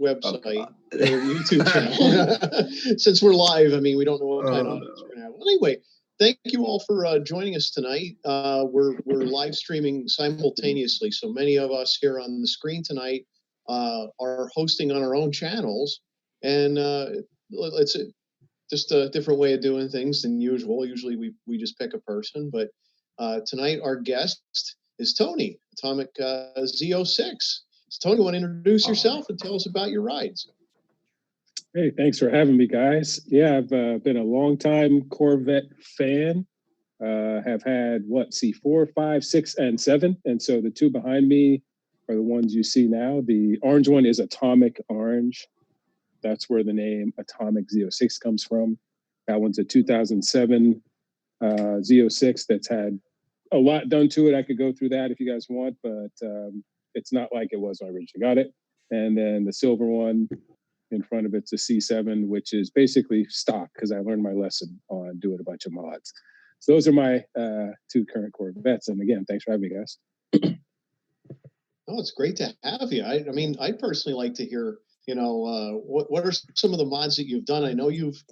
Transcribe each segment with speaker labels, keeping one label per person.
Speaker 1: website or YouTube channel. Since we're live, I mean, we don't know what kind of audience we're going to have. Well, anyway, thank you all for joining us tonight. We're live streaming simultaneously, so many of us here on the screen tonight are hosting on our own channels, and it's just a different way of doing things than usual. Usually we just pick a person, but tonight our guest is Tony, Atomic Z06. So Tony, want to introduce yourself and tell us about your rides?
Speaker 2: Hey, thanks for having me, guys. Yeah, I've been a long-time Corvette fan. Have had, 4, 5, 6, and 7. And so the two behind me are the ones you see now. The orange one is Atomic Orange. That's where the name Atomic Z06 comes from. That one's a 2007 Z06 that's had a lot done to it. I could go through that if you guys want, but it's not like it was when I originally got it. And then the silver one in front of it's a C7, which is basically stock because I learned my lesson on doing a bunch of mods. So those are my two current Corvettes. And again, thanks for having me, guys.
Speaker 1: Oh, it's great to have you. I mean, I'd personally like to hear, what are some of the mods that you've done? I know you've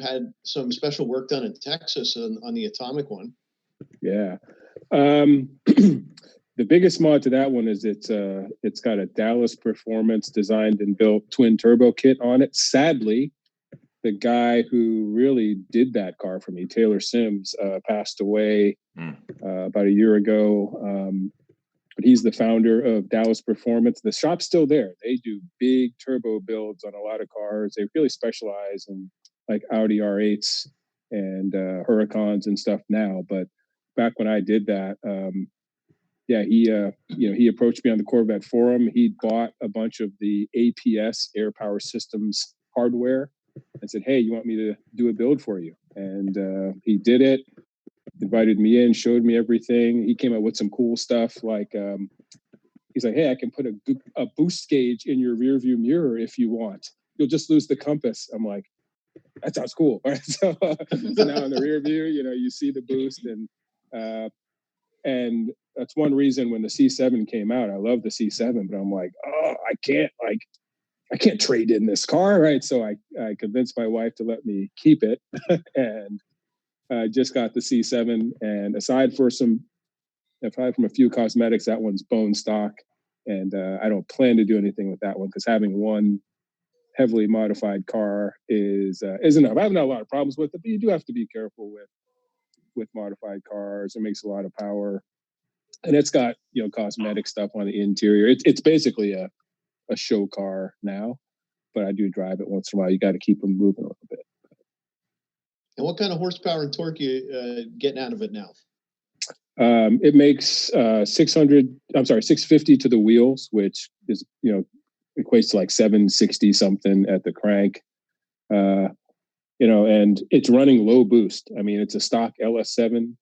Speaker 1: had some special work done in Texas on the Atomic one.
Speaker 2: Yeah. The biggest mod to that one is it's got a Dallas Performance designed and built twin turbo kit on it. Sadly, the guy who really did that car for me, Taylor Sims, passed away about a year ago. But he's the founder of Dallas Performance. The shop's still there. They do big turbo builds on a lot of cars. They really specialize in like Audi R8s and Huracans and stuff now. But back when I did that, he approached me on the Corvette forum. He bought a bunch of the APS, Air Power Systems hardware, and said, "Hey, you want me to do a build for you?" And he did it. Invited me in, showed me everything. He came up with some cool stuff like he's like, "Hey, I can put a boost gauge in your rear view mirror if you want. You'll just lose the compass." I'm like, "That sounds cool." All right, so now in the rear view, you see the boost, and that's one reason when the C7 came out, I love the C7, but I'm like, "Oh, I can't trade in this car," right? So I convinced my wife to let me keep it, and I just got the C7, and aside from a few cosmetics, that one's bone stock, and I don't plan to do anything with that one because having one heavily modified car is enough. I haven't had a lot of problems with it, but you do have to be careful with modified cars. It makes a lot of power, and it's got cosmetic stuff on the interior. It's basically a show car now, but I do drive it once in a while. You got to keep them moving a little bit.
Speaker 1: And what kind of horsepower and torque you getting out of it now?
Speaker 2: It makes 650 to the wheels, which is, equates to like 760 something at the crank. And it's running low boost. I mean, it's a stock LS7,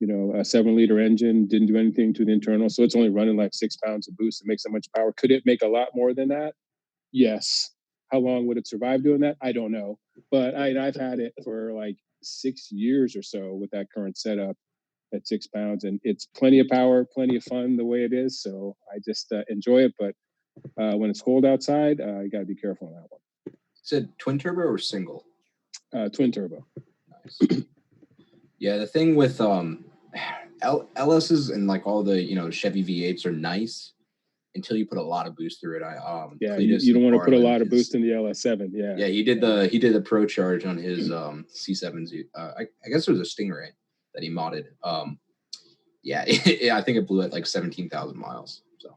Speaker 2: a 7-liter engine, didn't do anything to the internal. So it's only running like 6 pounds of boost. It makes so much power. Could it make a lot more than that? Yes. How long would it survive doing that? I don't know. But I've had it for like 6 years or so with that current setup at 6 pounds. And it's plenty of power, plenty of fun the way it is. So I just enjoy it. But when it's cold outside, you got to be careful on that one.
Speaker 3: You said twin turbo or single?
Speaker 2: Twin turbo.
Speaker 3: Nice. Yeah, the thing with LSs and like all the Chevy V8s are nice until you put a lot of boost through it.
Speaker 2: You don't want to put a lot of boost in the LS7. Yeah,
Speaker 3: he did the Pro Charge on his C7s. I guess it was a Stingray that he modded. I think it blew at like 17,000 miles. So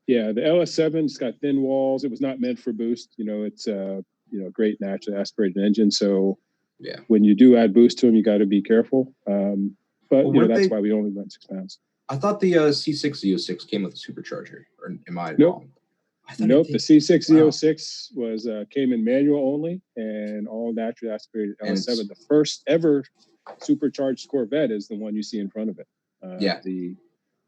Speaker 2: yeah, the LS7's got thin walls. It was not meant for boost. It's great naturally aspirated engine. So yeah, when you do add boost to them, you got to be careful. But that's why we only went 6 pounds.
Speaker 3: I thought the C6 Z06 came with a supercharger, or am I wrong?
Speaker 2: Nope. The C6 Z06 was came in manual only and all naturally aspirated LS7. The first ever supercharged Corvette is the one you see in front of it.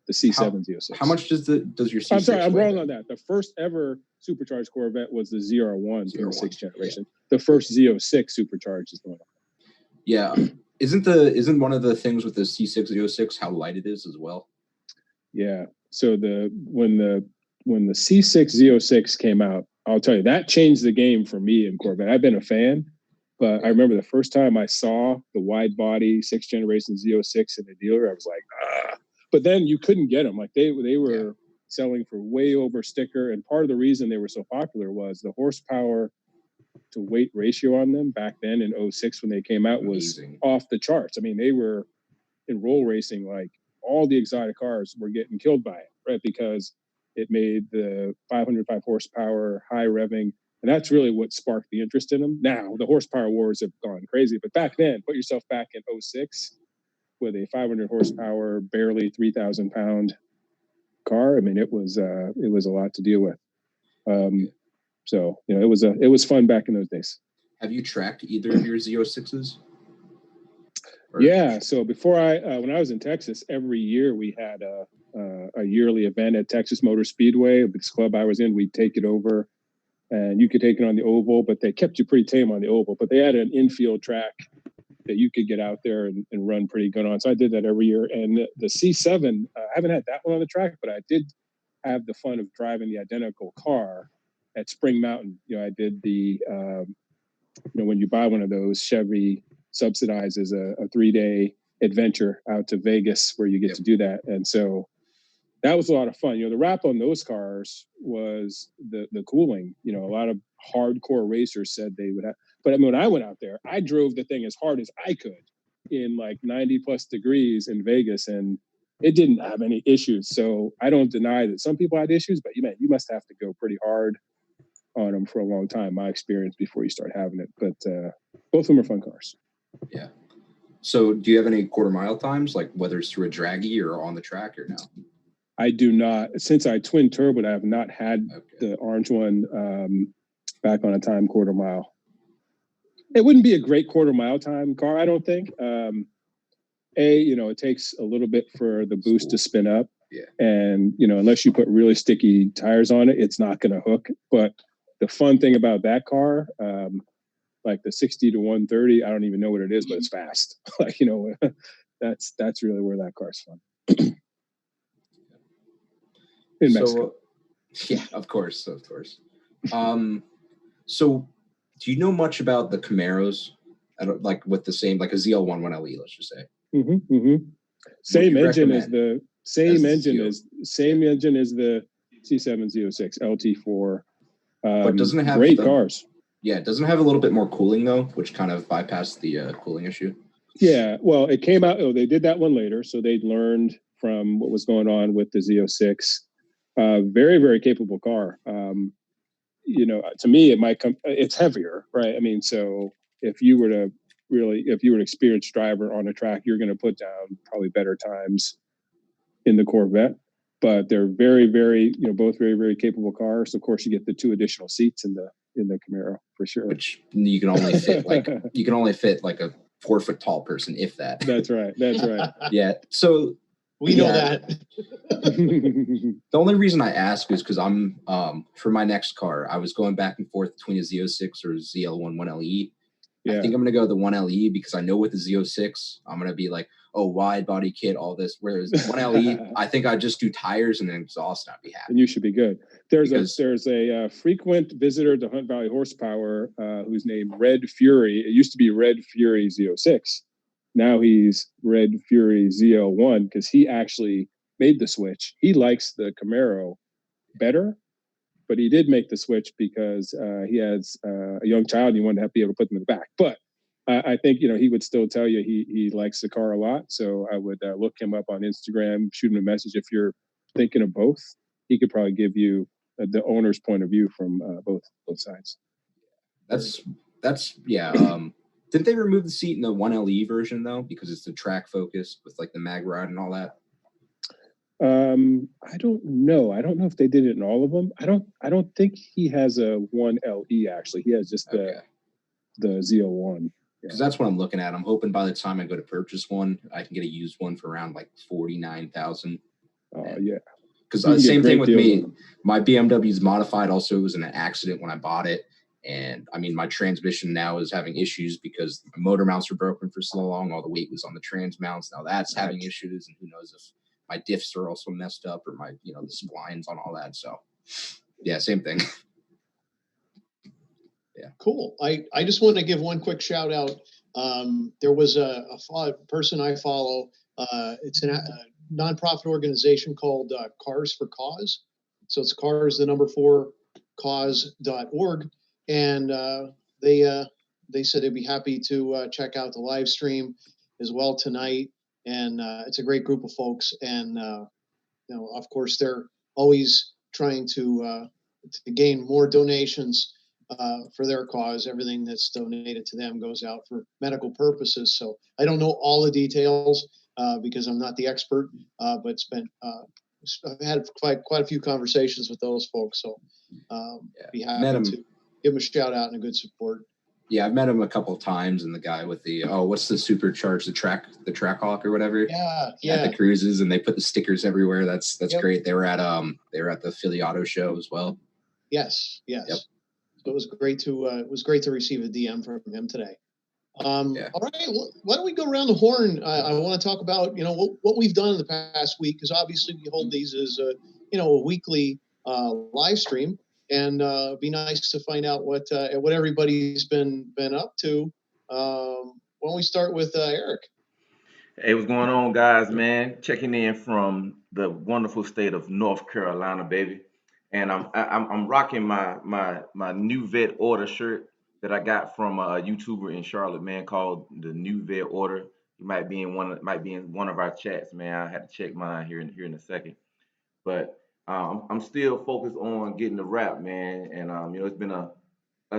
Speaker 2: The C7 Z06.
Speaker 3: How much does your C6?
Speaker 2: I'm sorry, I'm wrong on that. The first ever supercharged Corvette was the ZR1 from the 6th generation. Yeah. The first Z06 supercharged is the one.
Speaker 3: Yeah. Isn't one of the things with the C6 Z06 how light it is as well?
Speaker 2: Yeah. So when the C6 Z06 came out, I'll tell you, that changed the game for me in Corvette. I've been a fan, but I remember the first time I saw the wide body 6th generation Z06 in the dealer, I was like, ah. But then you couldn't get them. Like they were selling for way over sticker. And part of the reason they were so popular was the horsepower to weight ratio on them back then in 06 when they came out was off the charts. I mean, they were in roll racing, like all the exotic cars were getting killed by it, right? Because it made the 505 horsepower, high revving, and that's really what sparked the interest in them. Now, the horsepower wars have gone crazy, but back then, put yourself back in 06 with a 500 horsepower, barely 3,000 pound car. I mean, it was a lot to deal with. So, you know, it was fun back in those days.
Speaker 3: Have you tracked either of your Z06s?
Speaker 2: Yeah. So before when I was in Texas, every year we had a yearly event at Texas Motor Speedway. This club I was in, we'd take it over, and you could take it on the oval, but they kept you pretty tame on the oval. But they had an infield track that you could get out there and run pretty good on. So I did that every year. And the C7, I haven't had that one on the track, but I did have the fun of driving the identical car at Spring Mountain. You know, I did the, when you buy one of those, Chevy subsidizes a 3-day adventure out to Vegas where you get to do that. And so that was a lot of fun. You know, the wrap on those cars was the cooling. You know, a lot of hardcore racers said they would have, but I mean, when I went out there, I drove the thing as hard as I could in like 90 plus degrees in Vegas, and it didn't have any issues. So I don't deny that some people had issues, but you must have to go pretty hard on them for a long time, my experience, before you start having it. But both of them are fun cars.
Speaker 3: Yeah. So do you have any quarter mile times, like whether it's through a draggy or on the track or no?
Speaker 2: I do not. Since I twin turboed, I have not had the orange one back on a time quarter mile. It wouldn't be a great quarter mile time car, I don't think. It takes a little bit for the boost to spin up.
Speaker 3: Yeah.
Speaker 2: And, unless you put really sticky tires on it, it's not going to hook. But the fun thing about that car, like the 60 to 130, I don't even know what it is, but it's fast. Like, that's really where that car's fun. In Mexico.
Speaker 3: Yeah, of course. So do you know much about the Camaros? Like with the same, like a ZL1 1LE, let's just say.
Speaker 2: Mm-hmm, mm-hmm. Same engine as the C7 Z06 LT4.
Speaker 3: But doesn't it have
Speaker 2: great cars?
Speaker 3: Yeah, it doesn't have a little bit more cooling though, which kind of bypassed the cooling issue.
Speaker 2: Yeah, well, it came out. Oh, they did that one later, so they'd learned from what was going on with the Z06. Very, very capable car. To me, it might come. It's heavier, right? I mean, so if you were an experienced driver on a track, you're going to put down probably better times in the Corvette. But they're very, very, both very, very capable cars. Of course, you get the 2 additional seats in the Camaro for sure.
Speaker 3: Which you can only fit like a 4-foot tall person, if that.
Speaker 2: That's right.
Speaker 3: Yeah. So
Speaker 1: we know that.
Speaker 3: The only reason I ask is because I'm for my next car, I was going back and forth between a Z06 or a ZL1 1LE. Yeah. I think I'm going to go the 1LE because I know with the Z06, I'm going to be like, oh, wide body kit, all this. Whereas 1LE, I think I'd just do tires and then exhaust and I'd be happy.
Speaker 2: And you should be good. There's a frequent visitor to Hunt Valley Horsepower who's named Red Fury. It used to be Red Fury Z06. Now he's Red Fury ZL1 because he actually made the switch. He likes the Camaro better, but he did make the switch because he has a young child and he wanted to be able to put them in the back. But I think, he would still tell you he likes the car a lot. So I would look him up on Instagram, shoot him a message. If you're thinking of both, he could probably give you the owner's point of view from both sides.
Speaker 3: That's yeah. Didn't they remove the seat in the 1LE version though? Because it's the track focus with like the mag ride and all that.
Speaker 2: I don't know. I don't know if they did it in all of them. I don't think he has a 1LE actually. He has just the ZL1.
Speaker 3: Because that's what I'm looking at. I'm hoping by the time I go to purchase one, I can get a used one for around like 49,000.
Speaker 2: Oh yeah.
Speaker 3: Because the same thing with me. My BMW's modified. Also, it was in an accident when I bought it. And I mean, my transmission now is having issues because my motor mounts were broken for so long. All the weight was on the trans mounts. Now that's having issues. And who knows if my diffs are also messed up or my, the splines on all that. So yeah, same thing.
Speaker 1: Cool. I just want to give one quick shout out. There was a person I follow. It's a nonprofit organization called Cars for Cause. So it's cars, the number 4, cause.org. And they said they'd be happy to check out the live stream as well tonight. And it's a great group of folks. And, of course, they're always trying to gain more donations for their cause. Everything that's donated to them goes out for medical purposes. So I don't know all the details because I'm not the expert, but it's been I've had quite a few conversations with those folks. So be happy to give them a shout out and a good support.
Speaker 3: Yeah, I've met him a couple of times, and the guy with the what's the supercharged the track hawk or whatever.
Speaker 1: Yeah.
Speaker 3: At the cruises, and they put the stickers everywhere. That's great. They were at the Philly Auto Show as well.
Speaker 1: Yes.
Speaker 3: Yep.
Speaker 1: So it was great to receive a DM from him today. All right, why don't we go around the horn? I want to talk about what we've done in the past week, because obviously we hold these as a weekly live stream, and be nice to find out what everybody's been up to. Why don't we start with Eric?
Speaker 4: Hey, what's going on, guys, man? Checking in from the wonderful state of North Carolina, baby. And I'm rocking my new vet order shirt that I got from a YouTuber in Charlotte, man, called the New Vet Order. He might be in one of our chats, man. I had to check mine here in a second. But I'm still focused on getting the wrap, man. And it's been a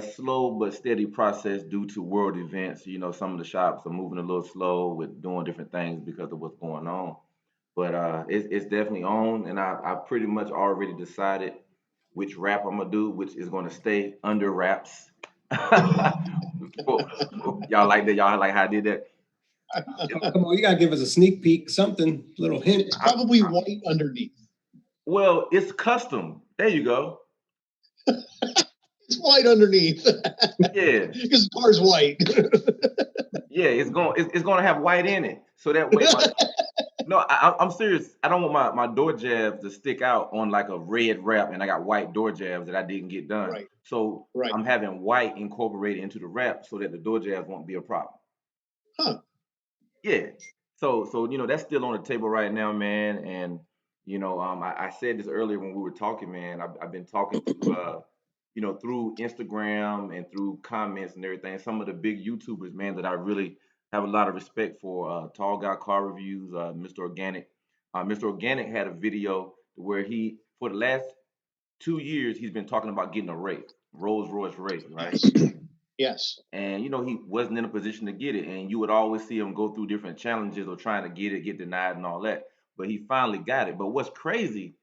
Speaker 4: slow but steady process due to world events. Some of the shops are moving a little slow with doing different things because of what's going on. But it's definitely on, and I pretty much already decided which wrap I'm gonna do, which is gonna stay under wraps. Y'all like that? Y'all like how I did that?
Speaker 5: Come on, you gotta give us a sneak peek, something, little hint.
Speaker 1: It's probably white underneath.
Speaker 4: Well, it's custom. There you go.
Speaker 1: It's white underneath.
Speaker 4: Yeah,
Speaker 1: because the car's white.
Speaker 4: Yeah, it's gonna have white in it, so that way. No, I'm serious. I don't want my door jabs to stick out on like a red wrap, and I got white door jabs that I didn't get done.
Speaker 1: Right.
Speaker 4: So I'm having white incorporated into the wrap so that the door jabs won't be a problem.
Speaker 1: Huh.
Speaker 4: Yeah. So that's still on the table right now, man. And I said this earlier when we were talking, man. I've been talking to through Instagram and through comments and everything, some of the big YouTubers, man, that I really have a lot of respect for. Tall Guy Car Reviews, Mr. Organik. Mr. Organik had a video where he, for the last 2 years, he's been talking about getting a wraith, Rolls Royce wraith, right?
Speaker 1: Yes.
Speaker 4: And he wasn't in a position to get it, and you would always see him go through different challenges or trying to get denied and all that. But he finally got it. But what's crazy,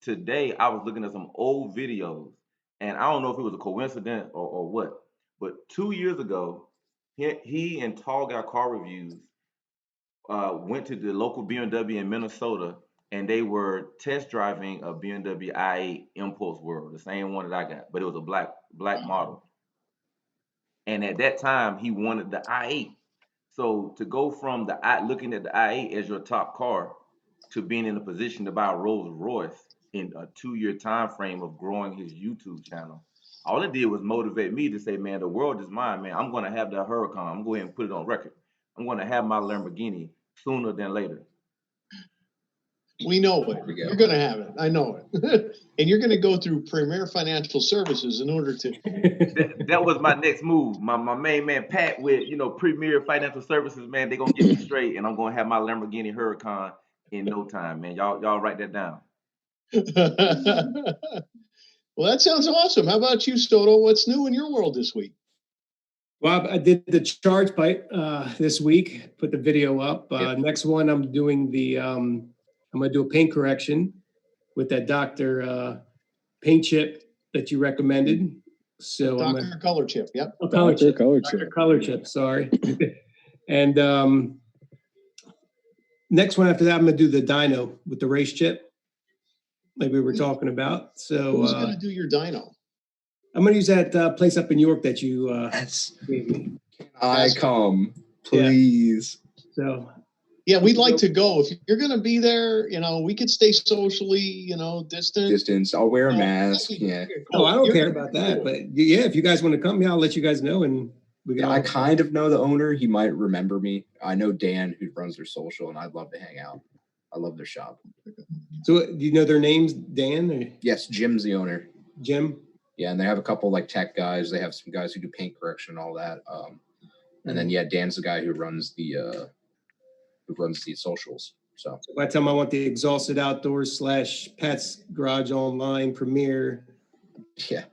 Speaker 4: today I was looking at some old videos, and I don't know if it was a coincidence or what, but 2 years ago, he and Tall Guy Car Reviews went to the local BMW in Minnesota, and they were test driving a BMW i8 Impulse World, the same one that I got, but it was a black model. And at that time, he wanted the i8. So to go from looking at the i8 as your top car to being in a position to buy a Rolls Royce in a 2-year time frame of growing his YouTube channel, all it did was motivate me to say, man, the world is mine, man. I'm going to have that Huracan. I'm going to go ahead and put it on record. I'm going to have my Lamborghini sooner than later.
Speaker 1: We know it. You're going to have it. I know it. And you're going to go through Premier Financial Services in order to.
Speaker 4: That was my next move. My main man, Pat, with, Premier Financial Services, man, they're going to get me straight, and I'm going to have my Lamborghini Huracan in no time, man. Y'all write that down.
Speaker 1: Well, that sounds awesome. How about you, Soto? What's new in your world this week?
Speaker 5: Well, I did the charge pipe this week, put the video up. Next one, I'm doing I'm going to do a paint correction with that Dr. paint chip that you recommended. So
Speaker 1: Dr. Color Chip, yep.
Speaker 5: Oh, Dr. Color Chip, sorry. And next one after that, I'm going to do the dyno with the race chip, like we were talking about. So
Speaker 1: who's going to do your dyno?
Speaker 5: I'm going to use that place up in York that you gave me.
Speaker 3: I come, please.
Speaker 5: Yeah. So
Speaker 1: Yeah, we'd like to go. If you're going to be there, we could stay socially,
Speaker 3: Distance. I'll wear a mask. Yeah.
Speaker 5: No, I don't care about that. But yeah, if you guys want to come, I'll let you guys know. And we can.
Speaker 3: I kind of know the owner. He might remember me. I know Dan, who runs their social, and I'd love to hang out. I love their shop.
Speaker 5: So do you know their names, Dan? Or?
Speaker 3: Yes, Jim's the owner.
Speaker 5: Jim?
Speaker 3: Yeah, and they have a couple like tech guys. They have some guys who do paint correction and all that. And then Dan's the guy who runs the socials. So
Speaker 5: by the time I want the Exhausted Outdoors / Pets Garage Online Premier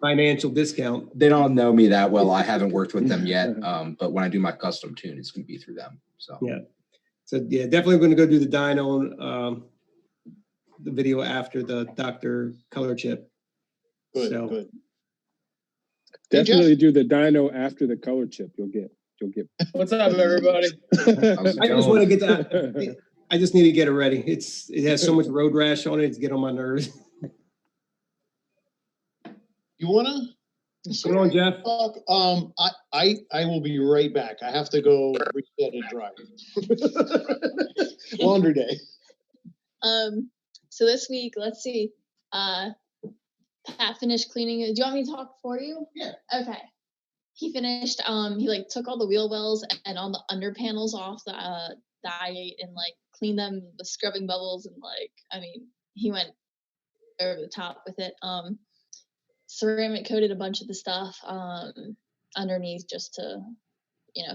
Speaker 5: financial discount.
Speaker 3: They don't know me that well. I haven't worked with them yet. But when I do my custom tune, it's going to be through them. So
Speaker 5: definitely going to go do the dyno, the video after the Dr. Color Chip.
Speaker 1: Good.
Speaker 2: Definitely do the dyno after the color chip. You'll get.
Speaker 6: What's up, everybody?
Speaker 5: I just want to get that. I just need to get it ready. It has so much road rash on it. It's getting on my nerves.
Speaker 1: You wanna?
Speaker 5: Come on, Jeff.
Speaker 1: I will be right back. I have to go reset a drive. Laundry day.
Speaker 7: So this week, let's see. Pat finished cleaning. Do you want me to talk for you?
Speaker 1: Yeah.
Speaker 7: Okay. He finished. He took all the wheel wells and all the under panels off the i8 and cleaned them with scrubbing bubbles and he went over the top with it. Ceramic coated a bunch of the stuff underneath just to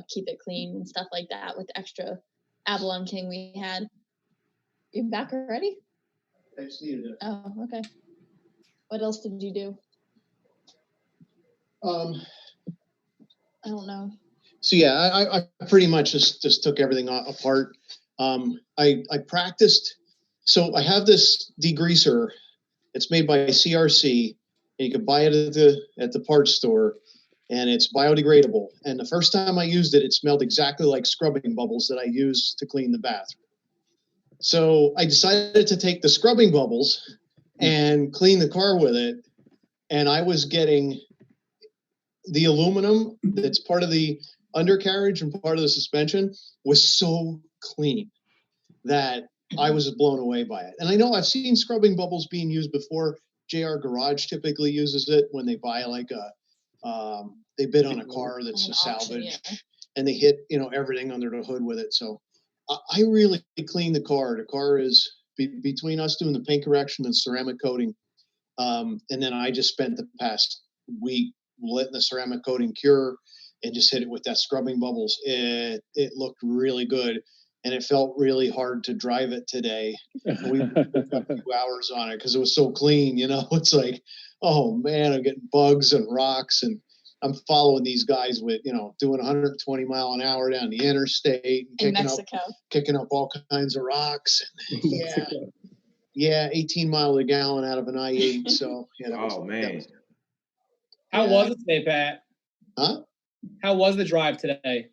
Speaker 7: keep it clean and stuff like that with the extra Avalon King we had. You back already?
Speaker 1: I just needed it.
Speaker 7: Oh, okay. What else did you do? I don't know.
Speaker 1: So I pretty much just took everything apart. I practiced. So I have this degreaser. It's made by CRC, and you can buy it at the parts store, and it's biodegradable. And the first time I used it, it smelled exactly like scrubbing bubbles that I use to clean the bathroom. So I decided to take the scrubbing bubbles and clean the car with it, and I was getting the aluminum that's part of the undercarriage and part of the suspension was so clean that I was blown away by it. And I know I've seen scrubbing bubbles being used before. JR Garage typically uses it when they buy they bid on a car that's a salvage, and they hit everything under the hood with it. So I really cleaned the car. The car is between us doing the paint correction and ceramic coating, and then I just spent the past week letting the ceramic coating cure and just hit it with that scrubbing bubbles. It looked really good, and it felt really hard to drive it today. We took a few hours on it because it was so clean. It's like, oh man, I'm getting bugs and rocks, and I'm following these guys with doing 120 mile an hour down the interstate and kicking up all kinds of rocks. Yeah, 18 miles a gallon out of an I-8. So
Speaker 6: man. How was it today, Pat?
Speaker 1: Huh?
Speaker 6: How was the drive today?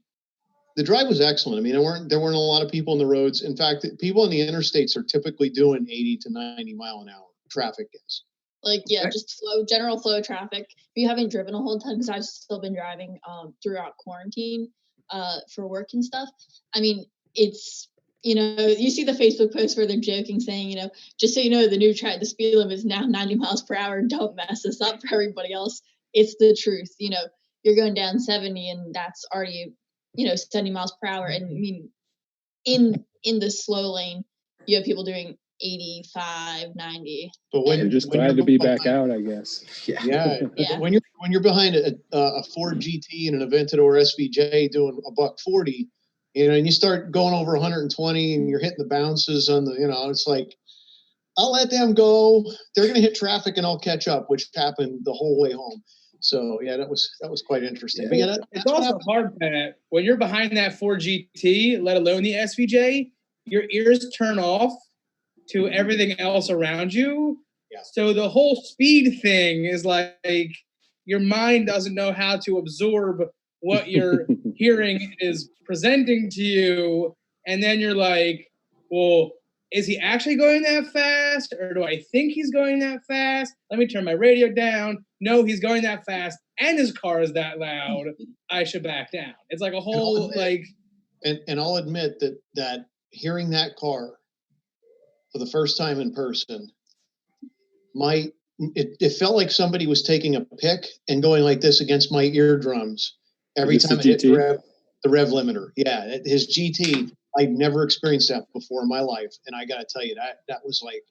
Speaker 1: The drive was excellent. I mean, there weren't a lot of people on the roads. In fact, people on the interstates are typically doing 80 to 90 mile an hour. Traffic is.
Speaker 7: Just general flow traffic. If you haven't driven a whole ton, because I've still been driving throughout quarantine for work and stuff. I mean, it's you see the Facebook post where they're joking, saying, just so you know, the speed limit is now 90 miles per hour. Don't mess this up for everybody else. It's the truth. You're going down 70, and that's already 70 miles per hour. And I mean, in the slow lane, you have people doing 85, 90.
Speaker 2: But when you're just glad to be back out, I guess.
Speaker 1: Yeah. When you're behind a Ford GT and an Aventador SVJ doing $140, and you start going over 120 and you're hitting the bounces on the, it's like, I'll let them go. They're going to hit traffic and I'll catch up, which happened the whole way home. So that was quite interesting.
Speaker 6: Yeah. It's also hard, Pat, when you're behind that Ford GT, let alone the SVJ, your ears turn off to everything else around you.
Speaker 1: Yeah.
Speaker 6: So the whole speed thing is like your mind doesn't know how to absorb what your hearing is presenting to you. And then you're like, well, is he actually going that fast? Or do I think he's going that fast? Let me turn my radio down. No, he's going that fast. And his car is that loud. I should back down. It's like a whole And
Speaker 1: I'll admit that hearing that car for the first time in person, it felt like somebody was taking a pick and going like this against my eardrums every time it hit the rev limiter. Yeah, his GT, I'd never experienced that before in my life, and I got to tell you that was like,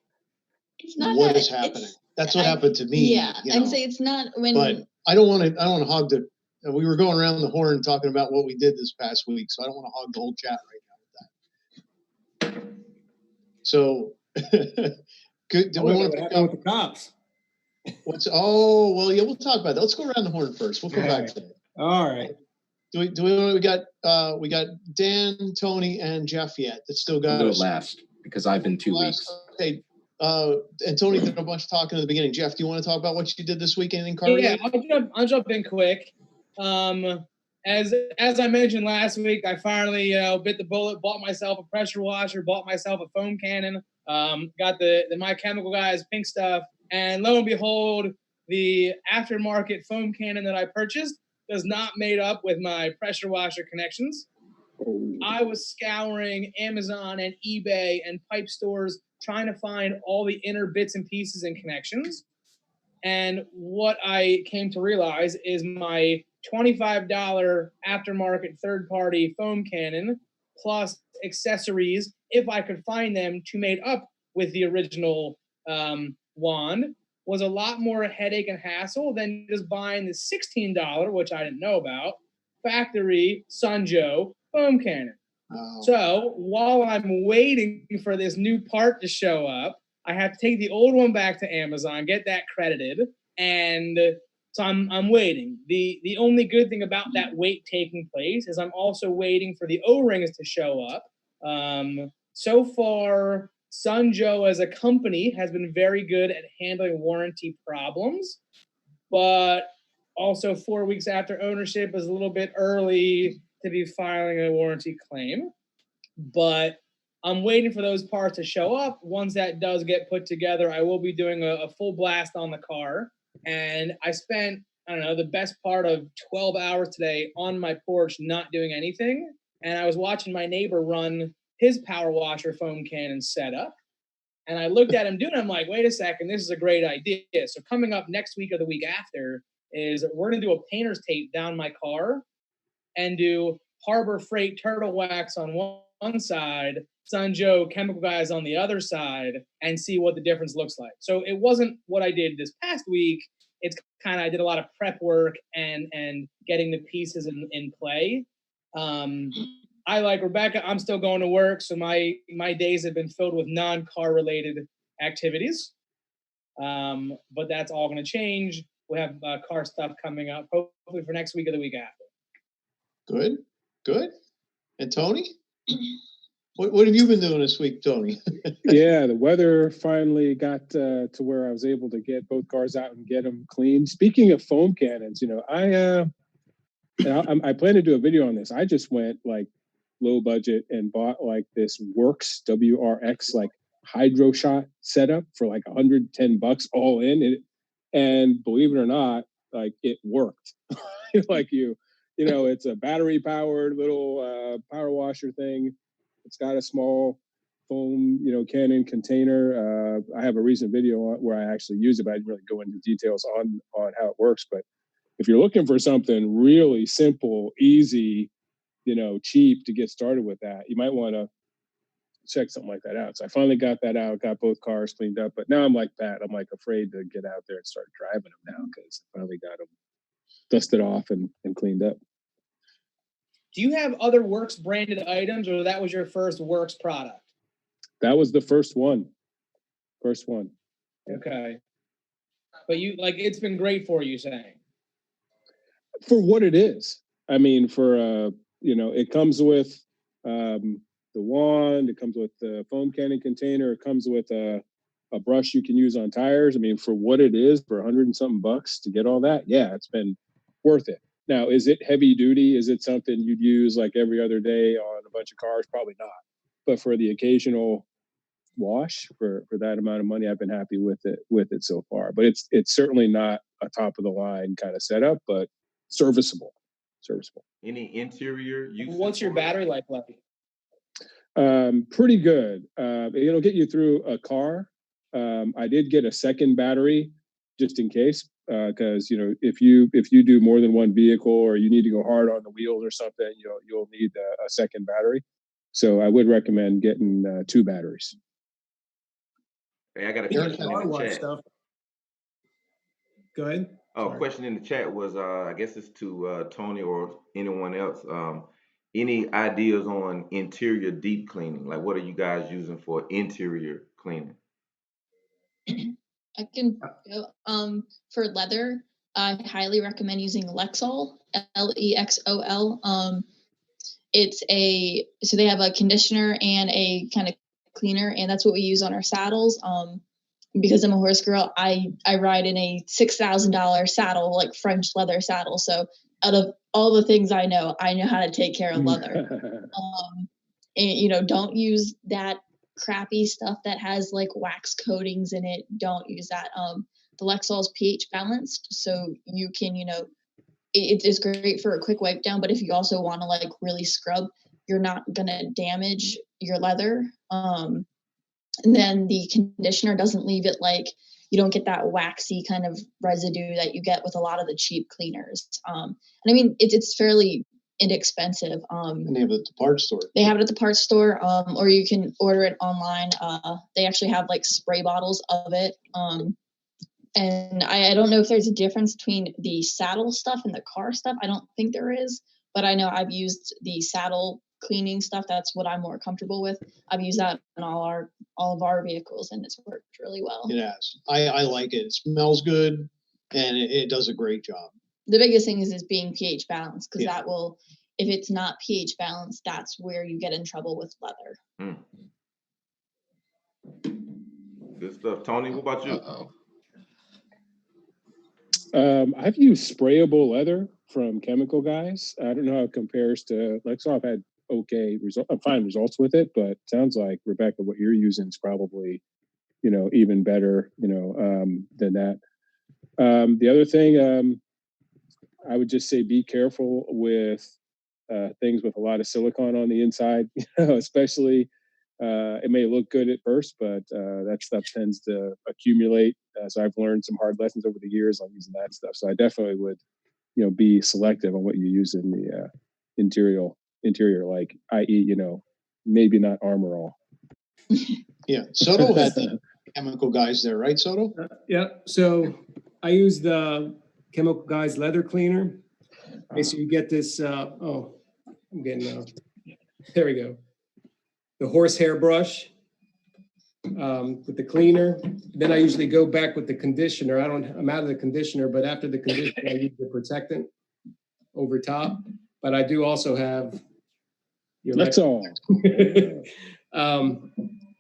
Speaker 7: it's not
Speaker 1: what is happening? That's what happened to me.
Speaker 7: Yeah, and say it's not when.
Speaker 1: But I don't want to hog the. We were going around the horn talking about what we did this past week, so I don't want to hog the whole chat right now with that. So, good. Do we want to pick up
Speaker 5: with the cops?
Speaker 1: We'll talk about that. Let's go around the horn first. We'll come back to that.
Speaker 5: All right.
Speaker 1: Do we got Dan, Tony, and Jeff yet? That still got
Speaker 3: us last because I've been 2 weeks.
Speaker 1: Okay. And Tony did a bunch of talking at the beginning. Jeff, do you want to talk about what you did this week? Anything car related?
Speaker 6: Yeah, I'll jump in quick. As I mentioned last week, I finally bit the bullet, bought myself a pressure washer, bought myself a foam cannon, got the My Chemical Guys pink stuff, and lo and behold, the aftermarket foam cannon that I purchased does not mate up with my pressure washer connections. I was scouring Amazon and eBay and pipe stores trying to find all the inner bits and pieces and connections. And what I came to realize is my $25 aftermarket third-party foam cannon plus accessories, if I could find them to mate up with the original wand, was a lot more headache and hassle than just buying the $16, which I didn't know about, factory Sunjo foam cannon. Oh. So while I'm waiting for this new part to show up, I have to take the old one back to Amazon, get that credited, and so I'm waiting. The only good thing about that wait taking place is I'm also waiting for the O-rings to show up. So far, Sunjo as a company has been very good at handling warranty problems, but also 4 weeks after ownership is a little bit early to be filing a warranty claim. But I'm waiting for those parts to show up. Once that does get put together, I will be doing a full blast on the car. And I spent, I don't know, the best part of 12 hours today on my porch not doing anything. And I was watching my neighbor run his power washer foam cannon setup. And I looked at him doing it. I'm like, wait a second, this is a great idea. So coming up next week or the week after is we're going to do a painter's tape down my car and do Harbor Freight Turtle Wax on one side, Sunjo Chemical Guys on the other side, and see what the difference looks like. So it wasn't what I did this past week. It's kind of, I did a lot of prep work and getting the pieces in play. I, like Rebecca, I'm still going to work, so my days have been filled with non-car related activities. But that's all going to change. We have car stuff coming up, hopefully for next week or the week after.
Speaker 1: Good. And Tony? What have you been doing this week, Tony?
Speaker 2: Yeah, the weather finally got to where I was able to get both cars out and get them clean. Speaking of foam cannons, I plan to do a video on this. I just went like low budget and bought like this Works WRX like hydro shot setup for like $110 all in. And believe it or not, like it worked. Like it's a battery powered little power washer thing. It's got a small foam, cannon container. I have a recent video where I actually use it, but I didn't really go into details on how it works. But if you're looking for something really simple, easy, cheap to get started with that, you might want to check something like that out. So I finally got that out, got both cars cleaned up. But now I'm like that. I'm like afraid to get out there and start driving them now because I finally got them dusted off and cleaned up.
Speaker 6: Do you have other Works branded items, or that was your first Works product?
Speaker 2: That was the first one. Yeah.
Speaker 6: Okay. But it's been great for you, saying?
Speaker 2: For what it is. I mean, it comes with the wand, it comes with the foam cannon container, it comes with a brush you can use on tires. I mean, for what it is, for $100 and something to get all that, yeah, it's been worth it. Now, is it heavy duty? Is it something you'd use like every other day on a bunch of cars? Probably not. But for the occasional wash for that amount of money, I've been happy with it so far. But it's certainly not a top of the line kind of setup, but serviceable.
Speaker 4: Any interior use?
Speaker 6: What's your battery life like?
Speaker 2: Pretty good. It'll get you through a car. I did get a second battery just in case, because if you do more than one vehicle or you need to go hard on the wheels or something, you'll need a second battery. So I would recommend getting 2 batteries.
Speaker 4: Hey, I got a question in the chat.
Speaker 5: Stuff. Go ahead.
Speaker 4: Oh, question in the chat was, I guess it's to Tony or anyone else. Any ideas on interior deep cleaning? Like, what are you guys using for interior cleaning?
Speaker 7: I can go. For leather, I highly recommend using Lexol, Lexol. So they have a conditioner and a kind of cleaner, and that's what we use on our saddles. Because I'm a horse girl, I ride in a $6,000 saddle, like French leather saddle. So out of all the things I know how to take care of leather. And don't use that crappy stuff that has like wax coatings in it. Don't use that. The Lexol is pH balanced, so you can, it's great for a quick wipe down. But if you also want to like really scrub, you're not gonna damage your leather. And then the conditioner doesn't leave it like you don't get that waxy kind of residue that you get with a lot of the cheap cleaners. And I mean, it's fairly inexpensive.
Speaker 1: And they have it at the parts store.
Speaker 7: They have it at the parts store, or you can order it online. They actually have like spray bottles of it. And I don't know if there's a difference between the saddle stuff and the car stuff. I don't think there is, but I know I've used the saddle cleaning stuff. That's what I'm more comfortable with. I've used that in all of our vehicles, and it's worked really well.
Speaker 1: It has. I like it. It smells good, and it does a great job.
Speaker 7: The biggest thing is being pH balanced, because that will, if it's not pH balanced, that's where you get in trouble with leather.
Speaker 4: Good stuff. Tony, what about you?
Speaker 2: I've used sprayable leather from Chemical Guys. I don't know how it compares to Lexol. I've had fine results with it, but sounds like, Rebecca, what you're using is probably, even better, than that. The other thing, I would just say be careful with things with a lot of silicone on the inside, especially. It may look good at first, but that stuff tends to accumulate. So I've learned some hard lessons over the years on using that stuff. So I definitely would, be selective on what you use in the interior, like, i.e., maybe not Armor All.
Speaker 1: Yeah, Soto had the Chemical Guys there, right, Soto?
Speaker 5: Yeah. So I use the Chemical Guys leather cleaner. Okay, so you get this. I'm getting. There we go. The horsehair brush with the cleaner. Then I usually go back with the conditioner. I'm out of the conditioner, but after the conditioner, I use the protectant over top. But I do also have.
Speaker 2: Lexol.
Speaker 5: I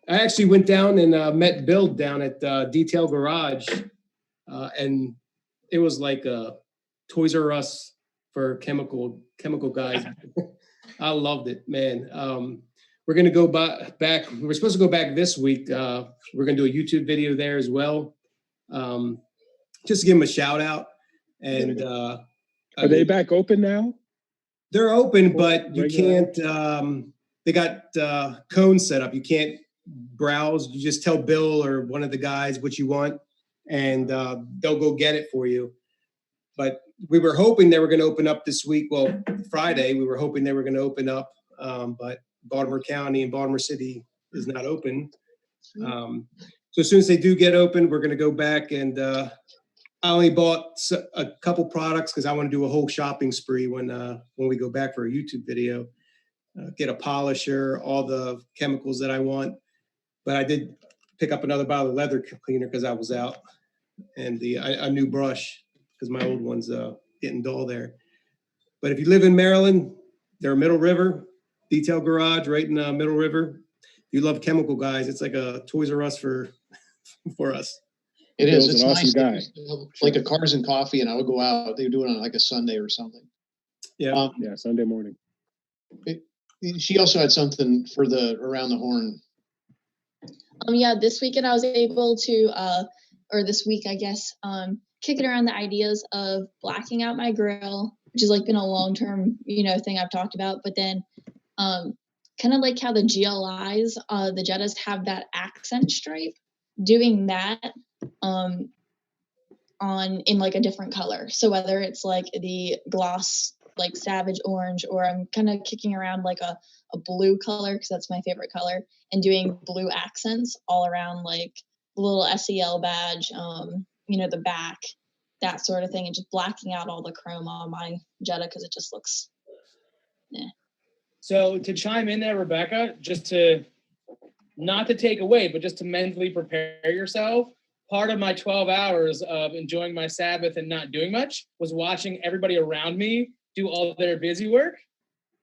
Speaker 5: actually went down and met Bill down at Detail Garage, and it was like a Toys R Us for chemical Guys. I loved it, man. We're going to go back. We're supposed to go back this week. We're going to do a YouTube video there as well. Just to give them a shout out. And
Speaker 2: are they back open now?
Speaker 5: They're open, but you can't. They got cones set up. You can't browse. You just tell Bill or one of the guys what you want, and they'll go get it for you. But we were hoping they were going to open up this week. Well, Friday, we were hoping they were going to open up, but Baltimore County and Baltimore City is not open. So as soon as they do get open, we're going to go back. And I only bought a couple products because I want to do a whole shopping spree when we go back for a YouTube video. Get a polisher, all the chemicals that I want. But I did pick up another bottle of leather cleaner because I was out, and a new brush because my old one's getting dull there. But if you live in Maryland, they're Middle River, Detail Garage right in Middle River. If you love Chemical Guys, it's like a Toys R Us for us.
Speaker 1: It is. It's
Speaker 2: an awesome
Speaker 1: nice.
Speaker 2: guy.
Speaker 1: Like a Cars and Coffee, and I would go out. They would do it on like a Sunday or something.
Speaker 5: Yeah.
Speaker 2: Sunday morning.
Speaker 1: She also had something for the Around the Horn.
Speaker 7: This weekend I was able to, or this week, I guess, kicking around the ideas of blacking out my grill, which has like been a long-term, thing I've talked about, but then kind of like how the GLIs, the Jettas have that accent stripe, doing that in like a different color. So whether it's like the gloss, like Savage Orange, or I'm kind of kicking around like a blue color because that's my favorite color, and doing blue accents all around like the little SEL badge, the back, that sort of thing, and just blacking out all the chrome on my Jetta because it just looks,
Speaker 6: So to chime in there, Rebecca, just to not to take away, but just to mentally prepare yourself, part of my 12 hours of enjoying my Sabbath and not doing much was watching everybody around me do all their busy work.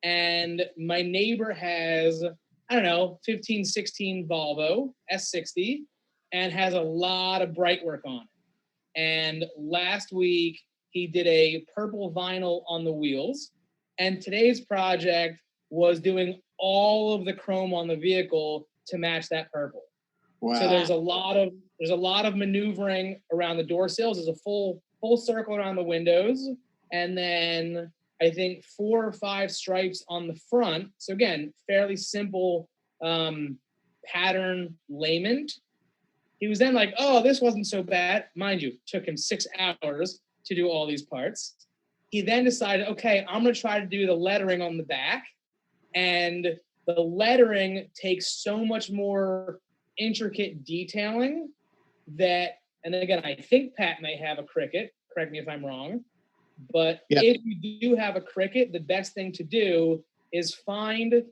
Speaker 6: And my neighbor has, 15, 16 Volvo S60 and has a lot of bright work on it. And last week he did a purple vinyl on the wheels. And today's project was doing all of the chrome on the vehicle to match that purple. Wow. So there's a lot of maneuvering around the door sills. There's a full circle around the windows, and then I think 4 or 5 stripes on the front. So again, fairly simple pattern layment. He was then like, "Oh, this wasn't so bad." Mind you, took him 6 hours to do all these parts. He then decided, okay, I'm going to try to do the lettering on the back, and the lettering takes so much more intricate detailing that, and again, I think Pat may have a Cricut, correct me if I'm wrong, but if you do have a Cricut, the best thing to do is find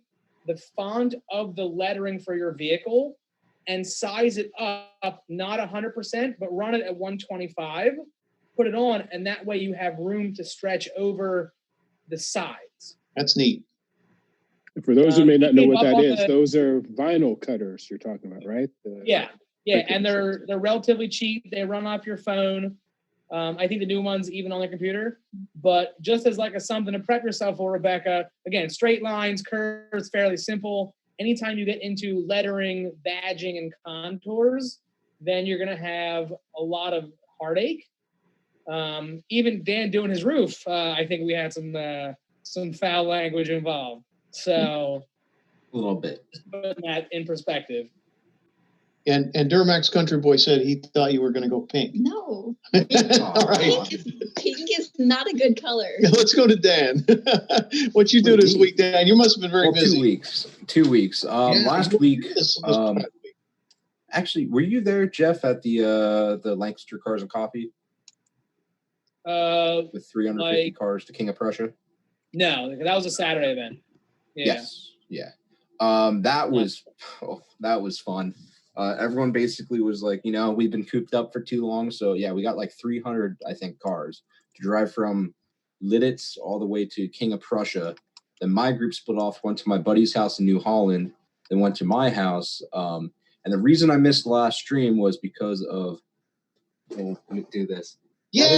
Speaker 6: the font of the lettering for your vehicle and size it up, not 100%, but run it at 125, put it on, and that way you have room to stretch over the sides.
Speaker 1: That's neat.
Speaker 2: For those who may not know what that is, those are vinyl cutters you're talking about, right?
Speaker 6: Yeah, and they're relatively cheap. They run off your phone. I think the new ones even on the computer. But just as like something to prep yourself for, Rebecca, again, straight lines, curves, fairly simple. Anytime you get into lettering, badging, and contours, then you're going to have a lot of heartache. Even Dan doing his roof, I think we had some foul language involved. So
Speaker 3: a little bit.
Speaker 6: Just putting that in perspective.
Speaker 1: And Duramax Country Boy said he thought you were going to go pink.
Speaker 7: No.
Speaker 1: All right.
Speaker 7: Pink is not a good color.
Speaker 1: Let's go to Dan. What you do this week, Dan? You must have been very busy.
Speaker 3: 2 weeks. Last week. Actually, were you there, Jeff, at the Lancaster Cars and Coffee? With 350 cars to King of Prussia?
Speaker 6: No, that was a Saturday event. Yeah.
Speaker 3: Yes. Yeah. That was fun. Everyone basically was like, we've been cooped up for too long. So yeah, we got like 300, I think, cars to drive from Lidditz all the way to King of Prussia. Then my group split off, went to my buddy's house in New Holland, then went to my house. And the reason I missed the last stream was because of, let me do this. Yeah.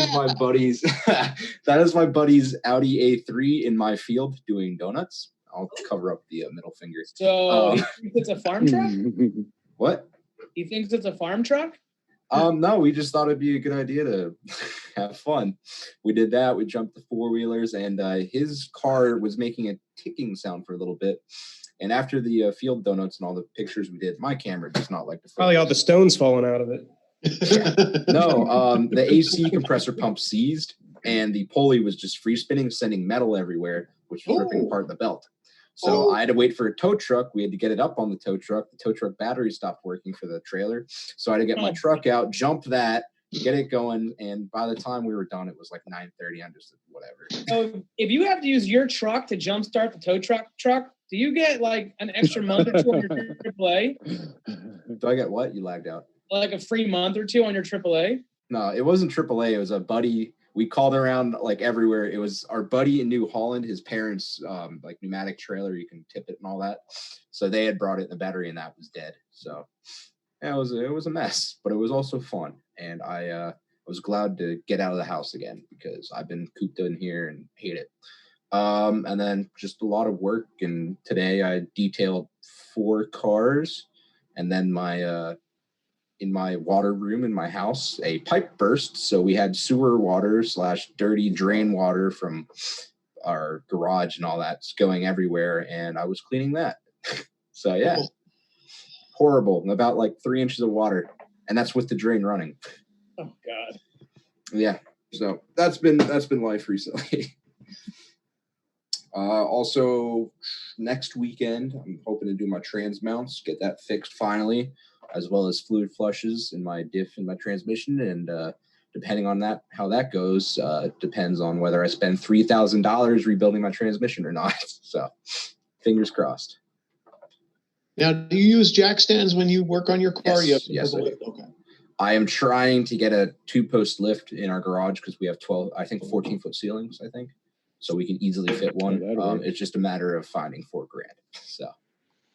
Speaker 3: That is my buddy's Audi A3 in my field doing donuts. I'll cover up the middle finger.
Speaker 6: So he thinks it's a farm truck?
Speaker 3: What?
Speaker 6: He thinks it's a farm truck?
Speaker 3: No, we just thought it'd be a good idea to have fun. We did that. We jumped the 4-wheelers, and his car was making a ticking sound for a little bit. And after the field donuts and all the pictures we did, my camera does not like the focus.
Speaker 5: Probably all the stones falling out of it.
Speaker 3: Yeah. No, the AC compressor pump seized, and the pulley was just free spinning, sending metal everywhere, which was ripping apart the belt. So I had to wait for a tow truck. We had to get it up on the tow truck. The tow truck battery stopped working for the trailer. So I had to get my truck out, jump that, get it going. And by the time we were done, it was like 9:30. I'm just whatever.
Speaker 6: So if you have to use your truck to jumpstart the tow truck, do you get like an extra month or 2 on your AAA?
Speaker 3: Do I get what? You lagged out.
Speaker 6: Like a free month or 2 on your AAA?
Speaker 3: No, it wasn't AAA. It was a buddy. We called around like everywhere. It was our buddy in New Holland, his parents' like pneumatic trailer. You can tip it and all that. So they had brought it in the battery, and that was dead. So yeah, it was a mess, but it was also fun. And I was glad to get out of the house again because I've been cooped in here and hate it. And then just a lot of work. And today I detailed 4 cars, and then in my water room in my house, a pipe burst. So we had sewer water / dirty drain water from our garage and all that's going everywhere. And I was cleaning that. So yeah, horrible. About like 3 inches of water, and that's with the drain running.
Speaker 6: Oh God.
Speaker 3: Yeah. So that's been life recently. Also, next weekend, I'm hoping to do my trans mounts, get that fixed finally, as well as fluid flushes in my diff and my transmission. And depending on that, how that goes, depends on whether I spend $3,000 rebuilding my transmission or not. So, fingers crossed.
Speaker 1: Now, do you use jack stands when you work on your car?
Speaker 3: Yes, I do. Okay. I am trying to get a 2-post lift in our garage because we have 14-foot ceilings, I think. So we can easily fit one. It's just a matter of finding $4,000. So,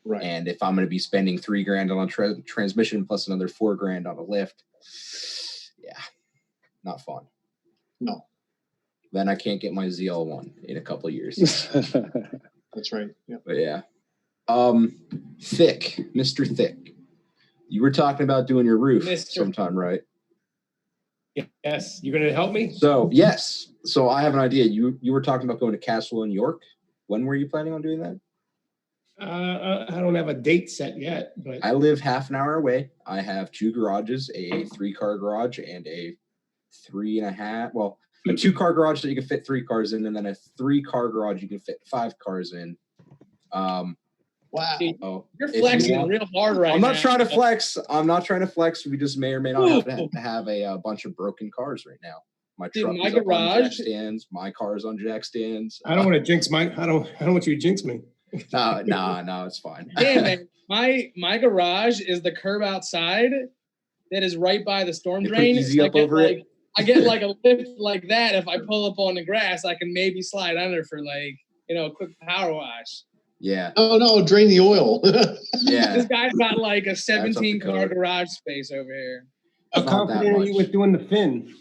Speaker 1: right.
Speaker 3: And if I'm going to be spending $3,000 on a transmission plus another $4,000 on a lift, yeah, not fun.
Speaker 1: No.
Speaker 3: Then I can't get my ZL1 in a couple of years.
Speaker 1: That's right. Yeah.
Speaker 3: But yeah. Thick, Mr. Thick. You were talking about doing your roof sometime, right?
Speaker 5: Yes. You're going to help me?
Speaker 3: So, yes. So I have an idea. You were talking about going to Castle in York. When were you planning on doing that?
Speaker 5: I don't have a date set yet, but
Speaker 3: I live half an hour away. I have 2 garages, a 3-car garage and a 3.5. Well, a 2-car garage that you can fit 3 cars in, and then a 3-car garage you can fit 5 cars in.
Speaker 1: Wow.
Speaker 6: You're flexing real hard right now.
Speaker 3: I'm not trying to flex. We just may or may not have a bunch of broken cars right now. My truck is up on jack stands. My car is on jack stands.
Speaker 5: I don't want to jinx I don't want you to jinx me.
Speaker 3: No, it's fine.
Speaker 6: Damn, man. My garage is the curb outside that is right by the storm drain.
Speaker 3: Easy up over it.
Speaker 6: I get like a lift like that. If I pull up on the grass, I can maybe slide under for a quick power wash.
Speaker 3: Yeah.
Speaker 1: Oh no, drain the oil.
Speaker 3: Yeah.
Speaker 6: This guy's got like a 17-car garage space over here.
Speaker 5: How confident are you with doing the fin?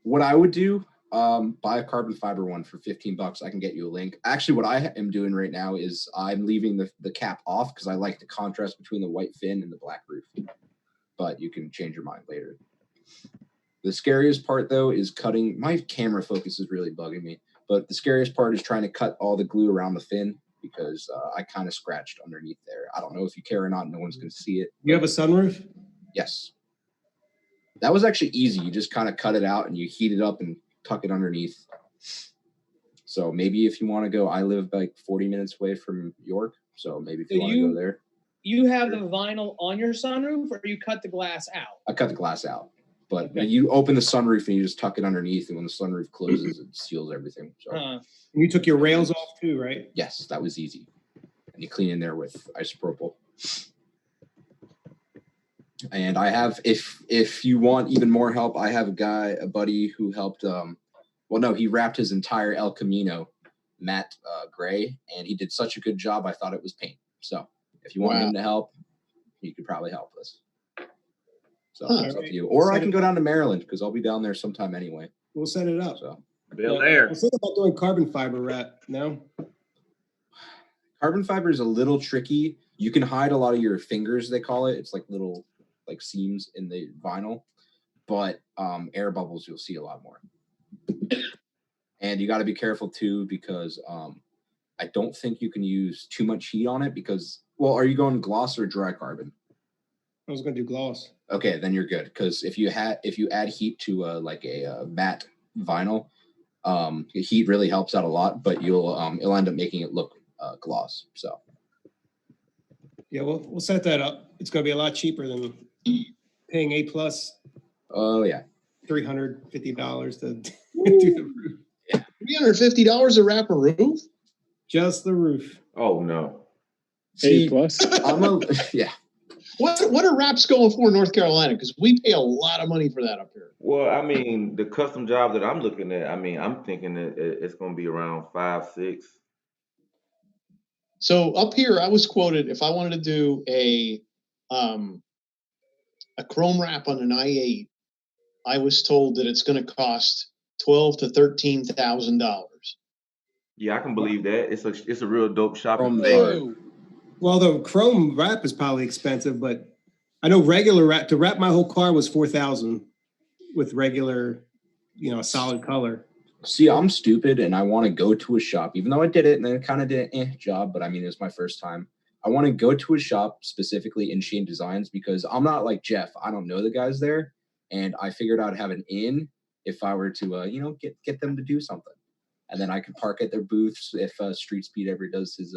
Speaker 3: What I would do, buy a carbon fiber one for $15. I can get you a link. Actually, what I am doing right now is I'm leaving the cap off because I like the contrast between the white fin and the black roof. But you can change your mind later. The scariest part, though, is cutting. My camera focus is really bugging me. But the scariest part is trying to cut all the glue around the fin because I kind of scratched underneath there. I don't know if you care or not. No one's going to see it.
Speaker 5: You have a sunroof?
Speaker 3: Yes. That was actually easy. You just kind of cut it out and you heat it up and tuck it underneath. So maybe if you want to go, I live like 40 minutes away from York. So maybe if you want to go there.
Speaker 6: You have the vinyl on your sunroof or you cut the glass out?
Speaker 3: I cut the glass out. But you open the sunroof and you just tuck it underneath, and when the sunroof closes, it seals everything. So
Speaker 5: and you took your rails off too, right?
Speaker 3: Yes, that was easy. And you clean in there with isopropyl. And I have, if you want even more help, I have a buddy who helped. He wrapped his entire El Camino matte gray, and he did such a good job. I thought it was paint. So if you want him to help, he could probably help us. So it's up to you. Or I can go down to Maryland because I'll be down there sometime anyway.
Speaker 5: We'll set it up.
Speaker 3: So
Speaker 4: there.
Speaker 5: I was thinking about doing carbon fiber wrap. No?
Speaker 3: Carbon fiber is a little tricky. You can hide a lot of your fingers, they call it. It's like little seams in the vinyl. But air bubbles, you'll see a lot more. And you got to be careful too because I don't think you can use too much heat on it because, are you going gloss or dry carbon?
Speaker 5: I was going to do gloss. Okay,
Speaker 3: then you're good because if you add heat to a matte vinyl, heat really helps out a lot, but it'll end up making it look gloss. So
Speaker 5: yeah, we'll set that up. It's going to be a lot cheaper than paying A+.
Speaker 3: Oh yeah,
Speaker 5: $350 to do the roof.
Speaker 1: Yeah. $350 to wrap a roof?
Speaker 5: Just the roof.
Speaker 4: Oh no.
Speaker 2: A+.
Speaker 3: Yeah.
Speaker 1: What are wraps going for in North Carolina? Because we pay a lot of money for that up here.
Speaker 4: Well, I mean, the custom job that I'm looking at, I'm thinking that it's going to be around 5-6.
Speaker 1: So up here, I was quoted if I wanted to do a chrome wrap on an i8, I was told that it's going to cost $12,000 to $13,000.
Speaker 4: Yeah, I can believe that. It's a real dope shopping
Speaker 3: cart.
Speaker 5: Well, the chrome wrap is probably expensive, but I know regular wrap, to wrap my whole car was $4,000 with regular, a solid color.
Speaker 3: See, I'm stupid and I want to go to a shop, even though I did it and then it kind of did an job, but I mean, it was my first time. I want to go to a shop specifically in Shane Designs because I'm not like Jeff. I don't know the guys there. And I figured I'd have an in if I were to, get them to do something. And then I could park at their booths if Street Speed ever does his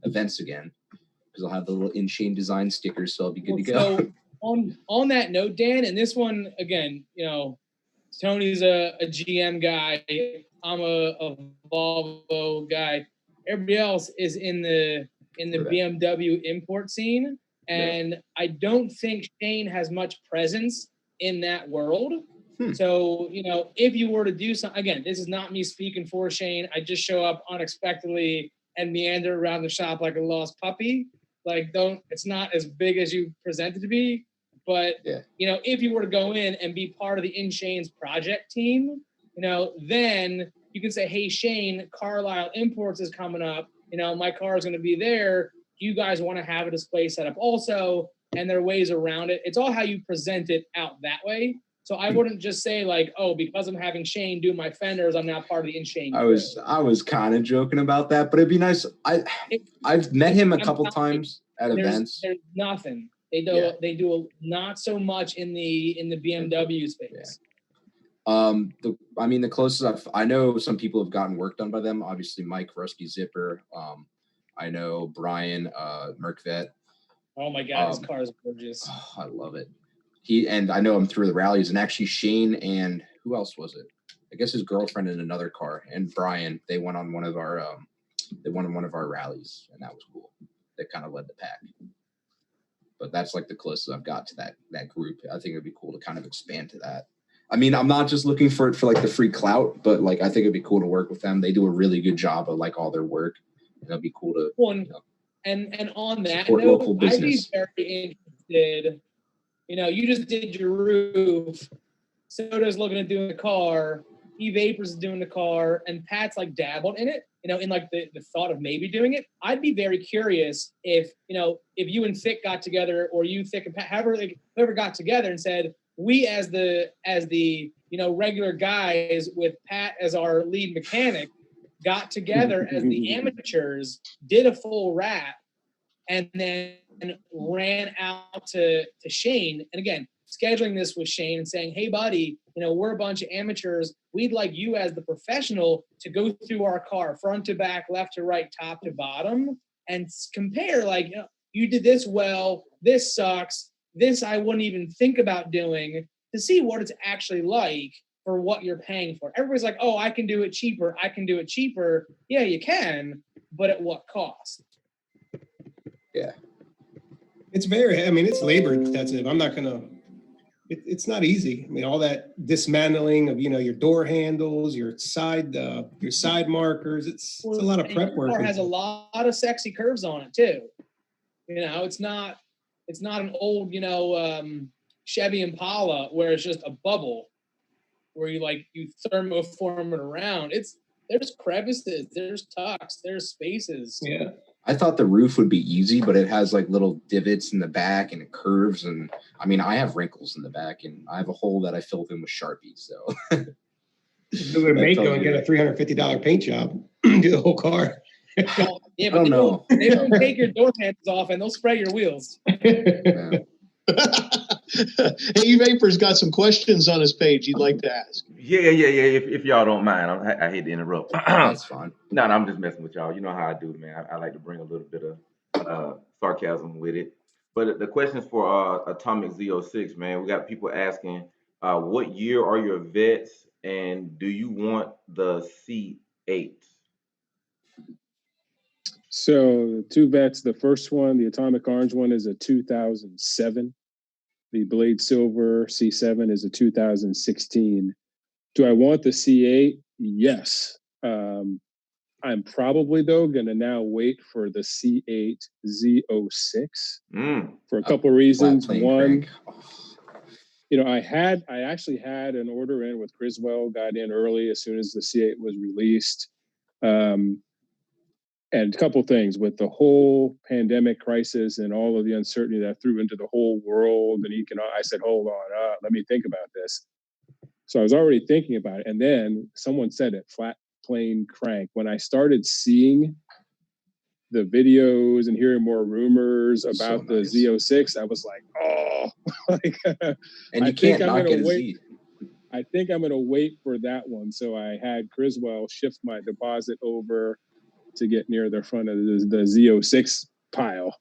Speaker 3: events again. Because I'll have the little in Shane Design stickers, so I'll be good to go.
Speaker 6: So on that note, Dan, and this one, again, Tony's a GM guy. I'm a Volvo guy. Everybody else is in the BMW import scene, and I don't think Shane has much presence in that world. So if you were to do something, again, this is not me speaking for Shane. I just show up unexpectedly and meander around the shop like a lost puppy. It's not as big as you present it to be. But, if you were to go in and be part of the In Shane's project team, then you can say, hey, Shane, Carlisle Imports is coming up. My car is going to be there. You guys want to have a display set up also, and there are ways around it. It's all how you present it out that way. So I wouldn't just say because I'm having Shane do my fenders, I'm now part of the In Shane.
Speaker 3: I was kind of joking about that, but it'd be nice. I've met him a couple times at events.
Speaker 6: There's nothing. They do not so much in the BMW space.
Speaker 3: The closest I know some people have gotten work done by them. Obviously, Mike Rusty Zipper. I know Brian Merkvet.
Speaker 6: Oh my God, his car is gorgeous.
Speaker 3: Oh, I love it. I know him through the rallies, and actually Shane and who else was it? I guess his girlfriend in another car, and Brian. They went on one of our rallies, and that was cool. They kind of led the pack. But that's the closest I've got to that group. I think it'd be cool to kind of expand to that. I mean, I'm not just looking for the free clout, but I think it'd be cool to work with them. They do a really good job of all their work. It'd be cool to
Speaker 6: and on that
Speaker 3: note,
Speaker 6: I'd be very interested. You just did your roof. Soda's looking at doing the car. Evapors is doing the car, and Pat's dabbled in it. In the thought of maybe doing it. I'd be very curious if you and Thick got together, or you, Thick, and Pat, whoever got together and said, we as the regular guys with Pat as our lead mechanic got together as the amateurs, did a full wrap, and then ran out to Shane. And again, scheduling this with Shane and saying, hey, buddy, we're a bunch of amateurs. We'd like you as the professional to go through our car, front to back, left to right, top to bottom, and compare, you did this well, this sucks, this I wouldn't even think about doing, to see what it's actually like for what you're paying for. Everybody's like, oh, I can do it cheaper. Yeah, you can, but at what cost?
Speaker 3: Yeah.
Speaker 5: It's it's labor intensive. I'm not going to, it's not easy. I mean, all that dismantling of, your door handles, your side markers, it's a lot of prep work.
Speaker 6: Your car has a lot of sexy curves on it too. It's not an old, Chevy Impala where it's just a bubble where you thermoform it around. There's crevices, there's tucks, there's spaces.
Speaker 5: Yeah.
Speaker 3: I thought the roof would be easy, but it has little divots in the back and it curves. And I mean, I have wrinkles in the back and I have a hole that I filled in with Sharpie. So
Speaker 5: do a Mako and get a $350 paint job, do the whole car.
Speaker 6: Yeah, but they don't take your door handles off and they'll spray your wheels.
Speaker 3: Yeah.
Speaker 1: Hey, Evapors got some questions on his page he'd like to ask.
Speaker 4: Yeah. If y'all don't mind, I hate to interrupt.
Speaker 3: That's fine.
Speaker 4: No, I'm just messing with y'all. You know how I do, man. I like to bring a little bit of sarcasm with it. But the questions for Atomic Z06, man, we got people asking, what year are your vets, and do you want the C8?
Speaker 2: So the two vets, the first one, the Atomic Orange one, is a 2007. The Blade Silver C7 is a 2016. Do I want the C8? Yes. I'm probably, though, going to now wait for the C8 Z06 for a couple of reasons. One, I actually had an order in with Criswell, got in early as soon as the C8 was released. And a couple things with the whole pandemic crisis and all of the uncertainty that threw into the whole world and I said, hold on, let me think about this. So I was already thinking about it. And then someone said it, flat plane crank. When I started seeing the videos and hearing more rumors about the Z06, I was like, oh, like,
Speaker 3: and you can't not get a Z.
Speaker 2: I think I'm going to wait for that one. So I had Criswell shift my deposit over to get near the front of the Z06 pile.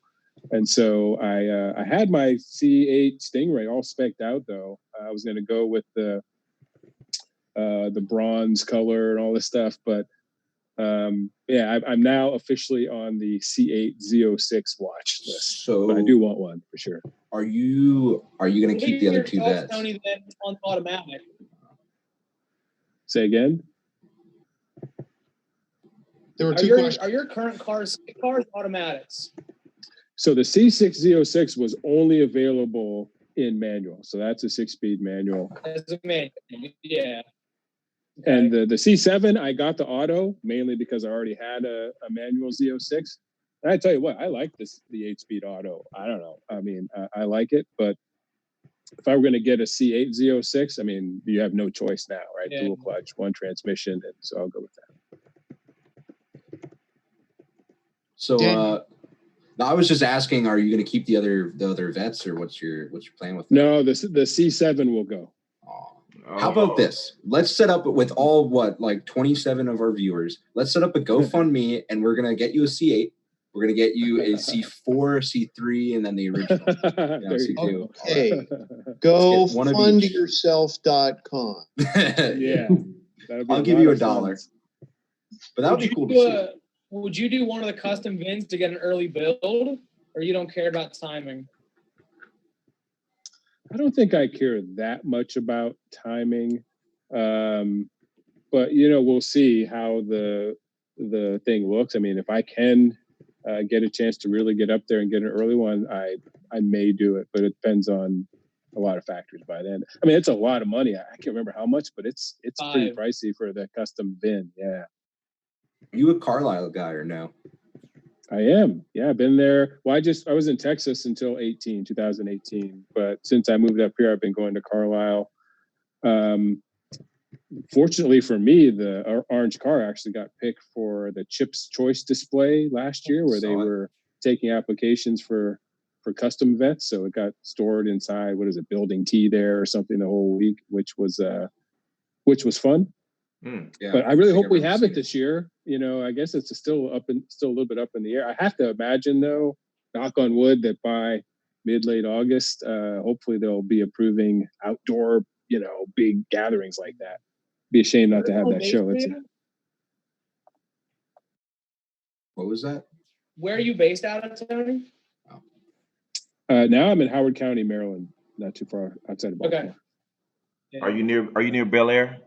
Speaker 2: And so I had my C8 Stingray all spec'd out, though. I was going to go with the bronze color and all this stuff. But yeah, I'm now officially on the C8 Z06 watch list.
Speaker 3: So
Speaker 2: but I do want one for sure.
Speaker 3: Are you going to keep the other two vets?
Speaker 6: Tony, then on automatic.
Speaker 2: Say again?
Speaker 1: There were two questions.
Speaker 6: Are your current cars automatics?
Speaker 2: So the C6 Z06 was only available in manual. So that's a 6-speed manual.
Speaker 6: As a manual, yeah.
Speaker 2: And the C7, I got the auto mainly because I already had a manual Z06. And I tell you what, I like the 8-speed auto. I don't know. I mean, I like it, but if I were going to get a C8 Z06, I mean, you have no choice now, right? Yeah. Dual clutch, one transmission, and so I'll go with that.
Speaker 3: So, no, I was just asking, are you going to keep the other vets, or what's your plan with that?
Speaker 2: No, the C7 will go.
Speaker 3: How about this? Let's set up with all 27 of our viewers. Let's set up a GoFundMe, and we're gonna get you a C8. We're gonna get you a C4, C3, and then the original. C2.
Speaker 1: Okay. GoFundYourself.com.
Speaker 2: Yeah.
Speaker 3: I'll give you $1. But that would be cool to see.
Speaker 6: Would you do one of the custom VINs to get an early build, or you don't care about timing?
Speaker 2: I don't think I care that much about timing, but we'll see how the thing looks. I mean, if I can get a chance to really get up there and get an early one, I may do it, but it depends on a lot of factors by then. I mean, it's a lot of money. I can't remember how much, but it's pretty pricey for the custom VIN. Yeah.
Speaker 3: Are you a Carlisle guy or no?
Speaker 2: I am. Yeah, I've been there. Well, I was in Texas until 2018. But since I moved up here, I've been going to Carlisle. Fortunately for me, the orange car actually got picked for the Chips Choice display last year, where they were taking applications for custom vets. So it got stored inside, Building T there or something the whole week, which was fun.
Speaker 3: Yeah,
Speaker 2: but I really hope we have it this year. I guess it's still a little bit up in the air. I have to imagine, though, knock on wood, that by mid-late August, hopefully they'll be approving outdoor, big gatherings like that. Be a shame not to have that show.
Speaker 3: What was that?
Speaker 6: Where are you based out of, Tony?
Speaker 2: Now I'm in Howard County, Maryland, not too far outside of Baltimore.
Speaker 6: Okay.
Speaker 4: Yeah. Are you near Bel Air?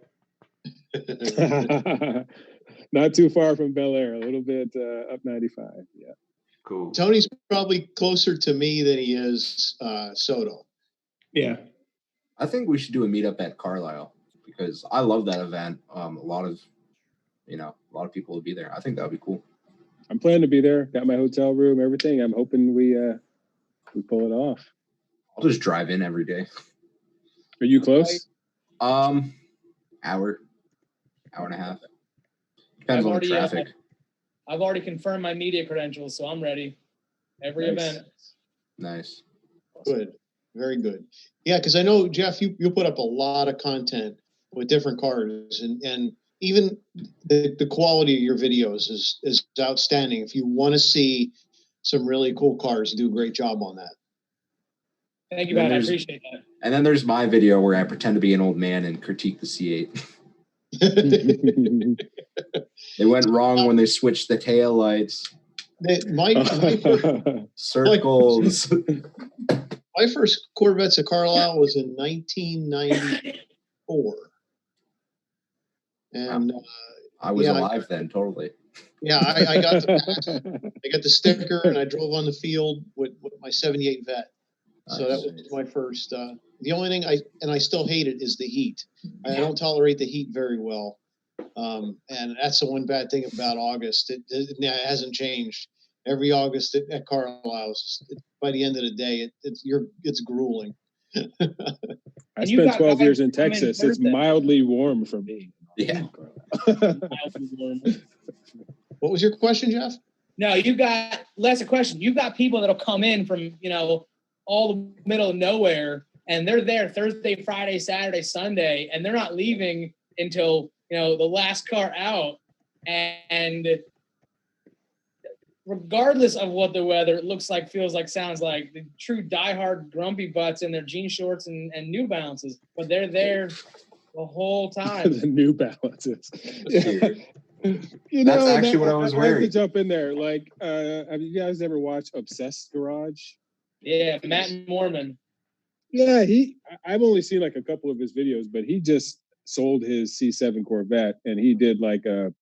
Speaker 2: Not too far from Bel Air, a little bit up 95. Yeah.
Speaker 4: Cool.
Speaker 1: Tony's probably closer to me than he is Soto.
Speaker 5: Yeah.
Speaker 3: I think we should do a meetup at Carlisle because I love that event. A lot of people will be there. I think that would be cool.
Speaker 2: I'm planning to be there. Got my hotel room, everything. I'm hoping we pull it off.
Speaker 3: I'll just drive in every day.
Speaker 2: Are you close?
Speaker 3: Hour and a half. Depends on the traffic.
Speaker 6: I've already confirmed my media credentials, so I'm ready. Every event.
Speaker 3: Nice.
Speaker 1: Good. Very good. Yeah, because I know, Jeff, you put up a lot of content with different cars, and even the quality of your videos is outstanding. If you want to see some really cool cars, you do a great job on that.
Speaker 6: Thank you, man. I appreciate that.
Speaker 3: And then there's my video where I pretend to be an old man and critique the C8. They went wrong when they switched the tail lights. Circles.
Speaker 1: My first Corvettes at Carlisle was in 1994. And
Speaker 3: I was alive then, totally.
Speaker 1: Yeah, I got the sticker, and I drove on the field with my 78 Vet. So that was my first. The only thing I still hate it is the heat. I don't tolerate the heat very well. And that's the one bad thing about August. It hasn't changed. Every August at Carlisle, by the end of the day, it's grueling.
Speaker 2: I spent 12 years in Texas. It's mildly warm for me.
Speaker 3: Yeah.
Speaker 1: What was your question, Jeff?
Speaker 6: No, that's a question. You've got people that'll come in from, all the middle of nowhere, and they're there Thursday, Friday, Saturday, Sunday, and they're not leaving until, the last car out. And regardless of what the weather looks like, feels like, sounds like, the true diehard grumpy butts in their jean shorts and New Balances, but they're there the whole time.
Speaker 2: The New Balances.
Speaker 3: That's actually what I was wearing.
Speaker 2: I have to jump in there. Like, have you guys ever watched Obsessed Garage?
Speaker 6: Yeah, Matt Mormon.
Speaker 2: Yeah, I've only seen like a couple of his videos, but he just sold his C7 Corvette, and he did like a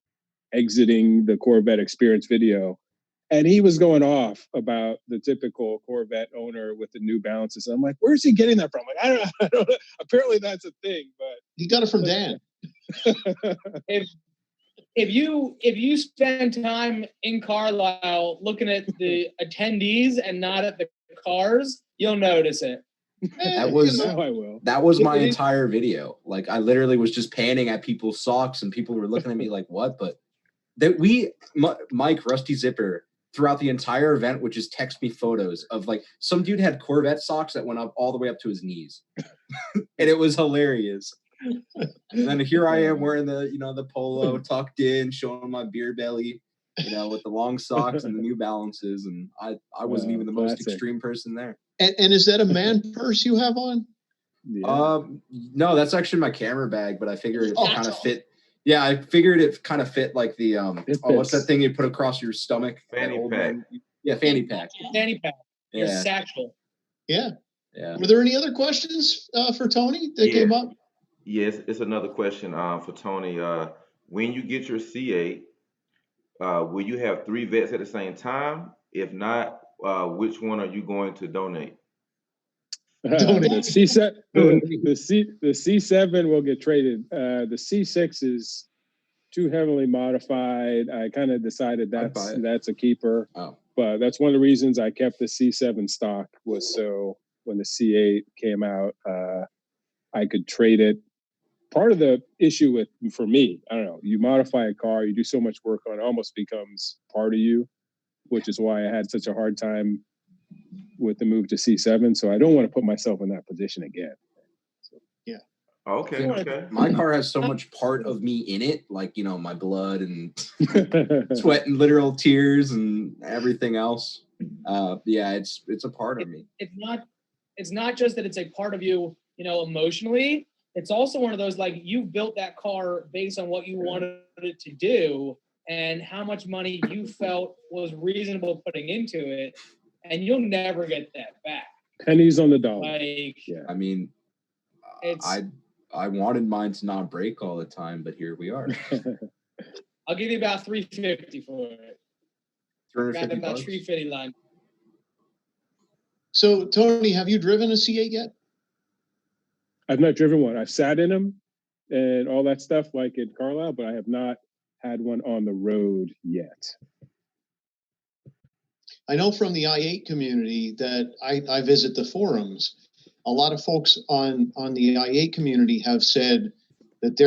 Speaker 2: exiting the Corvette experience video. And he was going off about the typical Corvette owner with the New Balances. I'm like, where's he getting that from? Like, I don't know. Apparently that's a thing, but
Speaker 1: he got it from Dan.
Speaker 6: If you spend time in Carlisle looking at the attendees and not at the cars, you'll notice it.
Speaker 3: That was my entire video. Like, I literally was just panning at people's socks, and people were looking at me like, what? But Mike, Rusty Zipper, throughout the entire event would just text me photos of, like, some dude had Corvette socks that went up all the way up to his knees. And it was hilarious. And then here I am wearing the polo tucked in, showing my beer belly, with the long socks and the New Balances. And I wasn't even the most extreme person there.
Speaker 1: And is that a man purse you have on?
Speaker 3: Yeah. No, that's actually my camera bag, but I figured it kind of fit. Yeah, I figured it kind of fit like the what's that thing you put across your stomach?
Speaker 4: Fanny pack.
Speaker 3: Yeah, fanny pack.
Speaker 6: Fanny pack. Your satchel.
Speaker 1: Yeah. Were there any other questions for Tony that came up?
Speaker 4: Yes, it's another question for Tony. When you get your C8, will you have 3 vets at the same time? If not, which one are you going to donate?
Speaker 2: The C7 will get traded. The C6 is too heavily modified. I kind of decided that's a keeper.
Speaker 3: Oh.
Speaker 2: But that's one of the reasons I kept the C7 stock, was so when the C8 came out, I could trade it. Part of the issue for me, I don't know, you modify a car, you do so much work on it, almost becomes part of you, which is why I had such a hard time with the move to C7. So I don't want to put myself in that position again. So,
Speaker 1: yeah.
Speaker 4: Okay.
Speaker 3: My car has so much part of me in it, like, my blood and sweat and literal tears and everything else. It's a part of me.
Speaker 6: It's not just that it's a part of you, emotionally. It's also one of those, like, you built that car based on what you wanted it to do and how much money you felt was reasonable putting into it, and you'll never get that back.
Speaker 2: Pennies on the dollar.
Speaker 6: Like,
Speaker 3: I mean, I wanted mine to not break all the time, but here we are.
Speaker 6: I'll give you about $350 for it. Got about $350 line.
Speaker 1: So, Tony, have you driven a C8 yet?
Speaker 2: I've not driven one. I've sat in them and all that stuff like in Carlisle, but I have not had one on the road yet.
Speaker 1: I know from the I8 community that I visit the forums. A lot of folks on the I8 community have said that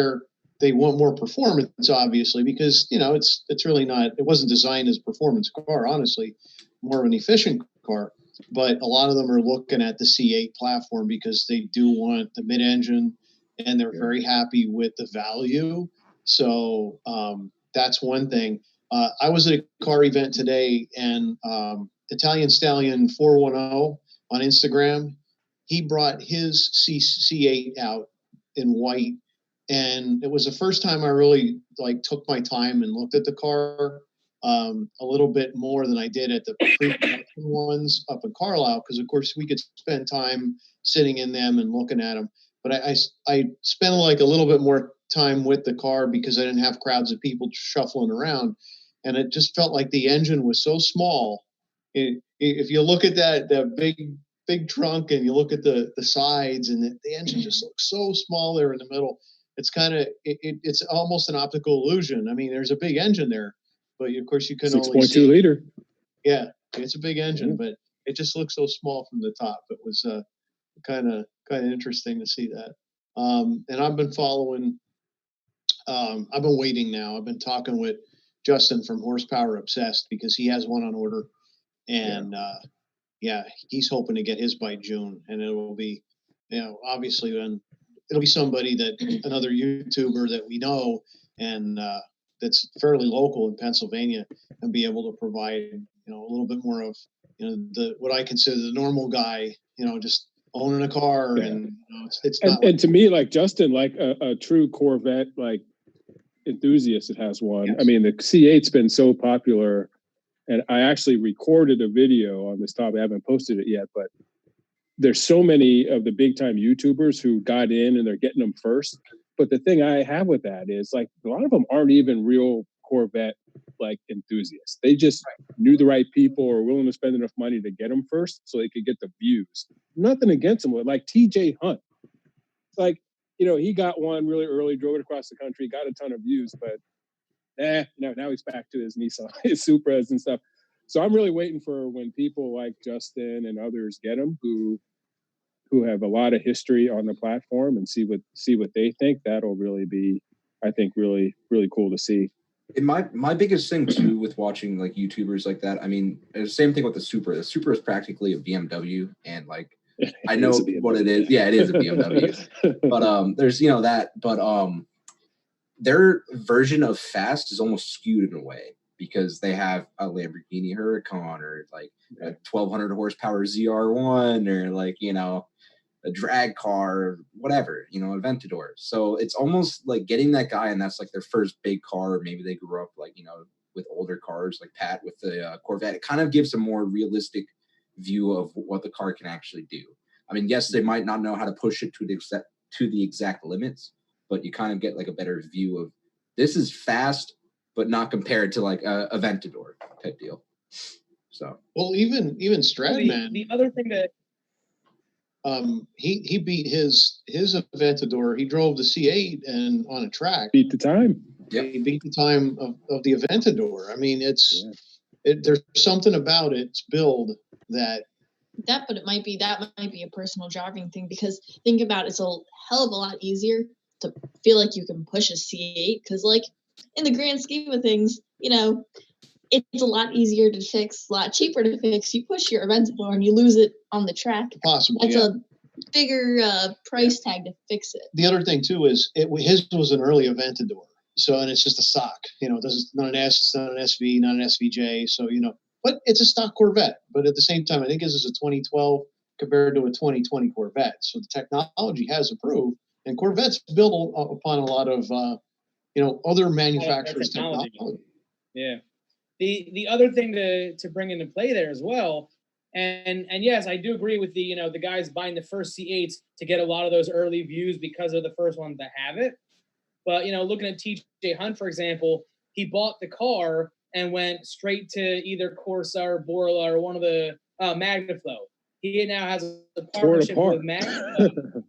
Speaker 1: they want more performance, obviously, because it's really not. It wasn't designed as a performance car, honestly, more of an efficient car. But a lot of them are looking at the C8 platform because they do want the mid-engine, and they're very happy with the value. So that's one thing. I was at a car event today, and Italian Stallion 410 on Instagram, he brought his C8 out in white, and it was the first time I really took my time and looked at the car a little bit more than I did at the pre-production ones up in Carlisle, because of course we could spend time sitting in them and looking at them. But I spent a little bit more time with the car because I didn't have crowds of people shuffling around, and it just felt like the engine was so small. If you look at that big trunk and you look at the sides, and the engine just looks so small there in the middle, it's it's almost an optical illusion. I mean, there's a big engine there, but of course you can only see
Speaker 2: 6.2 liter.
Speaker 1: Yeah, it's a big engine, but it just looks so small from the top. It was kind kind of interesting to see that. And I've been following. I've been waiting now. I've been talking with Justin from Horsepower Obsessed because he has one on order, and yeah, he's hoping to get his by June, and it will be, obviously then it'll be somebody that another YouTuber that we know and that's fairly local in Pennsylvania and be able to provide a little bit more of the what I consider the normal guy, just owning a car and it's not.
Speaker 2: And to me, like Justin, like a true Corvette like enthusiast that has one. Yes. I mean, the C8's been so popular, and I actually recorded a video on this topic. I haven't posted it yet, but there's so many of the big time YouTubers who got in and they're getting them first. But the thing I have with that is like a lot of them aren't even real Corvette like enthusiasts. They just knew the right people or willing to spend enough money to get them first so they could get the views. Nothing against them, like TJ Hunt. Like, he got one really early, drove it across the country, got a ton of views, but now he's back to his Nissan, his Supras and stuff. So I'm really waiting for when people like Justin and others get them who have a lot of history on the platform and see what they think. That'll really be, I think, really, really cool to see.
Speaker 3: And my biggest thing too with watching like YouTubers like that, I mean, the same thing with the Supra. The Supra is practically a BMW, and like I know what it is. Yeah, it is a BMW. But there's that, but their version of fast is almost skewed in a way because they have a Lamborghini Huracan or like a 1200 horsepower ZR1 or like a drag car or whatever, a Aventador. So it's almost like getting that guy, and that's like their first big car. Maybe they grew up like with older cars like Pat with the Corvette. It kind of gives a more realistic view of what the car can actually do. I mean, yes, they might not know how to push it to the exact limits, but you kind of get like a better view of this is fast, but not compared to like a Aventador type deal. So
Speaker 1: well, even Stradman.
Speaker 6: The other thing that
Speaker 1: he beat his Aventador. He drove the C8 and on a track
Speaker 2: beat the time.
Speaker 1: Yep. He beat the time of the Aventador. I mean, there's something about its build
Speaker 7: but it might be a personal driving thing, because think about it, it's a hell of a lot easier to feel like you can push a C8 because like in the grand scheme of things, it's a lot easier to fix, a lot cheaper to fix. You push your Aventador and you lose it on the track.
Speaker 1: Possibly,
Speaker 7: That's a bigger price tag to fix it.
Speaker 1: The other thing too is his was an early Aventador, and it's just a stock. It's not an S, it's not an SV, not an SVJ. So but it's a stock Corvette. But at the same time, I think this is a 2012 compared to a 2020 Corvette. So the technology has improved, and Corvette's built upon a lot of other manufacturers' technology.
Speaker 6: Yeah. The other thing to bring into play there as well, and yes, I do agree with the guys buying the first C8s to get a lot of those early views because they're the first ones that have it. But looking at TJ Hunt, for example, he bought the car and went straight to either Corsa or Borla or one of the Magnaflow. He now has a partnership with Magnaflow,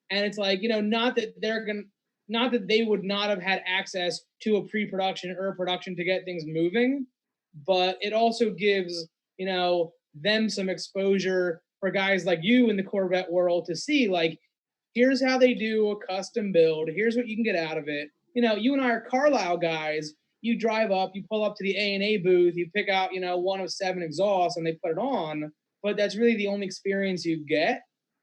Speaker 6: and it's like not that they would not have had access to a pre-production or a production to get things moving, but it also gives, them some exposure for guys like you in the Corvette world to see, like, here's how they do a custom build. Here's what you can get out of it. You and I are Carlisle guys. You drive up, you pull up to the A&A booth, you pick out, one of 7 exhausts and they put it on, but that's really the only experience you get.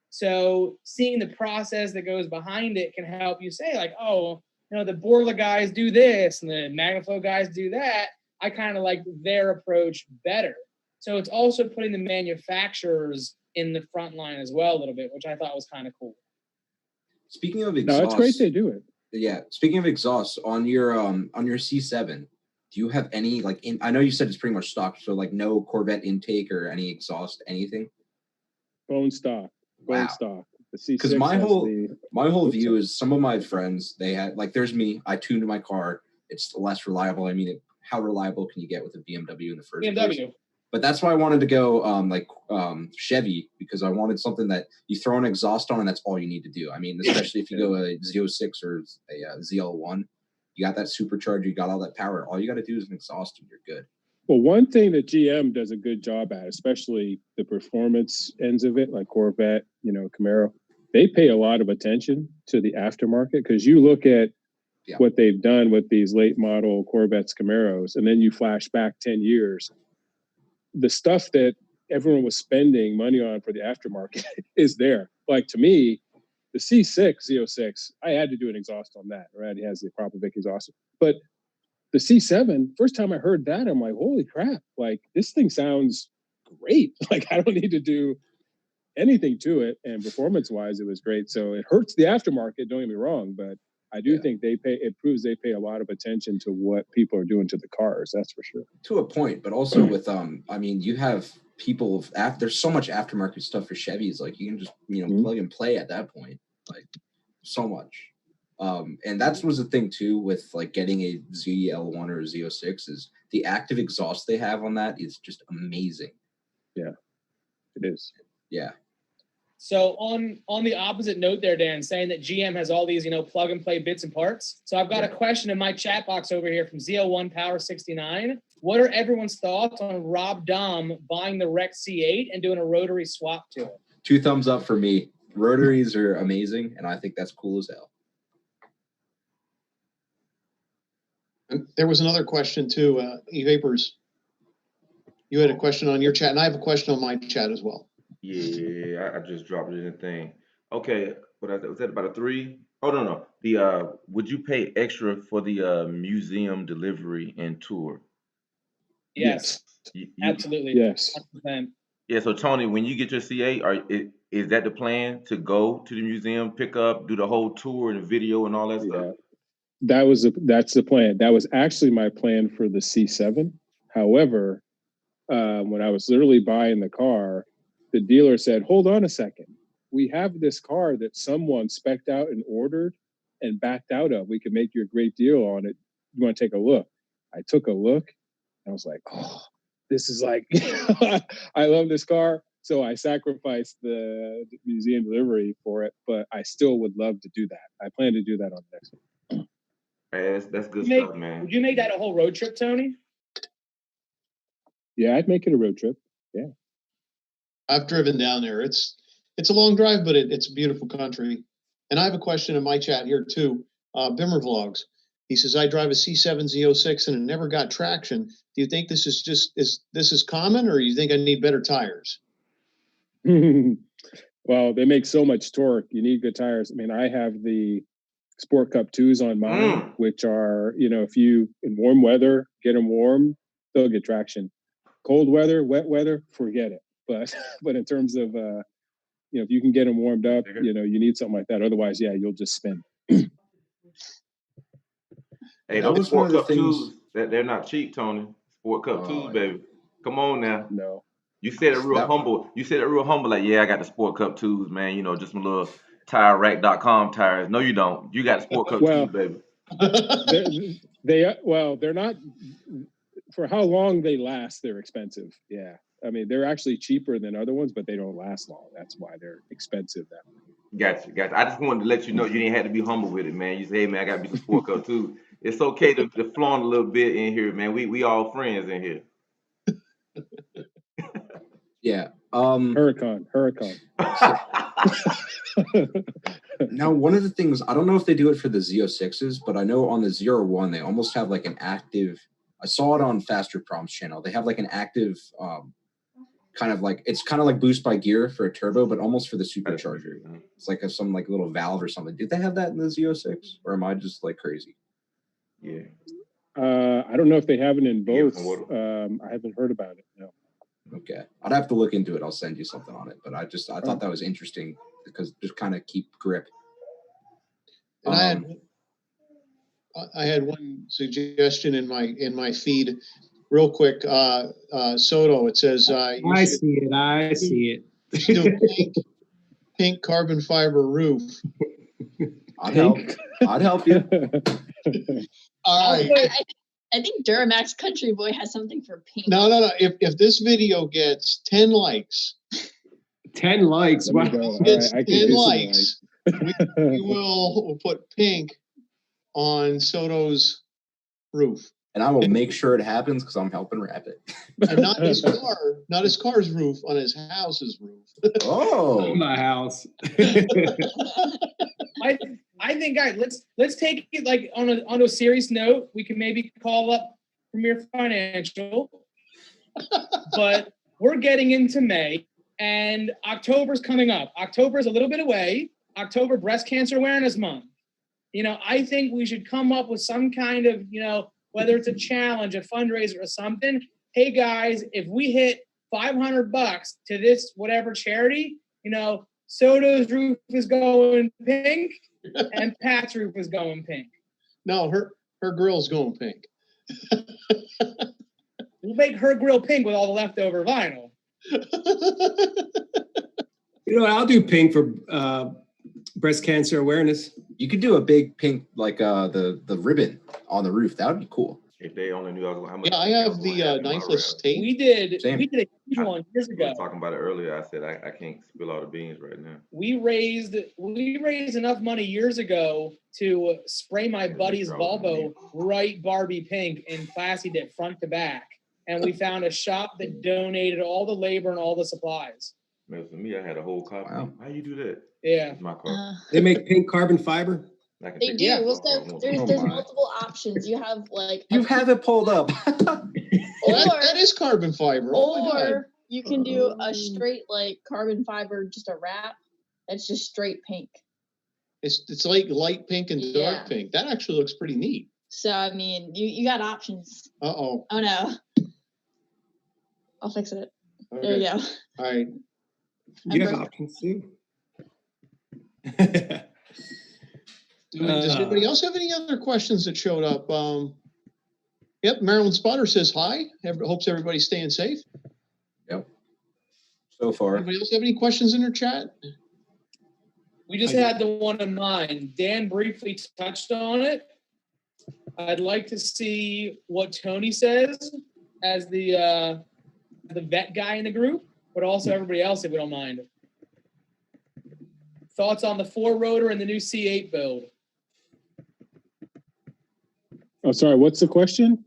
Speaker 6: So seeing the process that goes behind it can help you say like, oh, the Borla guys do this and the Magnaflow guys do that. I kind of like their approach better. So it's also putting the manufacturers in the front line as well a little bit, which I thought was kind of cool.
Speaker 3: Speaking of exhaust,
Speaker 2: no, it's great they do it.
Speaker 3: Yeah. Speaking of exhaust, on your C7, do you have any I know you said it's pretty much stock, so like no Corvette intake or any exhaust, anything?
Speaker 2: Bone stock.
Speaker 3: Wow.
Speaker 2: Stock.
Speaker 3: Because my whole view is some of my friends, they had there's me. I tuned my car. It's less reliable. I mean, how reliable can you get with a BMW in the first place? But that's why I wanted to go Chevy, because I wanted something that you throw an exhaust on and that's all you need to do. I mean, especially if you go a Z06 or a ZL1, you got that supercharger, you got all that power. All you got to do is an exhaust and you're good.
Speaker 2: Well, one thing that GM does a good job at, especially the performance ends of it, like Corvette, Camaro, they pay a lot of attention to the aftermarket, because you look at what they've done with these late model Corvettes, Camaros, and then you flash back 10 years, the stuff that everyone was spending money on for the aftermarket is there. Like, to me, the C6 Z06, I had to do an exhaust on that, right? It has the Popovic exhaust. But the C7, first time I heard that, I'm like, holy crap, like, this thing sounds great. Like, I don't need to do anything to it. And performance-wise, it was great. So it hurts the aftermarket, don't get me wrong, but I do think it proves they pay a lot of attention to what people are doing to the cars. That's for sure.
Speaker 3: To a point, but also with, I mean, you have people, there's so much aftermarket stuff for Chevys. Like, you can just, plug and play at that point. Like, so much. And that was the thing too with like getting a ZL1 or a Z06 is the active exhaust they have on that is just amazing.
Speaker 2: Yeah, it is.
Speaker 3: Yeah.
Speaker 6: So on the opposite note there, Dan, saying that GM has all these, plug and play bits and parts. So I've got a question in my chat box over here from ZL1 Power 69. What are everyone's thoughts on Rob Dahm buying the Rec C8 and doing a rotary swap to it?
Speaker 3: 2 thumbs up for me. Rotaries are amazing, and I think that's cool as hell.
Speaker 1: And there was another question too, Evapors. You had a question on your chat, and I have a question on my chat as well.
Speaker 4: Yeah, I just dropped it in the thing. Okay, was that about a 3? Oh no. The would you pay extra for the museum delivery and tour?
Speaker 6: Yes. Absolutely.
Speaker 2: Yes.
Speaker 6: 100%.
Speaker 4: Yeah, so Tony, when you get your C8, is that the plan to go to the museum, pick up, do the whole tour and the video and all that stuff?
Speaker 2: That's the plan. That was actually my plan for the C7. However, when I was literally buying the car, the dealer said, hold on a second. We have this car that someone spec'd out and ordered and backed out of. We could make you a great deal on it. You want to take a look? I took a look and I was like, oh, this is like, I love this car. So I sacrificed the museum delivery for it, but I still would love to do that. I plan to do that on the next one.
Speaker 4: Hey, that's good stuff, man.
Speaker 6: Would you make that a whole road trip, Tony?
Speaker 2: Yeah, I'd make it a road trip. Yeah.
Speaker 1: I've driven down there. It's a long drive, but it's a beautiful country. And I have a question in my chat here too. Bimmer Vlogs. He says, I drive a C7 Z06 and it never got traction. Do you think this is common, or do you think I need better tires?
Speaker 2: Well, they make so much torque. You need good tires. I mean, I have the Sport Cup 2s on mine, which are, if you, in warm weather, get them warm, they'll get traction. Cold weather, wet weather, forget it. But in terms of, if you can get them warmed up, you need something like that. Otherwise, yeah, you'll just spin.
Speaker 4: Hey, those Sport Cup 2s, they're not cheap, Tony. Sport Cup 2s, baby. Come on now.
Speaker 2: No.
Speaker 4: You said it real humble. You said it real humble, like, yeah, I got the Sport Cup 2s, man. Just some little TireRack.com tires. No, you don't. You got the Sport Cup 2s, baby.
Speaker 2: They're not, for how long they last, they're expensive. Yeah. I mean, they're actually cheaper than other ones, but they don't last long. That's why they're expensive that way.
Speaker 4: Gotcha. I just wanted to let you know you didn't have to be humble with it, man. You say, hey, man, I got to be some Sport Cup 2. It's okay to flaunt a little bit in here, man. We all friends in here.
Speaker 3: Yeah.
Speaker 2: Huracan.
Speaker 3: Now, one of the things, I don't know if they do it for the Z06s, but I know on the 01, they almost have like an active, I saw it on Faster Prom's channel. They have like an active, it's kind of like boost by gear for a turbo, but almost for the supercharger. It's like some like little valve or something. Did they have that in the Z06, or am I just like crazy?
Speaker 4: Yeah.
Speaker 2: I don't know if they have it in both. I haven't heard about it. No.
Speaker 3: Okay, I'd have to look into it. I'll send you something on it. But I thought that was interesting because just kind of keep grip.
Speaker 1: And I had one suggestion in my feed, real quick. Soto, it says
Speaker 5: I see it.
Speaker 1: You should do a pink carbon fiber roof.
Speaker 3: I'd help you.
Speaker 1: All right.
Speaker 7: I think Duramax Country Boy has something for pink.
Speaker 1: No. If this video gets 10 likes.
Speaker 5: 10 likes. Wow.
Speaker 1: It's 10 likes. We will put pink on Soto's roof.
Speaker 3: And I will make sure it happens because I'm helping wrap it.
Speaker 1: And not his car, not his car's roof, on his house's roof.
Speaker 3: Oh,
Speaker 5: My house.
Speaker 6: I think, guys, let's take it like on a serious note. We can maybe call up Premier Financial, but we're getting into May and October's coming up. October's a little bit away. October, Breast Cancer Awareness Month. I think we should come up with some kind of, whether it's a challenge, a fundraiser, or something. Hey guys, if we hit $500 to this whatever charity, Soto's roof is going pink, and Pat's roof is going pink.
Speaker 1: No, her grill's going pink.
Speaker 6: We'll make her grill pink with all the leftover vinyl.
Speaker 5: I'll do pink for breast cancer awareness.
Speaker 3: you could do a big pink, like the ribbon on the roof. That would be cool.
Speaker 4: If they only knew how much.
Speaker 1: Yeah, I have the knifeless tape.
Speaker 6: We did
Speaker 3: Same.
Speaker 6: a huge one years
Speaker 4: I
Speaker 6: ago.
Speaker 4: was talking about it earlier. I said I can't spill all the beans right now.
Speaker 6: We raised enough money years ago to spray my buddy's Volvo bright Barbie pink and classied it front to back. And we found a shop that donated all the labor and all the supplies.
Speaker 4: Man, for me, I had a whole copy.
Speaker 3: Wow.
Speaker 4: How you do that?
Speaker 6: Yeah.
Speaker 4: It's my car.
Speaker 5: They make pink carbon fiber.
Speaker 4: I can
Speaker 7: They
Speaker 4: take
Speaker 7: do.
Speaker 4: it.
Speaker 7: Well, so there's
Speaker 3: my.
Speaker 7: multiple options. You have like
Speaker 3: You have it pulled up.
Speaker 1: That is carbon fiber. Oh my God.
Speaker 7: or you can do a straight like carbon fiber, just a wrap. That's just straight pink.
Speaker 1: It's like light pink and dark
Speaker 7: Yeah.
Speaker 1: pink. That actually looks pretty neat.
Speaker 7: So I mean, you got options.
Speaker 1: Uh-oh.
Speaker 7: Oh no. I'll fix it.
Speaker 1: Okay.
Speaker 7: There you go.
Speaker 1: All right.
Speaker 5: You have
Speaker 7: broke.
Speaker 5: options too.
Speaker 1: Does anybody else have any other questions that showed up? Yep, Marilyn Spotter says hi. Hopes everybody's staying safe.
Speaker 3: Yep. So far.
Speaker 1: Anybody else have any questions in their chat?
Speaker 6: We just had the one in mind. Dan briefly touched on it. I'd like to see what Tony says as the vet guy in the group, but also everybody else, if we don't mind. Thoughts on the 4-rotor and the new C8 build?
Speaker 2: Oh, sorry. What's the question?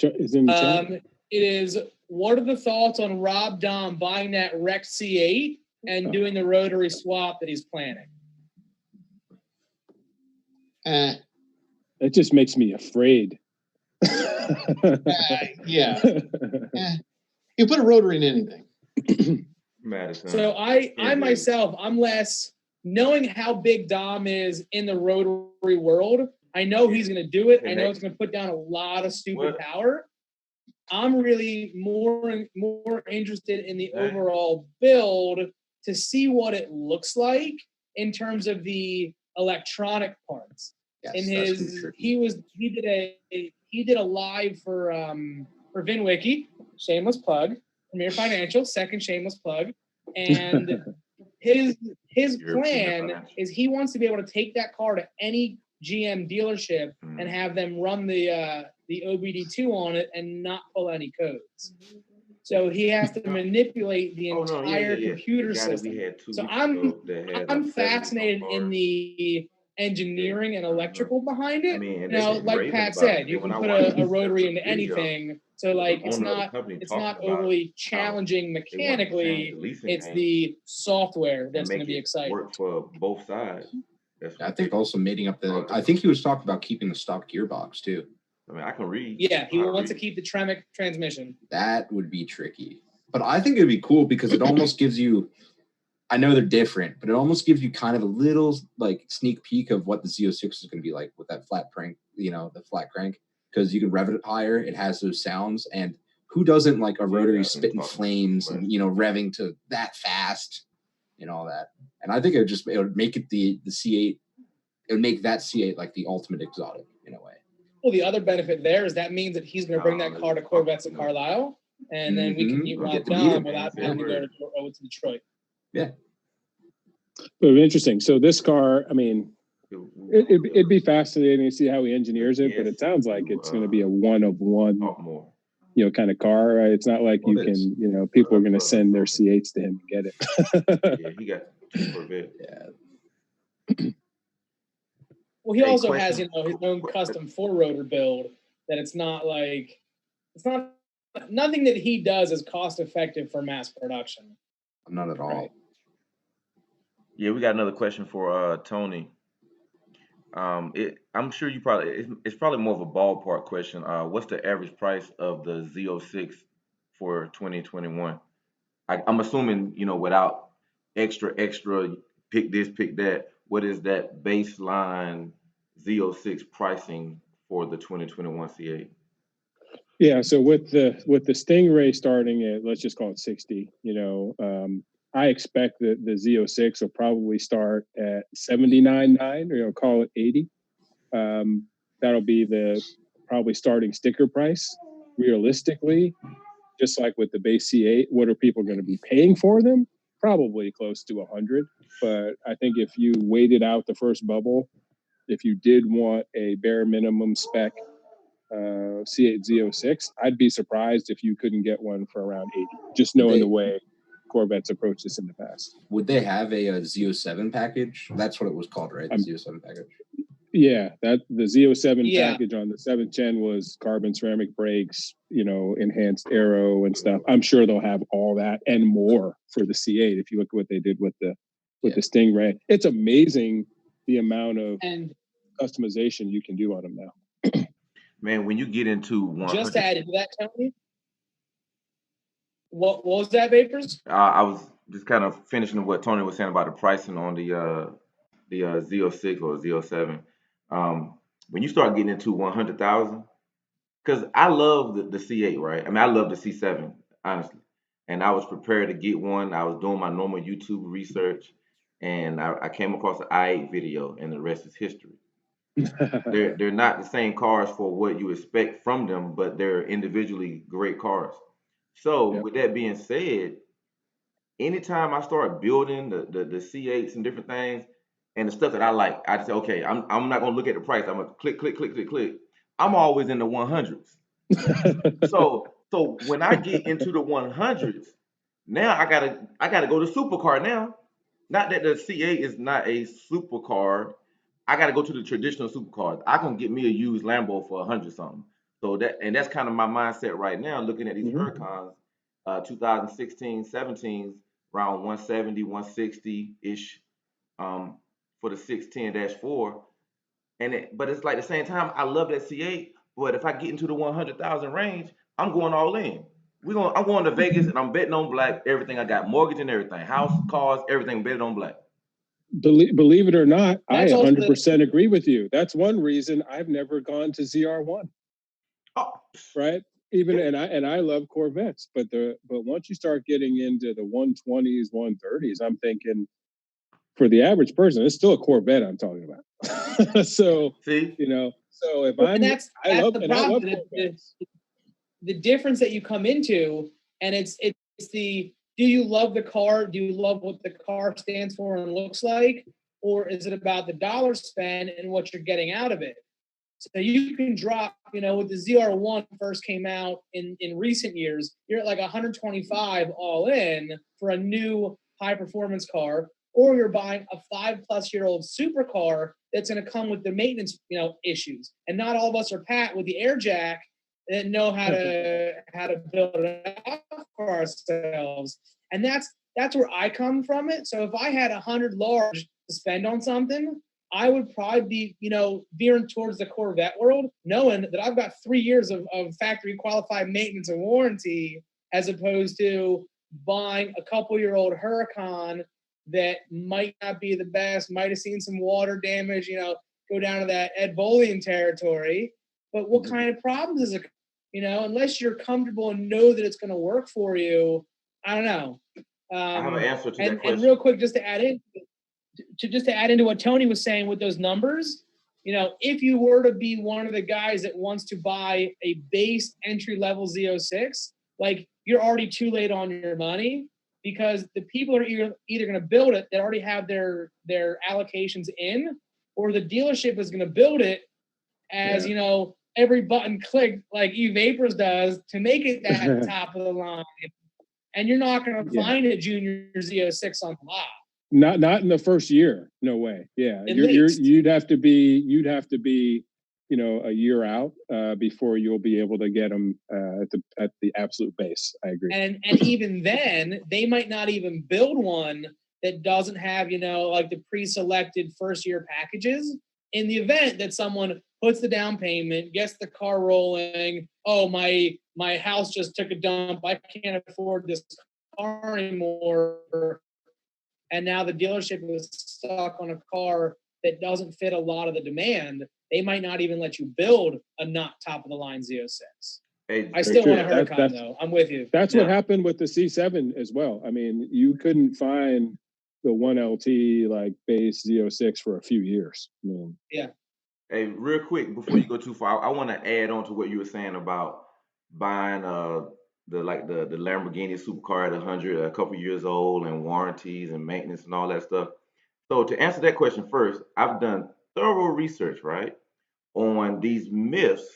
Speaker 2: Is in the chat.
Speaker 6: It is, what are the thoughts on Rob Dahm buying that wrecked C8 and doing the rotary swap that he's planning?
Speaker 2: It just makes me afraid.
Speaker 1: Yeah. You put a rotary in anything.
Speaker 4: Madison.
Speaker 6: So I myself, I'm less, knowing how big Dom is in the rotary world, I know he's going to do it. I know it's going to put down a lot of stupid power. I'm really more interested in the overall build to see what it looks like in terms of the electronic parts.
Speaker 3: Yes,
Speaker 6: In his, he did a live for VinWiki, shameless plug, Premier Financial, second shameless plug, and his plan is he wants to be able to take that car to any GM dealership and have them run the OBD2 on it and not pull any codes. So he has to manipulate the entire computer system. So I'm fascinated in the engineering and electrical behind it. Like Pat said, you can put a rotary into anything. So like it's not overly challenging mechanically. It's the software that's going to be exciting.
Speaker 4: Work for both sides.
Speaker 3: I think also mating up I think he was talking about keeping the stock gearbox too.
Speaker 4: I mean, I can read.
Speaker 6: Yeah, he wants to keep the Tremec transmission.
Speaker 3: That would be tricky. But I think it'd be cool because it almost gives you, I know they're different, but it almost gives you kind of a little like sneak peek of what the Z06 is going to be like with that flat crank, the flat crank, because you can rev it higher. It has those sounds. And who doesn't like a rotary spitting flames and, revving to that fast and all that. And I think it would make it the C8. It would make that C8 like the ultimate exotic in a way.
Speaker 6: Well, the other benefit there is that means that he's going to bring that car to Corvettes at Carlisle, and then we can meet Rob Dahm without having to go to Detroit.
Speaker 3: Yeah.
Speaker 2: But interesting. So this car, I mean, it'd be fascinating to see how he engineers it, but it sounds like it's going to be a one of one, kind of car. Right? It's not like you can, people are going to send their C8s to him to get it.
Speaker 4: Yeah, he got 2 Corvette.
Speaker 6: Yeah. Well, he also has, his own custom 4-rotor build that it's not nothing that he does is cost effective for mass production.
Speaker 3: Not at all.
Speaker 6: Right.
Speaker 4: Yeah, we got another question for Tony. I'm sure you it's probably more of a ballpark question. What's the average price of the Z06 for 2021? I'm assuming, without extra, pick this, pick that. What is that baseline Z06 pricing for the 2021 C8?
Speaker 2: Yeah, so with the Stingray starting at, let's just call it 60, I expect that the Z06 will probably start at 79.9, or call it 80. That'll be the probably starting sticker price. Realistically, just like with the base C8, what are people going to be paying for them? Probably close to 100. But I think if you waited out the first bubble, if you did want a bare minimum spec C8 Z06, I'd be surprised if you couldn't get one for around 80, just knowing the way Corvettes approached this in the past.
Speaker 3: Would they have a Z07 package? That's what it was called, right? The Z07 package.
Speaker 2: Yeah, that the Z07 package on the 7th gen was carbon ceramic brakes, enhanced aero and stuff. I'm sure they'll have all that and more for the C8. If you look at what they did with the Stingray, it's amazing the amount of customization you can do on them now.
Speaker 4: Man, when you get into 100,
Speaker 6: just to add into that, Tony, what was that, Vapors?
Speaker 4: I was just kind of finishing what Tony was saying about the pricing on the Z06 or Z07. When you start getting into 100,000, because I love the C8, right? I mean, I love the C7, honestly. And I was prepared to get one. I was doing my normal YouTube research, and I came across an i8 video, and the rest is history. They're not the same cars for what you expect from them, but they're individually great cars. So with that being said, anytime I start building the C8s and different things and the stuff that I like, I say, okay, I'm not gonna look at the price. I'm gonna click. I'm always in the 100s. So when I get into the 100s, now I gotta go to supercar now. Not that the C8 is not a supercar. I got to go to the traditional supercars. I can get me a used Lambo for 100 something. So that's kind of my mindset right now, looking at these Huracans, 2016, 17s, around 170, 160-ish for the 610-4. But it's like at the same time, I love that C8, but if I get into the 100,000 range, I'm going all in. I'm going to Vegas and I'm betting on black, everything I got, mortgage and everything, house, cars, everything betted on black.
Speaker 2: Believe it or not, I 100% agree with you. That's one reason I've never gone to ZR1.
Speaker 4: Oh.
Speaker 2: Right? And I love Corvettes, but once you start getting into the 120s, 130s, I'm thinking for the average person, it's still a Corvette I'm talking about. So,
Speaker 4: see,
Speaker 2: so if
Speaker 6: I love Corvettes. The difference that you come into, and it's the, do you love the car? Do you love what the car stands for and looks like? Or is it about the dollar spend and what you're getting out of it? So you can drop, with the ZR1 first came out in recent years, you're at like 125 all in for a new high performance car, or you're buying a 5+-year-old supercar that's going to come with the maintenance, issues. And not all of us are Pat with the air jack that know how to build it up for ourselves. And that's where I come from it. So if I had 100 large to spend on something, I would probably be, veering towards the Corvette world, knowing that I've got 3 years of factory qualified maintenance and warranty, as opposed to buying a couple-year-old Huracan that might not be the best, might have seen some water damage, go down to that Ed Bolian territory. But what kind of problems is it? Unless you're comfortable and know that it's going to work for you, I don't know.
Speaker 4: I have an answer to that question.
Speaker 6: And real quick, just to add into what Tony was saying with those numbers, if you were to be one of the guys that wants to buy a base entry-level Z06, like, you're already too late on your money, because the people are either going to build it that already have their allocations in, or the dealership is going to build it as, every button clicked like Evapors does to make it that top of the line. And you're not going to find a junior Z06 on the lot.
Speaker 2: Not in the first year. No way. Yeah. You'd have to be a year out before you'll be able to get them at the absolute base. I agree.
Speaker 6: And even then, they might not even build one that doesn't have, like the pre-selected first year packages. In the event that someone puts the down payment, gets the car rolling, oh, my house just took a dump, I can't afford this car anymore, and now the dealership is stuck on a car that doesn't fit a lot of the demand, they might not even let you build a not top of the line Z06.
Speaker 4: Hey,
Speaker 6: I still want a
Speaker 2: That's-
Speaker 6: Huracan though. I'm with you.
Speaker 2: That's what happened with the C7 as well. I mean, you couldn't find the 1LT like base Z06 for a few years. I mean,
Speaker 6: Yeah.
Speaker 4: Hey, real quick before you go too far, I want to add on to what you were saying about buying the Lamborghini supercar at 100, a couple years old, and warranties and maintenance and all that stuff. So to answer that question first, I've done thorough research, right, on these myths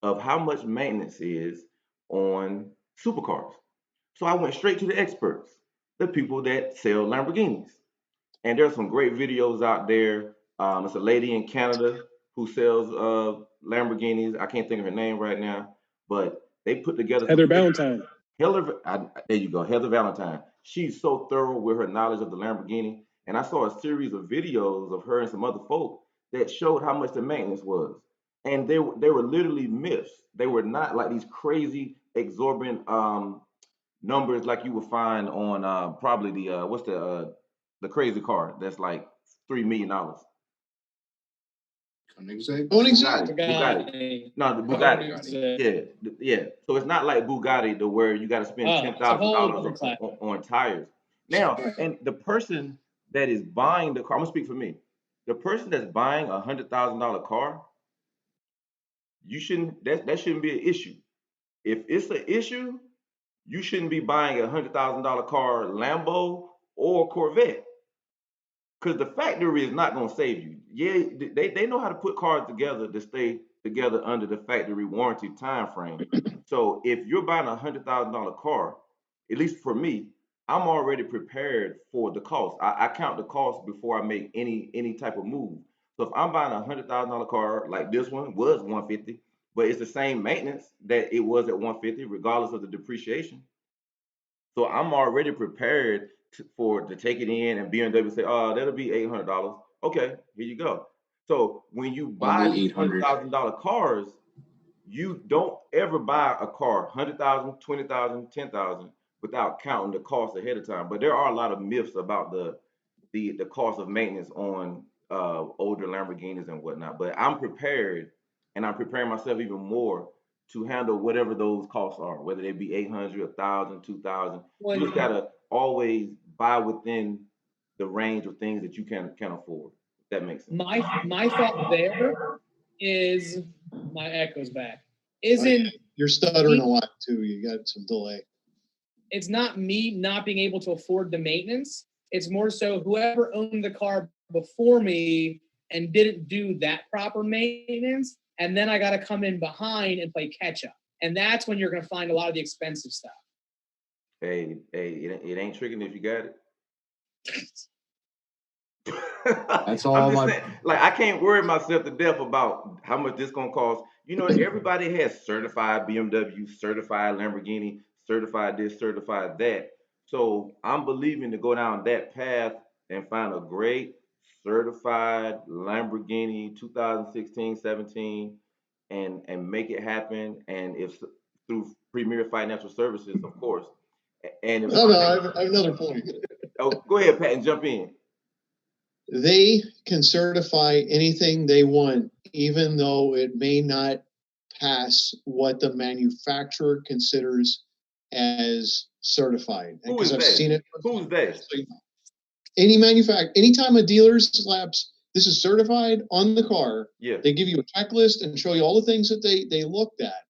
Speaker 4: of how much maintenance is on supercars. So I went straight to the experts, the people that sell Lamborghinis. And there's some great videos out there. It's a lady in Canada who sells Lamborghinis. I can't think of her name right now, but they put together
Speaker 2: Heather Valentine.
Speaker 4: There you go, Heather Valentine. She's so thorough with her knowledge of the Lamborghini, and I saw a series of videos of her and some other folk that showed how much the maintenance was, and they were literally myths. They were not like these crazy exorbitant numbers like you would find on probably the crazy car that's like $3 million. Bugatti. No, the Bugatti. Yeah. So it's not like Bugatti to where you got to spend $10,000 on tires. Now, and the person that is buying the car, I'm gonna speak for me. The person that's buying a $100,000 car, that shouldn't be an issue. If it's an issue, you shouldn't be buying a $100,000 car, Lambo or Corvette. Because the factory is not going to save you. Yeah, they know how to put cars together to stay together under the factory warranty time frame. So if you're buying a $100,000 car, at least for me, I'm already prepared for the cost. I count the cost before I make any type of move. So if I'm buying a $100,000 car, like this one was 150, but it's the same maintenance that it was at 150, regardless of the depreciation. So I'm already prepared to take it in, and BMW say, "Oh, that'll be $800." Okay, here you go. So when you buy these $100,000 cars, you don't ever buy a car 100,000, 20,000, 10,000 without counting the cost ahead of time. But there are a lot of myths about the cost of maintenance on older Lamborghinis and whatnot. But I'm prepared, and I'm preparing myself even more to handle whatever those costs are, whether they be 800, 1,000, 2,000. You just gotta always buy within the range of things that you can afford. If that makes sense.
Speaker 6: My thought there is my echo's back.
Speaker 1: You're stuttering a lot too. You got some delay.
Speaker 6: It's not me not being able to afford the maintenance. It's more so whoever owned the car before me and didn't do that proper maintenance, and then I got to come in behind and play catch up. And that's when you're going to find a lot of the expensive stuff.
Speaker 4: Hey, it ain't tricking if you got it.
Speaker 3: That's all.
Speaker 4: Saying, like, I can't worry myself to death about how much this gonna cost. Everybody has certified BMW, certified Lamborghini, certified this, certified that. So I'm believing to go down that path and find a great certified Lamborghini 2016, 17, and make it happen. And if through Premier Financial Services, of course. And if
Speaker 1: I have another point.
Speaker 4: Oh, go ahead, Pat, and jump in.
Speaker 1: They can certify anything they want, even though it may not pass what the manufacturer considers as certified.
Speaker 4: Who is that?
Speaker 1: Seen it.
Speaker 4: Who's that?
Speaker 1: Anytime a dealer slaps "this is certified" on the car,
Speaker 4: yeah,
Speaker 1: they give you a checklist and show you all the things that they looked at.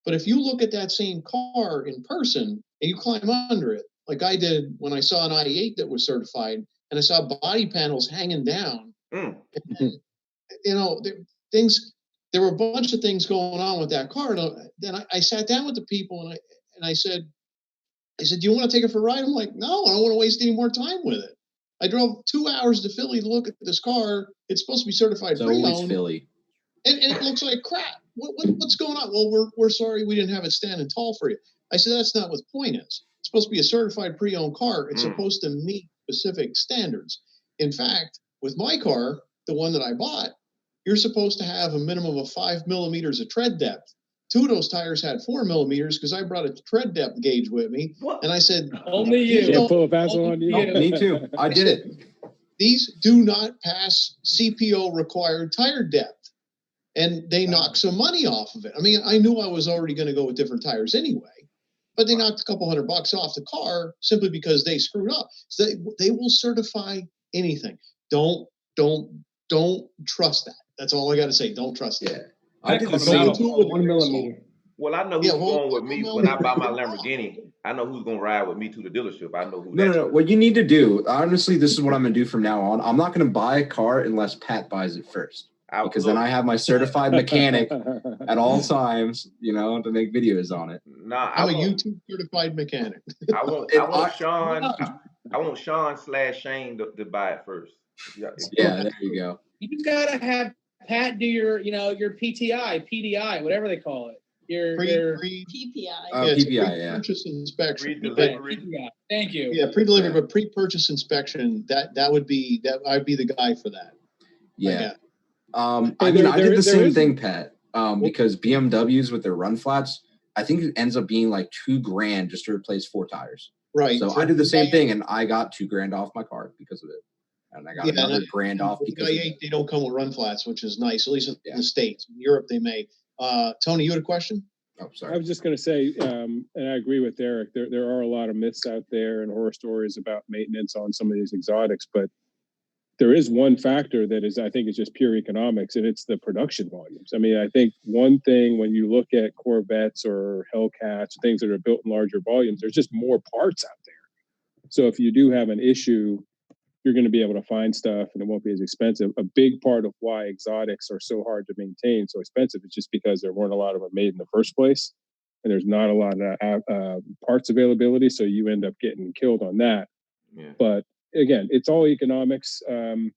Speaker 1: But if you look at that same car in person and you climb under it, like I did when I saw an i8 that was certified, and I saw body panels hanging down. And, there were a bunch of things going on with that car. And then I sat down with the people and I said, "Do you want to take it for a ride?" I'm like, "No, I don't want to waste any more time with it." I drove 2 hours to Philly to look at this car. It's supposed to be certified pre-owned.
Speaker 3: Philly.
Speaker 1: and it looks like crap. What's going on? Well, we're sorry we didn't have it standing tall for you. I said, that's not what the point is. It's supposed to be a certified pre-owned car. It's supposed to meet specific standards. In fact, with my car, the one that I bought, you're supposed to have a minimum of 5 millimeters of tread depth. 2 of those tires had 4 millimeters because I brought a tread depth gauge with me.
Speaker 4: What?
Speaker 1: And I said,
Speaker 6: Only you.
Speaker 2: Yeah, pull a Vaseline on you.
Speaker 6: Yeah.
Speaker 3: Me too. I did it.
Speaker 1: these do not pass CPO required tire depth. And they knock some money off of it. I mean, I knew I was already going to go with different tires anyway, but they knocked a couple $100 off the car simply because they screwed up. So they will certify anything. Don't trust that. That's all I got to say. Don't trust
Speaker 3: Yeah.
Speaker 1: that.
Speaker 3: I did the
Speaker 5: Don't
Speaker 3: same.
Speaker 5: do it with 1 millimeter.
Speaker 4: Well, I know who's going with me when I buy my Lamborghini. I know who's going to ride with me to the dealership. I know who.
Speaker 3: No. What you need to do, honestly, this is what I'm going to do from now on. I'm not going to buy a car unless Pat buys it first. Because then I have my certified mechanic at all times, to make videos on it.
Speaker 4: Nah,
Speaker 1: I'm a YouTube certified mechanic.
Speaker 4: I want Sean. I want Sean/Shane to buy it first.
Speaker 3: Yeah, there you go.
Speaker 6: You just gotta have Pat do your PDI, whatever they call it. Your
Speaker 7: PPI.
Speaker 3: PPI,
Speaker 1: Purchase inspection.
Speaker 4: Pre-delivery.
Speaker 6: PDI. Thank you.
Speaker 1: Yeah, pre-delivery, but pre-purchase inspection. I'd be the guy for that.
Speaker 3: Yeah. I did the same thing, Pat. Because BMWs with their run flats, I think it ends up being like $2,000 just to replace 4 tires.
Speaker 1: Right.
Speaker 3: So I did the same thing, and I got $2,000 off my car because of it, and I got another $1,000 off because
Speaker 1: they don't come with run flats, which is nice. At least in the States. In Europe, they may. Tony, you had a question?
Speaker 3: Oh, sorry.
Speaker 2: I was just going to say, and I agree with Eric. There are a lot of myths out there and horror stories about maintenance on some of these exotics, but there is one factor that I think is just pure economics, and it's the production volumes. I mean, I think one thing when you look at Corvettes or Hellcats, things that are built in larger volumes, there's just more parts out there. So if you do have an issue, you're going to be able to find stuff and it won't be as expensive. A big part of why exotics are so hard to maintain, so expensive, is just because there weren't a lot of them made in the first place. And there's not a lot of parts availability. So you end up getting killed on that. Yeah. But again, it's all economics. I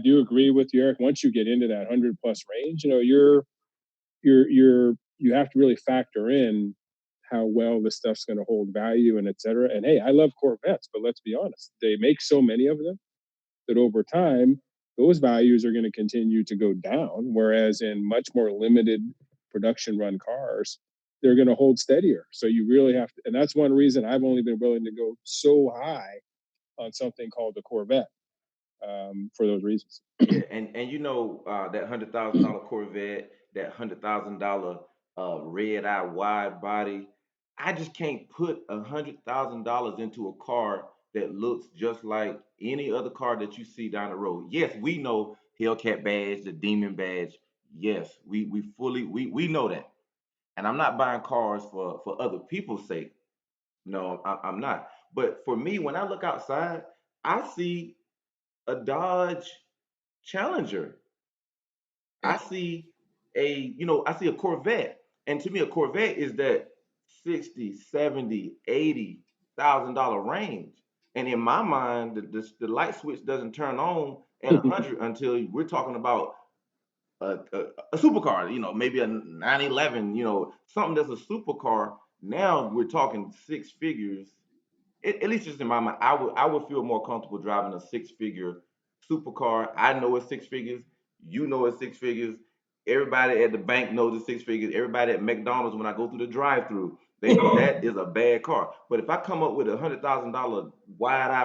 Speaker 2: do agree with you, Eric. Once you get into that 100+ range, you have to really factor in how well this stuff's going to hold value and et cetera. And hey, I love Corvettes, but let's be honest, they make so many of them that over time, those values are going to continue to go down. Whereas in much more limited production run cars, they're going to hold steadier. So you really have to, and that's one reason I've only been willing to go so high on something called the Corvette for those reasons.
Speaker 4: Yeah, and that $100,000 Corvette, that $100,000 red eye wide body, I just can't put $100,000 into a car that looks just like any other car that you see down the road. Yes, we know Hellcat badge, the Demon badge. Yes, we know that. And I'm not buying cars for other people's sake. No, I'm not. But for me, when I look outside, I see a Dodge Challenger. I see a Corvette. And to me, a Corvette is that 60, 70, $80,000 range. And in my mind, the light switch doesn't turn on at 100 until we're talking about a supercar, maybe a 911, something that's a supercar. Now we're talking 6 figures. At least just in my mind, I would feel more comfortable driving a 6-figure supercar. I know it's 6 figures. You know it's 6 figures. Everybody at the bank knows it's 6 figures. Everybody at McDonald's, when I go through the drive-through, they know that is a bad car. But if I come up with $100,000 wide-eye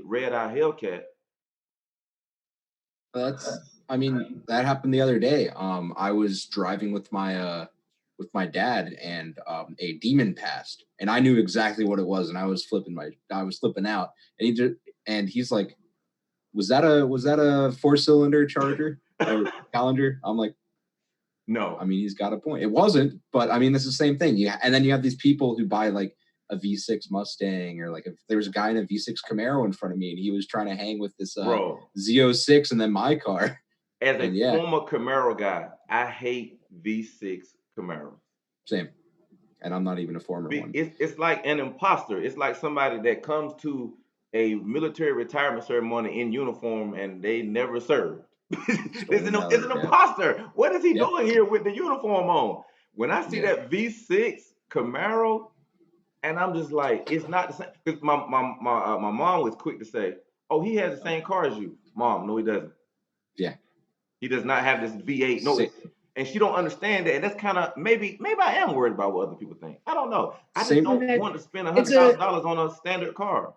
Speaker 4: red-eye Hellcat,
Speaker 3: that happened the other day. I was driving with my dad, and a Demon passed, and I knew exactly what it was, and I was flipping out, and he's like, was that a 4-cylinder Charger or Challenger? I'm like, no. I mean, he's got a point. It wasn't, but I mean, it's the same thing. And then you have these people who buy like a V6 Mustang, or like if there was a guy in a V6 Camaro in front of me and he was trying to hang with this Z06 and then my car.
Speaker 4: As a former Camaro guy, I hate V6 Camaro.
Speaker 3: Same. And I'm not even a former one.
Speaker 4: It's like an imposter. It's like somebody that comes to a military retirement ceremony in uniform and they never served. It's an imposter. What is he doing here with the uniform on? When I see that V6 Camaro, and I'm just like, it's not the same. Because my mom was quick to say, "Oh, he has the same car as you." Mom, no, he doesn't.
Speaker 3: Yeah.
Speaker 4: He does not have this V8. No, and she don't understand that. And that's kind of maybe I am worried about what other people think. I don't know. I just don't want to spend $100,000 on a standard car.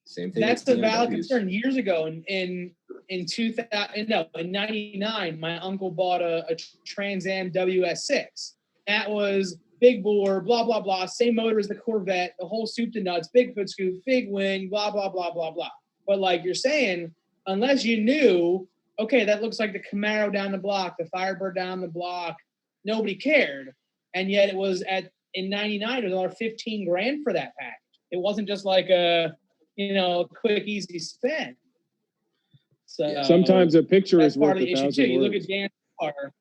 Speaker 3: Same thing.
Speaker 6: That's a valid concern. Years ago, in 99, my uncle bought a Trans Am WS6. That was big bore, blah blah blah. Same motor as the Corvette, the whole soup to nuts, big hood scoop, big wing, blah blah blah blah blah. But like you're saying, unless you knew, okay, that looks like the Camaro down the block, the Firebird down the block, nobody cared. And yet it was in 99, it was another 15 grand for that package. It wasn't just like a quick, easy spin. So
Speaker 2: sometimes a picture is worth 1,000 words.
Speaker 6: You look at Dan's car.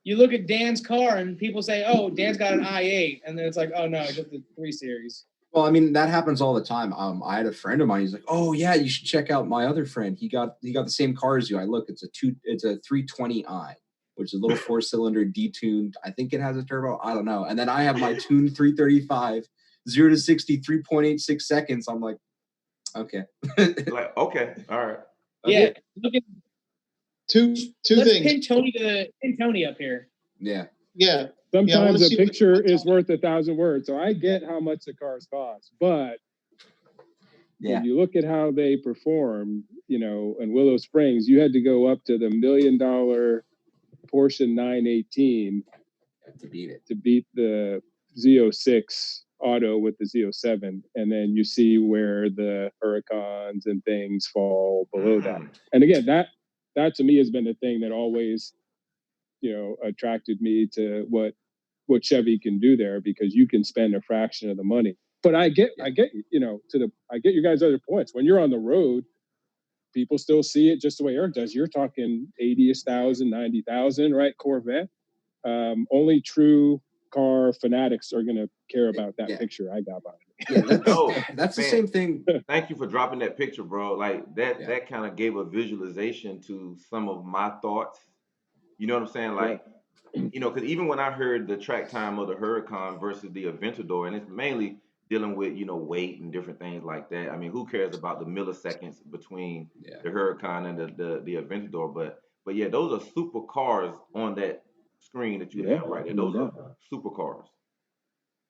Speaker 6: You look at Dan's car, and people say, "Oh, Dan's got an i8," and then it's like, "Oh no, it's just the 3 Series."
Speaker 3: Well, I mean, that happens all the time. I had a friend of mine. He's like, "Oh yeah, you should check out my other friend. He got the same car as you." I look, it's a 320i, which is a little 4-cylinder detuned. I think it has a turbo. I don't know. And then I have my tuned 335, 0 to 60, 3.86 seconds. I'm like, okay.
Speaker 4: Like, okay, all right.
Speaker 6: Yeah. Look at
Speaker 1: two
Speaker 6: let's
Speaker 1: things.
Speaker 6: Pin Tony up here.
Speaker 3: Yeah.
Speaker 1: Yeah.
Speaker 2: Sometimes a picture is worth 1,000 words. So I get how much the cars cost, but when you look at how they perform, in Willow Springs, you had to go up to the $1 million Porsche 918
Speaker 3: to beat it,
Speaker 2: to beat the Z06 Auto with the Z07, and then you see where the Huracans and things fall below that. And again, that to me has been the thing that always, attracted me to what Chevy can do there, because you can spend a fraction of the money. But I get I get your guys' other points. When you're on the road, people still see it just the way Eric does. You're talking 80,000, 90,000, right? Corvette. Only true car fanatics are going to care about that picture I got behind me.
Speaker 3: That's the same thing.
Speaker 4: Thank you for dropping that picture, bro. Like that kind of gave a visualization to some of my thoughts. You know what I'm saying? Like, because even when I heard the track time of the Huracan versus the Aventador, and it's mainly dealing with, weight and different things like that. I mean, who cares about the milliseconds between the Huracan and the Aventador? But yeah, those are super cars on that screen that you have right there. Those are super cars.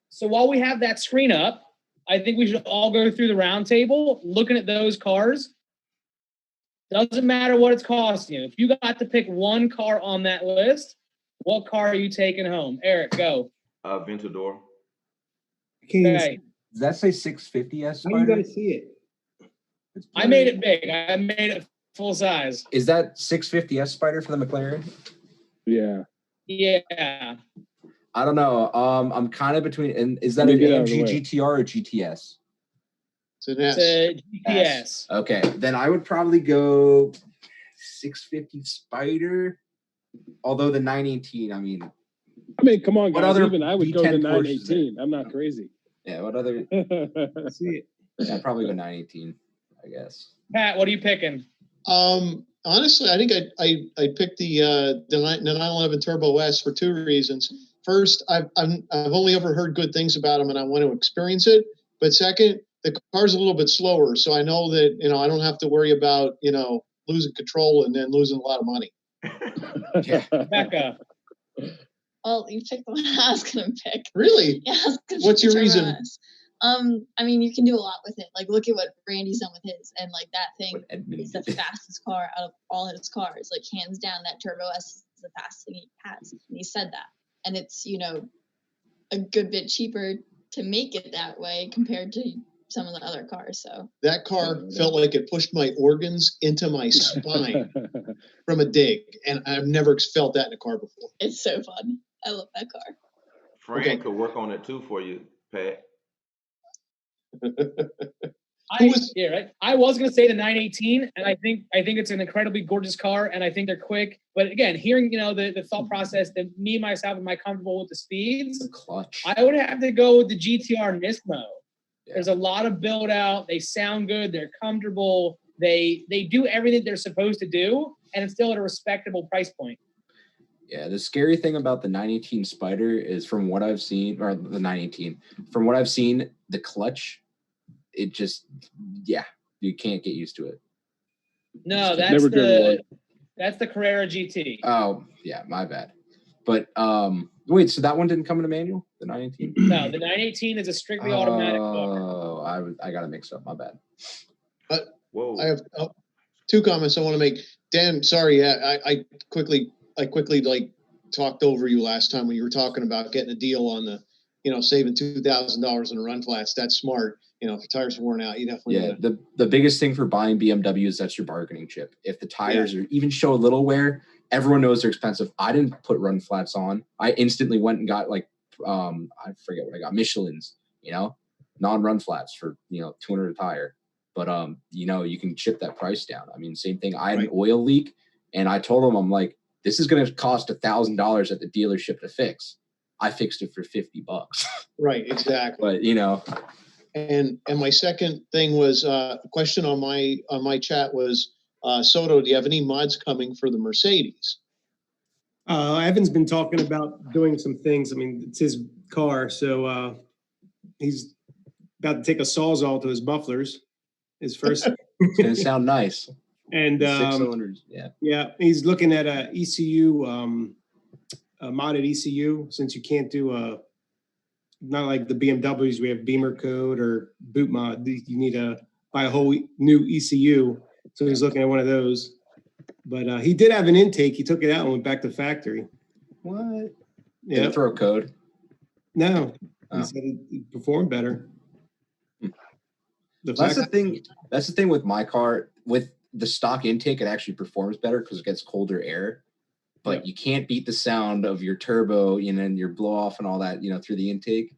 Speaker 6: So while we have that screen up, I think we should all go through the round table, looking at those cars. Doesn't matter what it's costing you. If you got to pick one car on that list, what car are you taking home? Eric, go.
Speaker 4: Aventador.
Speaker 6: Okay.
Speaker 3: Does that say 650S?
Speaker 5: How you gotta see it?
Speaker 6: I made it big. I made it full size.
Speaker 3: Is that 650S Spider for the McLaren?
Speaker 2: Yeah.
Speaker 6: Yeah.
Speaker 3: I don't know. I'm kind of between. And is that an AMG GTR or GTS?
Speaker 1: It's an S.
Speaker 6: It's a GTS.
Speaker 3: Okay, then I would probably go 650 Spider. Although the 918, I mean,
Speaker 2: come on, guys. Even I would go the 918. I'm not crazy.
Speaker 3: Yeah. What other?
Speaker 5: See it.
Speaker 3: Yeah, I'd probably go 918. I guess.
Speaker 6: Pat, what are you picking?
Speaker 1: Honestly, I think I'd pick the 911 Turbo S for 2 reasons. First, I've only ever heard good things about them, and I want to experience it. But second, the car's a little bit slower, so I know that I don't have to worry about losing control and then losing a lot of money.
Speaker 6: Becca.
Speaker 7: Well, you picked the one I was gonna pick.
Speaker 1: Really?
Speaker 7: Yeah.
Speaker 1: What's your reason?
Speaker 7: I mean, you can do a lot with it. Like, look at what Randy's done with his, and like that thing is the fastest car out of all his cars. Like, hands down, that Turbo S is the fastest thing he has, and he said that. And it's a good bit cheaper to make it that way compared to some of the other cars. So
Speaker 1: that car felt like it pushed my organs into my spine from a dig, and I've never felt that in a car before.
Speaker 7: It's so fun. I love that car.
Speaker 4: Fran could work on it too for you, Pat.
Speaker 6: I was gonna say the 918, and I think it's an incredibly gorgeous car, and I think they're quick. But again, hearing the thought process that me myself am I comfortable with the speeds,
Speaker 3: the clutch.
Speaker 6: I would have to go with the GTR Nismo.
Speaker 3: Yeah.
Speaker 6: There's a lot of build out. They sound good. They're comfortable. They do everything they're supposed to do, and it's still at a respectable price point.
Speaker 3: Yeah, the scary thing about the 918 Spider is from what I've seen, or the 918, from what I've seen, the clutch, it just, you can't get used to it.
Speaker 6: No, that's the Carrera GT.
Speaker 3: Oh, yeah, my bad. But wait, so that one didn't come in a manual, the 918?
Speaker 6: No, the 918 is a strictly automatic car.
Speaker 3: Oh, I got to mix up. My bad.
Speaker 4: Whoa.
Speaker 1: I have two comments I want to make. Dan, sorry, I quickly like talked over you last time when you were talking about getting a deal on the, saving $2,000 in a run flats. That's smart. If your tires are worn out, you definitely
Speaker 3: want to. The biggest thing for buying BMW is that's your bargaining chip. If the tires are even show a little wear, everyone knows they're expensive. I didn't put run flats on. I instantly went and got I forget what I got, Michelin's, non-run flats for $200 a tire. But you can chip that price down. I mean, same thing. I had an oil leak, and I told them, I'm like, this is going to cost $1,000 at the dealership to fix. I fixed it for $50.
Speaker 1: Right, exactly.
Speaker 3: But
Speaker 1: And my second thing was a question on my chat was, Soto, do you have any mods coming for the Mercedes?
Speaker 5: Evan's been talking about doing some things. I mean, it's his car, so he's about to take a Sawzall to his mufflers. His first.
Speaker 3: It's gonna sound nice.
Speaker 5: And
Speaker 3: 6 cylinders,
Speaker 5: yeah. He's looking at a ECU, a modded ECU, since you can't do not like the BMWs. We have Beamer code or boot mod. You need to buy a whole new ECU. So he's looking at one of those. But he did have an intake. He took it out and went back to factory.
Speaker 3: What?
Speaker 5: Yeah.
Speaker 3: Did it throw code?
Speaker 5: No. He said it performed better.
Speaker 3: That's the thing with my car. With the stock intake, it actually performs better because it gets colder air. But you can't beat the sound of your turbo, and your blow off and all that, through the intake.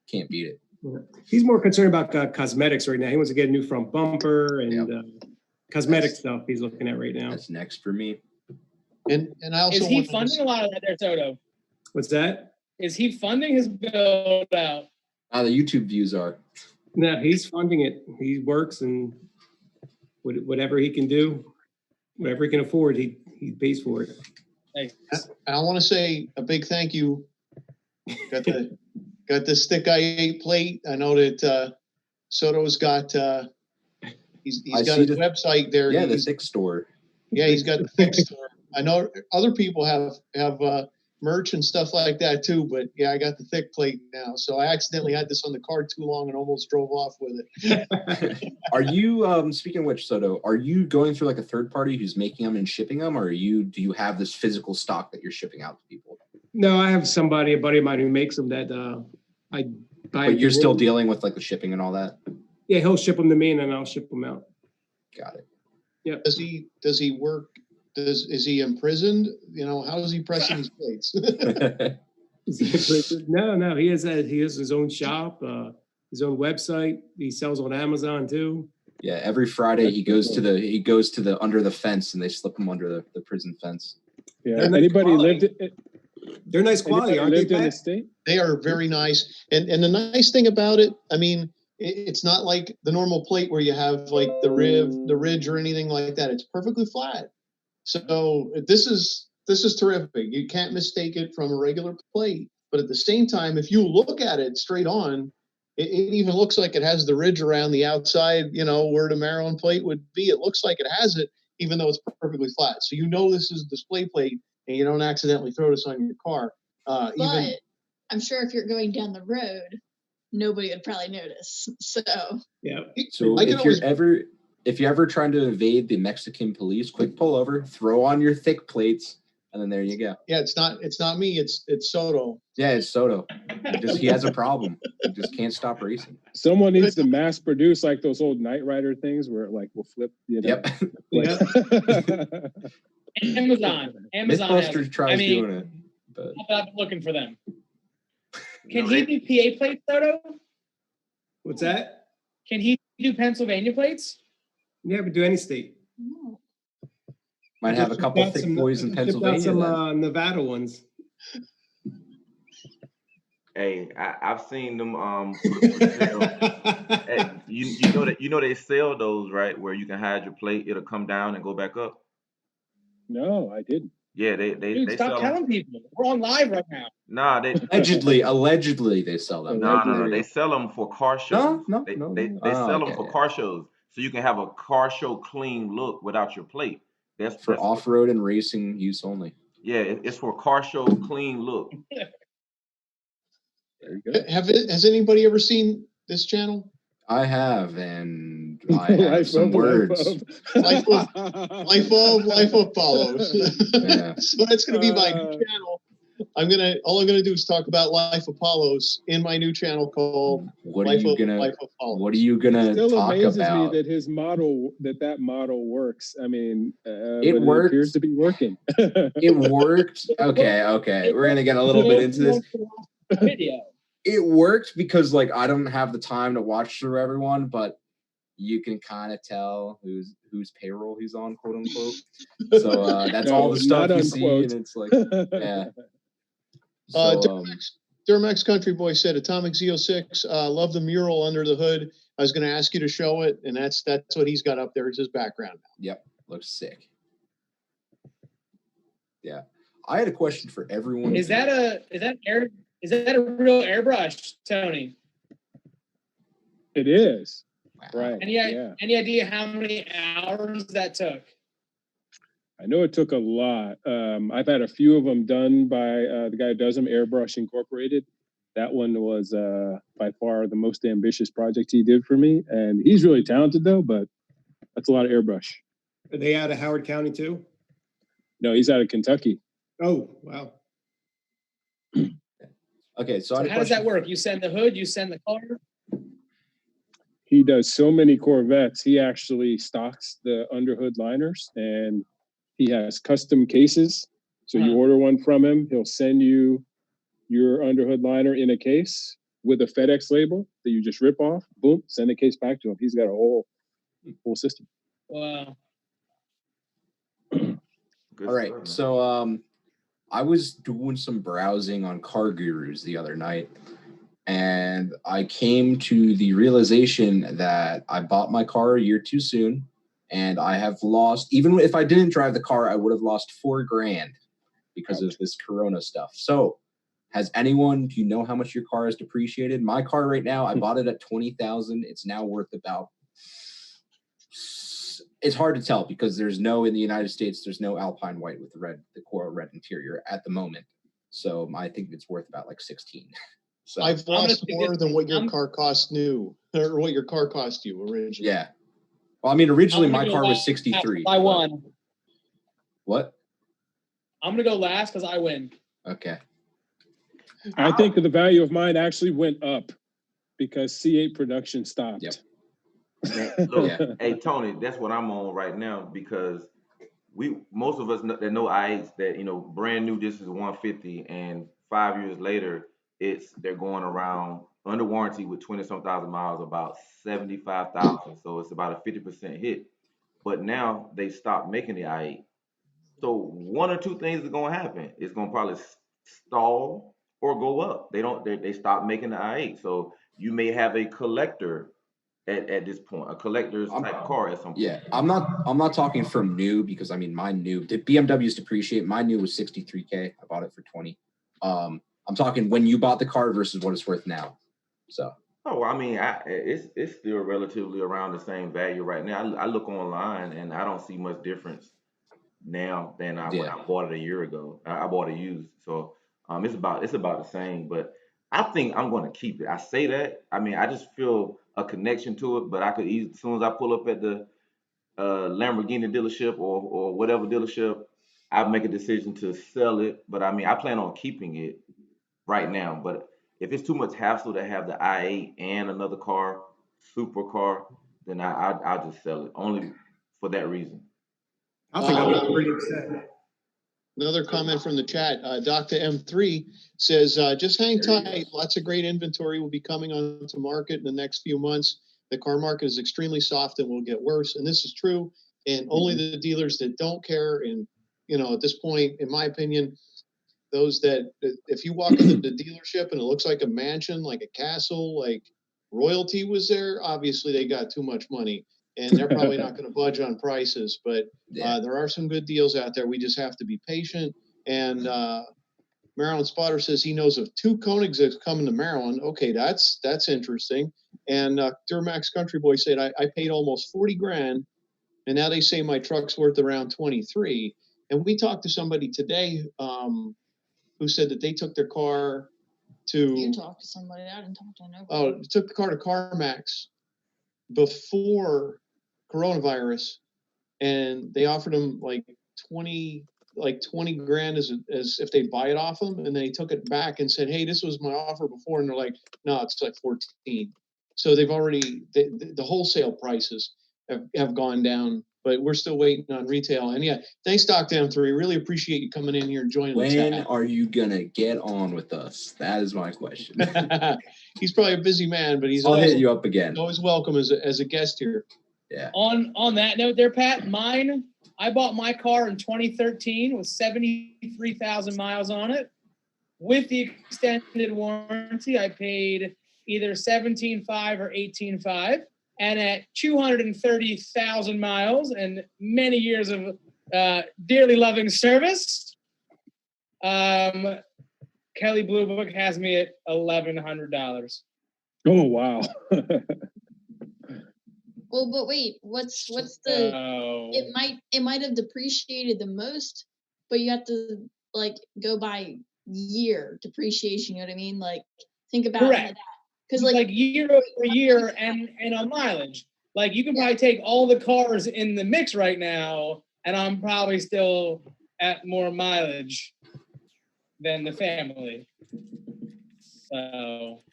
Speaker 3: Can't beat it.
Speaker 5: Yeah. He's more concerned about cosmetics right now. He wants to get a new front bumper and cosmetic stuff he's looking at right now.
Speaker 3: That's next for me.
Speaker 1: And I also
Speaker 6: is he funding a lot of that there, Toto?
Speaker 5: What's that?
Speaker 6: Is he funding his build out?
Speaker 3: The YouTube views are.
Speaker 5: No, he's funding it. He works and whatever he can do, whatever he can afford, he pays for it.
Speaker 6: Nice.
Speaker 1: I want to say a big thank you. Got the Stick I8 plate. I know that Soto's got he's got his website there.
Speaker 3: Yeah, the Thick store.
Speaker 1: Yeah, he's got the Thick store. I know other people have merch and stuff like that too, but yeah, I got the Thick plate now. So I accidentally had this on the car too long and almost drove off with it.
Speaker 3: Are you speaking of which, Soto, are you going through like a third party who's making them and shipping them, or do you have this physical stock that you're shipping out to people?
Speaker 5: No, I have a buddy of mine who makes them that I buy.
Speaker 3: But you're still dealing with like the shipping and all that? Yeah,
Speaker 5: he'll ship them to me and then I'll ship them out.
Speaker 3: Got it.
Speaker 5: Yeah.
Speaker 1: Does he work? Is he imprisoned? How is he pressing his plates?
Speaker 5: No. He has his own shop, his own website. He sells on Amazon too.
Speaker 3: Yeah, every Friday he goes to the under the fence and they slip him under the prison fence.
Speaker 2: Yeah. Anybody lived?
Speaker 5: They're nice quality, aren't they?
Speaker 2: In the state?
Speaker 1: They are very nice, and the nice thing about it, I mean, it's not like the normal plate where you have like the ridge or anything like that. It's perfectly flat. So this is terrific. You can't mistake it from a regular plate. But at the same time, if you look at it straight on, it even looks like it has the ridge around the outside, where the Maryland plate would be. It looks like it has it, even though it's perfectly flat. So this is a display plate, and you don't accidentally throw this on your car.
Speaker 7: But I'm sure if you're going down the road, nobody would probably notice. So
Speaker 5: yeah.
Speaker 3: So if you're ever trying to evade the Mexican police, quick pull over, throw on your thick plates, and then there you go.
Speaker 1: Yeah, it's not me. It's Soto.
Speaker 3: Yeah, it's Soto. He has a problem. He just can't stop racing.
Speaker 2: Someone needs to mass produce like those old Knight Rider things where it like will flip.
Speaker 3: Yep.
Speaker 6: Amazon.
Speaker 3: Mythbusters tries doing it, but
Speaker 6: I'm looking for them. Can he do PA plates, Soto?
Speaker 5: What's that?
Speaker 6: Can he do Pennsylvania plates?
Speaker 5: Yeah, we do any state.
Speaker 7: no.
Speaker 3: might have a couple thick boys in Pennsylvania.
Speaker 5: Some Nevada ones.
Speaker 4: Hey, I've seen them. Hey, you know they sell those, right, where you can hide your plate, it'll come down and go back up.
Speaker 2: No, I didn't.
Speaker 4: Yeah,
Speaker 6: Dude,
Speaker 4: they
Speaker 6: stop
Speaker 4: sell
Speaker 6: telling people. We're on live right now.
Speaker 4: Nah, they
Speaker 3: Allegedly they sell them.
Speaker 4: no. They sell them for car shows.
Speaker 3: No.
Speaker 4: They sell them
Speaker 3: Okay,
Speaker 4: for
Speaker 3: yeah.
Speaker 4: car shows, so you can have a car show clean look without your plate. That's
Speaker 3: For off-road and racing use only.
Speaker 4: Yeah, it's for car show clean look.
Speaker 2: There you go.
Speaker 1: Has anybody ever seen this channel?
Speaker 3: I have, and I have some words.
Speaker 1: Life of follows.
Speaker 3: Yeah.
Speaker 1: So that's going to be my new channel. All I'm gonna do is talk about Life Apollos in my new channel called Life of Apollos.
Speaker 3: What are you gonna
Speaker 2: Still
Speaker 3: talk
Speaker 2: amazes
Speaker 3: about?
Speaker 2: me that that model works. I mean,
Speaker 3: It worked.
Speaker 2: It appears to be working.
Speaker 3: It worked. Okay. We're gonna get a little bit into this.
Speaker 6: Video.
Speaker 3: It worked because like I don't have the time to watch through everyone, but you can kind of tell whose payroll he's on, quote unquote. So that's all the stuff you see, and it's like, yeah. So,
Speaker 1: Duramax Country Boy said, Atomic Z06, love the mural under the hood. I was going to ask you to show it, and that's what he's got up there as his background.
Speaker 3: Yep, looks sick. Yeah, I had a question for everyone.
Speaker 6: Is that a real airbrush, Tony?
Speaker 2: It is.
Speaker 3: Wow.
Speaker 2: Right.
Speaker 6: Any idea how many hours that took?
Speaker 2: I know it took a lot. I've had a few of them done by the guy who does them, Airbrush Incorporated. That one was by far the most ambitious project he did for me. And he's really talented though, but that's a lot of airbrush.
Speaker 5: Are they out of Howard County too?
Speaker 2: No, he's out of Kentucky.
Speaker 5: Oh, wow.
Speaker 3: Okay, so
Speaker 6: how does that work? You send the hood, you send the car?
Speaker 2: He does so many Corvettes. He actually stocks the underhood liners, and he has custom cases. So you order one from him, he'll send you your underhood liner in a case with a FedEx label that you just rip off, boom, send the case back to him. He's got a whole system.
Speaker 6: Wow.
Speaker 3: All right, so I was doing some browsing on Car Gurus the other night, and I came to the realization that I bought my car a year too soon, and I have lost, even if I didn't drive the car, I would have lost $4,000 because of this Corona stuff. So do you know how much your car has depreciated? My car right now, I bought it at $20,000. It's now worth about, it's hard to tell because in the United States, there's no Alpine white with the coral red interior at the moment. So I think it's worth about like 16. So
Speaker 1: I've lost more than what your car cost new, or what your car cost you originally.
Speaker 3: Yeah. Well, I mean, originally my car was 63.
Speaker 6: I won.
Speaker 3: What?
Speaker 6: I'm going to go last because I win.
Speaker 3: Okay.
Speaker 2: I think the value of mine actually went up because C8 production stopped.
Speaker 3: Yep.
Speaker 4: Look, hey Tony, that's what I'm on right now because most of us that know I8s that brand new, this is 150, and 5 years later they're going around under warranty with 20-some thousand miles, about 75,000. So it's about a 50% hit. But now they stopped making the I8. So one or two things are going to happen. It's going to probably stall or go up. They stop making the I8. So you may have a collector at this point, a collector's type car at some point.
Speaker 3: Yeah, I'm not talking from new because I mean my new, the BMWs depreciate. My new was 63K. I bought it for 20. I'm talking when you bought the car versus what it's worth now. So.
Speaker 4: Oh, I mean, it's still relatively around the same value right now. I look online and I don't see much difference now than when I bought it a year ago. I bought it used, so it's about the same. But I think I'm going to keep it. I say that. I mean, I just feel a connection to it. But I could easily, as soon as I pull up at the Lamborghini dealership or whatever dealership, I make a decision to sell it. But I mean, I plan on keeping it right now. But if it's too much hassle to have the I8 and another car, supercar, then I'll just sell it only for that reason.
Speaker 5: I think I'm pretty upset.
Speaker 1: Another comment from the chat, Dr. M3 says, just hang tight. Lots of great inventory will be coming onto market in the next few months. The car market is extremely soft and will get worse. And this is true. And only the dealers that don't care, and at this point, in my opinion, those that, if you walk into the dealership and it looks like a mansion, like a castle, like Royalty was there. Obviously, they got too much money, and they're probably not going to budge on prices. But there are some good deals out there. We just have to be patient. And Maryland Spotter says he knows of 2 Koenigs that's coming to Maryland. Okay, that's interesting. And Duramax Country Boy said, I paid almost 40 grand, and now they say my truck's worth around 23. And we talked to somebody today who said that they took their car to...
Speaker 7: You talked to somebody. I didn't talk to nobody.
Speaker 1: Oh, took the car to CarMax before coronavirus, and they offered them like 20 grand as if they buy it off them, and then he took it back and said, hey, this was my offer before, and they're like, no, it's like 14. So they've already the wholesale prices have gone down, but we're still waiting on retail. And yeah, thanks, Doc M3. Really appreciate you coming in here and joining us.
Speaker 3: When are you gonna get on with us? That is my question.
Speaker 1: He's probably a busy man, but
Speaker 3: I'll hit you up again.
Speaker 1: Always welcome as a guest here.
Speaker 3: Yeah.
Speaker 6: On that note there, Pat, I bought my car in 2013 with 73,000 miles on it. With the extended warranty, I paid either $17,500 or $18,500. And at 230,000 miles and many years of dearly loving service, Kelly Blue Book has me at $1,100.
Speaker 2: Oh, wow.
Speaker 7: Well, but wait, what's the? It might have depreciated the most, but you have to like go by year depreciation. You know what I mean? Like think about that. Because like
Speaker 6: year over year and on mileage. Like you can probably take all the cars in the mix right now, and I'm probably still at more mileage than the family. So.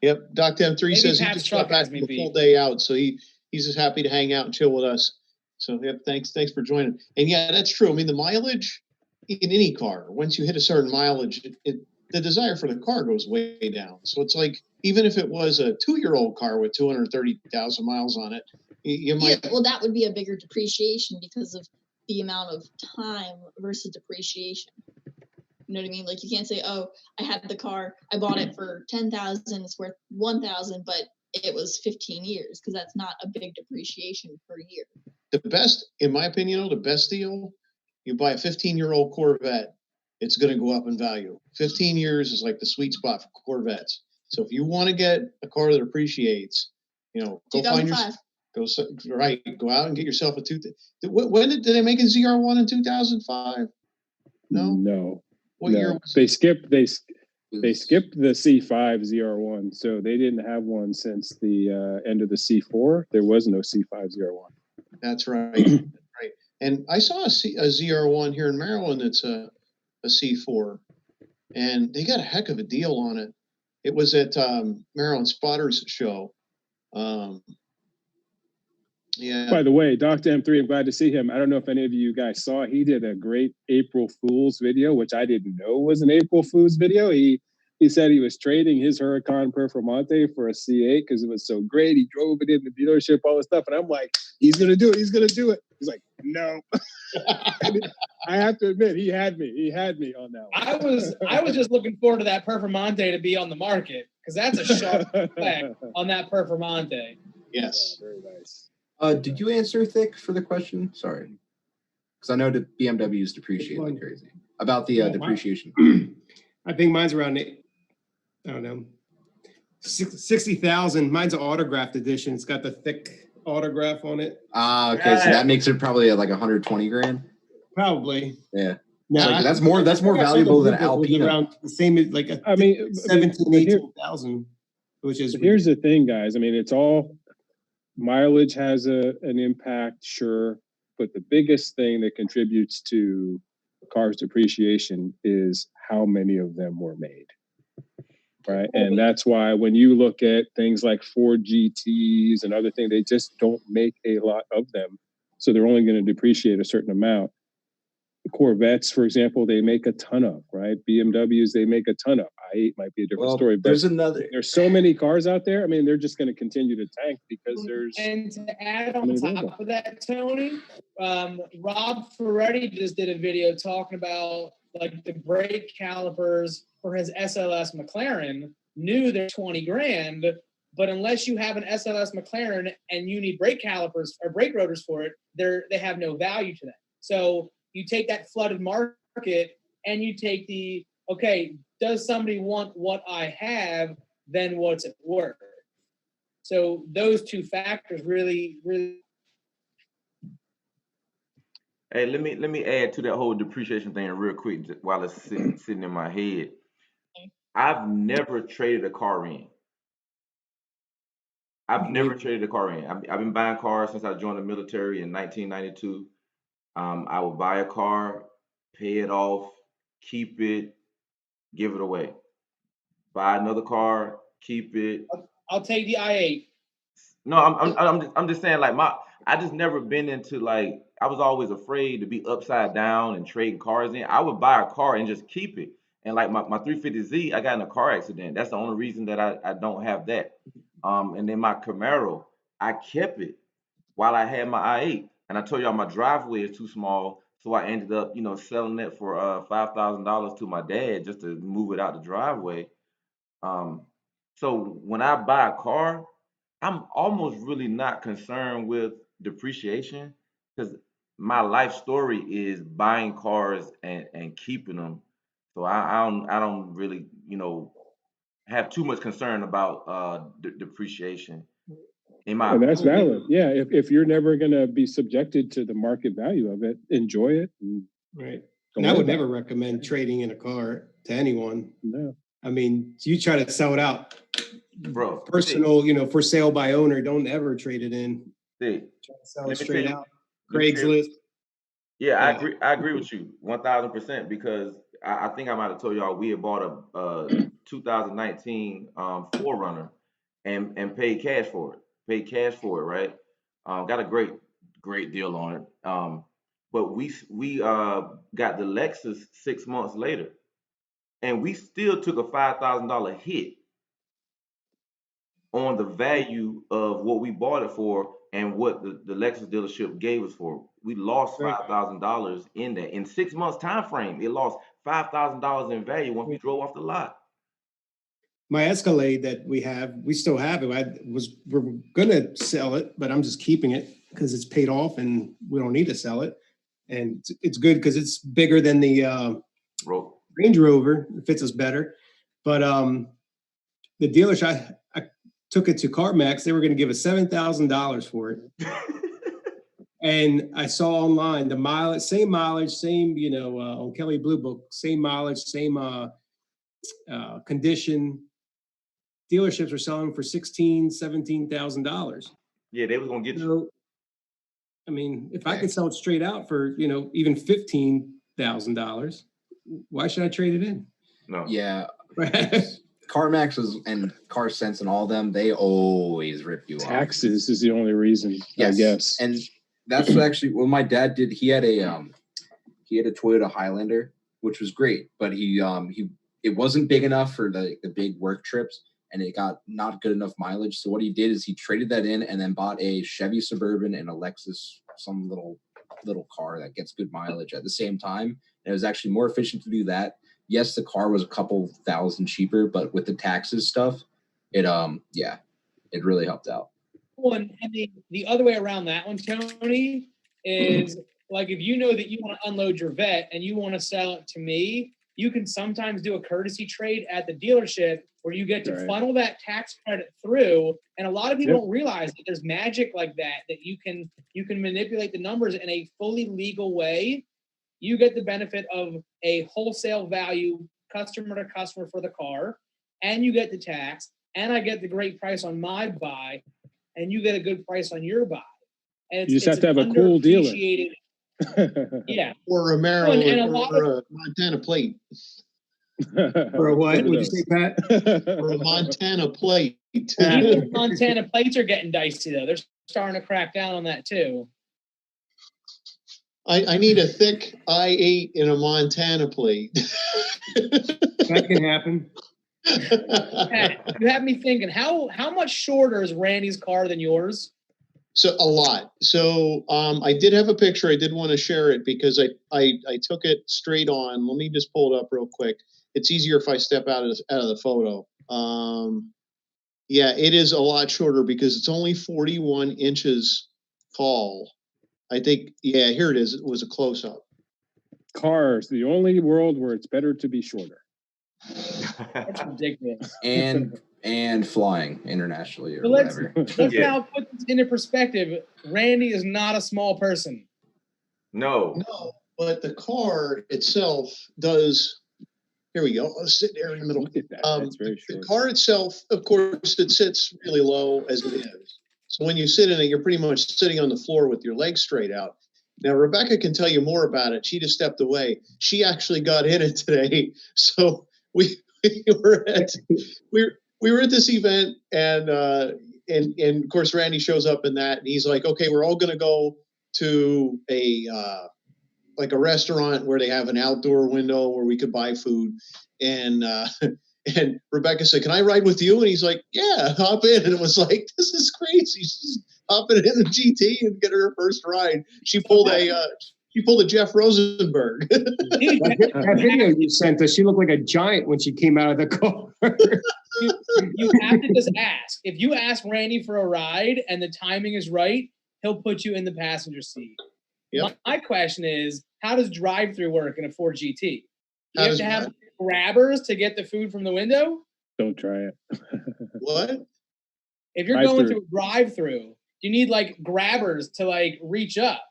Speaker 1: Yep, Dr. M3 says he just got back from a full day out, so he's just happy to hang out and chill with us. So yep, thanks for joining. And yeah, that's true. I mean, the mileage in any car, once you hit a certain mileage, the desire for the car goes way down. So it's like even if it was a 2-year-old car with 230,000 miles on it, you might.
Speaker 7: Yeah, well, that would be a bigger depreciation because of the amount of time versus depreciation. You know what I mean? Like you can't say, "Oh, I had the car, I bought it for 10,000, it's worth 1,000, but it was 15 years," because that's not a big depreciation per year.
Speaker 1: The best, in my opinion, the best deal, you buy a 15-year-old Corvette, it's going to go up in value. 15 years is like the sweet spot for Corvettes. So if you want to get a car that appreciates, go find your go out and get yourself a when did they make a ZR1 in 2005?
Speaker 2: No.
Speaker 1: What year was
Speaker 2: they skipped the C5 ZR1, so they didn't have one since the end of the C4. There was no C5 ZR1.
Speaker 1: That's right. Right. And I saw a ZR1 here in Maryland that's a C4, and they got a heck of a deal on it. It was at Maryland Spotters show. Yeah.
Speaker 2: By the way, Dr. M3, I'm glad to see him. I don't know if any of you guys saw, he did a great April Fool's video, which I didn't know was an April Fool's video. He said he was trading his Huracan Performante for a C8 because it was so great. He drove it in the dealership, all this stuff. And I'm like, he's going to do it. He's going to do it. He's like, no. I have to admit, he had me on that one.
Speaker 6: I was just looking forward to that Performante to be on the market because that's a sharp effect on that Performante.
Speaker 1: Yes.
Speaker 2: Yeah, very nice.
Speaker 3: Did you answer Thick for the question? Sorry, because I know the BMWs depreciate like crazy. About the depreciation,
Speaker 5: I think mine's around 60,000. Mine's an autographed edition. It's got the thick autograph on it.
Speaker 3: Okay, so that makes it probably like 120 grand.
Speaker 5: Probably.
Speaker 3: Yeah.
Speaker 5: No,
Speaker 3: like, that's more valuable than Alpina.
Speaker 5: Around the same as 18,000, which is.
Speaker 2: Here's the thing, guys. I mean, it's all. Mileage has an impact, sure, but the biggest thing that contributes to a car's depreciation is how many of them were made, right? And that's why when you look at things like Ford GTs and other things, they just don't make a lot of them, so they're only going to depreciate a certain amount. Corvettes, for example, they make a ton of, right? BMWs, they make a ton of. I8 might be a different story, but there's so many cars out there. I mean, they're just going to continue to tank because there's.
Speaker 6: And to add on top of that, Tony, Rob Ferretti just did a video talking about like the brake calipers for his SLS McLaren new, they're 20 grand. But unless you have an SLS McLaren and you need brake calipers or brake rotors for it, they have no value to that. So you take that flooded market and you take okay, does somebody want what I have? Then what's it worth? So those two factors really.
Speaker 4: Hey, let me add to that whole depreciation thing real quick while it's sitting in my head. I've never traded a car in. I've been buying cars since I joined the military in 1992. I would buy a car, pay it off, keep it, give it away. Buy another car, keep it.
Speaker 6: I'll take the i8.
Speaker 4: No, I'm just saying, like, I just never been into, like, I was always afraid to be upside down and trading cars in. I would buy a car and just keep it. And like my 350Z, I got in a car accident. That's the only reason that I don't have that. And then my Camaro, I kept it while I had my i8. And I told y'all my driveway is too small, so I ended up, selling it for $5,000 to my dad just to move it out the driveway. So when I buy a car, I'm almost really not concerned with depreciation because my life story is buying cars and keeping them. So I don't really, have too much concern about depreciation. In my
Speaker 2: And that's valid. Yeah, if you're never going to be subjected to the market value of it, enjoy it.
Speaker 5: Right. And I would never recommend trading in a car to anyone.
Speaker 2: No.
Speaker 5: I mean, you try to sell it out.
Speaker 4: Bro,
Speaker 5: personal, for sale by owner, don't ever trade it in.
Speaker 4: Try
Speaker 5: to sell it straight out. Craigslist.
Speaker 4: Yeah, I agree with you 1,000% because I think I might have told y'all we had bought a 2019 4Runner and paid cash for it. Right? Got a great deal on it. But we got the Lexus 6 months later, and we still took a $5,000 hit on the value of what we bought it for and what the Lexus dealership gave us for. We lost $5,000 in that. In 6 months time frame, it lost $5,000 in value once we drove off the lot.
Speaker 5: My Escalade that we still have it. We're gonna sell it, but I'm just keeping it because it's paid off and we don't need to sell it. And it's good because it's bigger than the Range Rover. It fits us better. But the dealership, I took it to CarMax. They were going to give us $7,000 for it. And I saw online the same mileage, same, on Kelley Blue Book, same mileage, same condition. Dealerships were selling for $16,000, $17,000.
Speaker 4: Yeah, they was going to get you.
Speaker 5: I mean, if I could sell it straight out for, even $15,000, why should I trade it in?
Speaker 4: No.
Speaker 3: Yeah. CarMax and Car Sense and all them, they always rip you off.
Speaker 2: Taxes is the only reason,
Speaker 3: yes.
Speaker 2: I guess.
Speaker 3: And that's actually what my dad did. He had a Toyota Highlander, which was great, but it wasn't big enough for the big work trips, and it got not good enough mileage. So what he did is he traded that in and then bought a Chevy Suburban and a Lexus, some little car that gets good mileage at the same time. And it was actually more efficient to do that. Yes, the car was a couple thousand cheaper, but with the taxes stuff, it really helped out.
Speaker 6: Well, and the other way around that one, Tony, is like if you know that you want to unload your vet and you want to sell it to me, you can sometimes do a courtesy trade at the dealership where you get to funnel that tax credit through. And a lot of people don't realize that there's magic like that you can manipulate the numbers in a fully legal way. You get the benefit of a wholesale value customer to customer for the car, and you get the tax, and I get the great price on my buy, and you get a good price on your buy. And
Speaker 2: you just have to have a cool dealer.
Speaker 6: Yeah.
Speaker 1: Or a Maryland or a Montana plate.
Speaker 5: Or a what? Would you say, Pat?
Speaker 1: Or a Montana plate.
Speaker 6: Even Montana plates are getting dicey, though. They're starting to crack down on that, too.
Speaker 1: I need a thick i8 in a Montana plate.
Speaker 5: That can happen.
Speaker 6: Pat, you have me thinking, how much shorter is Randy's car than yours?
Speaker 1: So a lot. So I did have a picture. I did want to share it because I took it straight on. Let me just pull it up real quick. It's easier if I step out of the photo. Yeah, it is a lot shorter because it's only 41 inches tall. I think, yeah, here it is. It was a close-up.
Speaker 2: Cars, the only world where it's better to be shorter.
Speaker 6: That's ridiculous.
Speaker 3: And flying internationally or
Speaker 6: But
Speaker 3: whatever.
Speaker 6: Let's now put this into perspective. Randy is not a small person.
Speaker 4: No,
Speaker 1: but the car itself does. Here we go. I'll sit there in the middle.
Speaker 2: Look at that. That's very short.
Speaker 1: The car itself, of course, it sits really low as it is. So when you sit in it, you're pretty much sitting on the floor with your legs straight out. Now, Rebecca can tell you more about it. She just stepped away. She actually got in it today. So we were at this event, and of course Randy shows up in that, and he's like, "Okay, we're all going to go to a restaurant where they have an outdoor window where we could buy food." And Rebecca said, "Can I ride with you?" And he's like, "Yeah, hop in." And it was like, this is crazy. She's hopping in the GT and get her first ride. She pulled a Jeff Rosenberg.
Speaker 5: That video you sent us, she looked like a giant when she came out of the car.
Speaker 6: You have to just ask. If you ask Randy for a ride and the timing is right, he'll put you in the passenger seat. Yep. My question is, how does drive-through work in a Ford GT? You have to have grabbers to get the food from the window?
Speaker 2: Don't try it.
Speaker 1: What?
Speaker 6: If you're going through a drive-through, you need like grabbers to like reach up.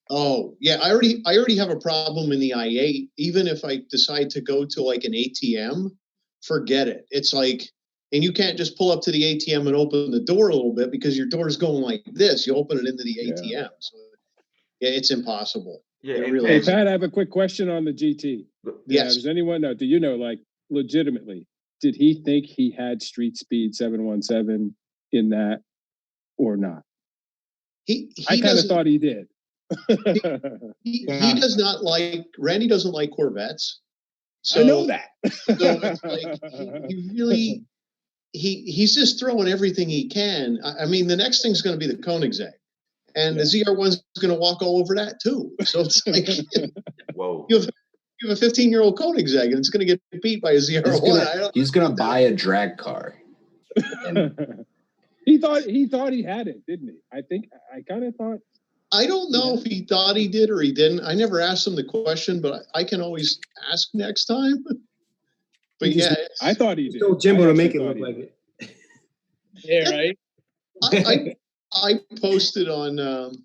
Speaker 1: Oh, yeah. I already have a problem in the i8. Even if I decide to go to like an ATM, forget it. It's like, and you can't just pull up to the ATM and open the door a little bit because your door is going like this. You open it into the ATM. So yeah, it's impossible.
Speaker 4: Yeah.
Speaker 1: Really
Speaker 2: Pat, I have a quick question on the GT.
Speaker 1: Yes.
Speaker 2: Does anyone know? Do you know, like, legitimately, did he think he had street speed 717 in that or not? I kind of thought he did.
Speaker 1: He does not like, Randy doesn't like Corvettes. So,
Speaker 2: I know that.
Speaker 1: So it's like he really, he's just throwing everything he can. I mean, the next thing's going to be the Koenigsegg. And the ZR1's going to walk all over that too. So it's like,
Speaker 4: whoa,
Speaker 1: you have a 15-year-old Koenigsegg, and it's going to get beat by a ZR1.
Speaker 3: He's going to buy a drag car.
Speaker 2: He thought he had it, didn't he? I kind of thought.
Speaker 1: I don't know if he thought he did or he didn't. I never asked him the question, but I can always ask next time. But yeah,
Speaker 2: I thought he did.
Speaker 5: Told Jimbo to make it look like it.
Speaker 6: Yeah, right.
Speaker 1: I posted on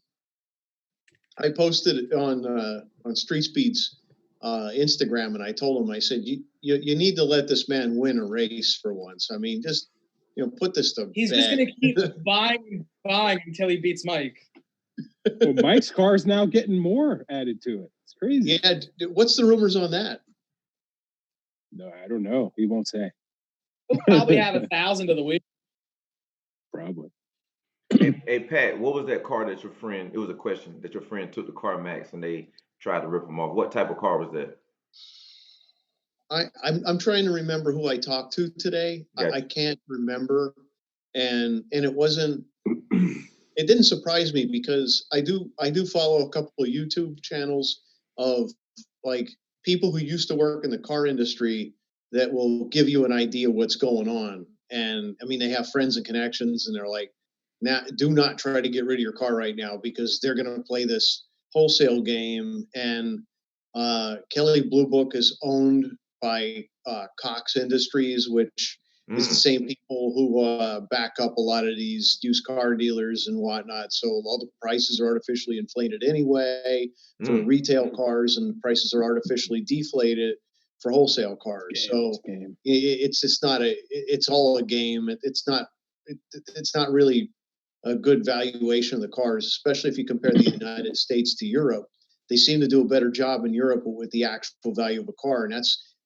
Speaker 1: Street Speed's Instagram, and I told him, I said, you need to let this man win a race for once. I mean, just put this to
Speaker 6: He's
Speaker 1: bed.
Speaker 6: just going to keep buying until he beats Mike.
Speaker 2: Well, Mike's car's now getting more added to it. It's crazy.
Speaker 1: Yeah, what's the rumors on that?
Speaker 2: No, I don't know. He won't say.
Speaker 6: He'll probably have 1,000 of the week.
Speaker 2: Probably.
Speaker 4: Hey, Pat, what was that car that your friend? It was a question that your friend took to CarMax and they tried to rip him off. What type of car was that?
Speaker 1: I'm trying to remember who I talked to today. Gotcha. I can't remember, and it wasn't. It didn't surprise me because I do follow a couple of YouTube channels of like people who used to work in the car industry that will give you an idea of what's going on. And I mean, they have friends and connections, and they're like, "Now, do not try to get rid of your car right now because they're going to play this wholesale game." And Kelly Blue Book is owned by Cox Industries, which is the same people who back up a lot of these used car dealers and whatnot. So all the prices are artificially inflated anyway for retail cars, and the prices are artificially deflated for wholesale cars. So it's just not it's all a game. It's not really a good valuation of the cars, especially if you compare the United States to Europe. They seem to do a better job in Europe with the actual value of a car, and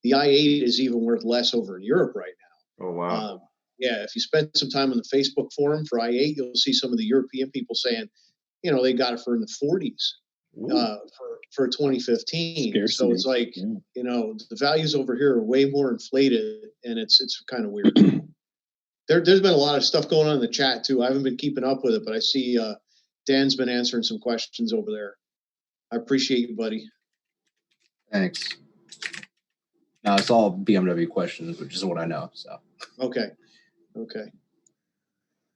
Speaker 1: the i8 is even worth less over in Europe right now.
Speaker 4: Oh, wow.
Speaker 1: Yeah, if you spend some time on the Facebook forum for i8, you'll see some of the European people saying, they got it for in the 40s for 2015. Scarcity. So it's like, the values over here are way more inflated, and it's kind of weird. There's been a lot of stuff going on in the chat, too. I haven't been keeping up with it, but I see Dan's been answering some questions over there. I appreciate you, buddy.
Speaker 3: Thanks. No, it's all BMW questions, which is what I know. So
Speaker 1: Okay.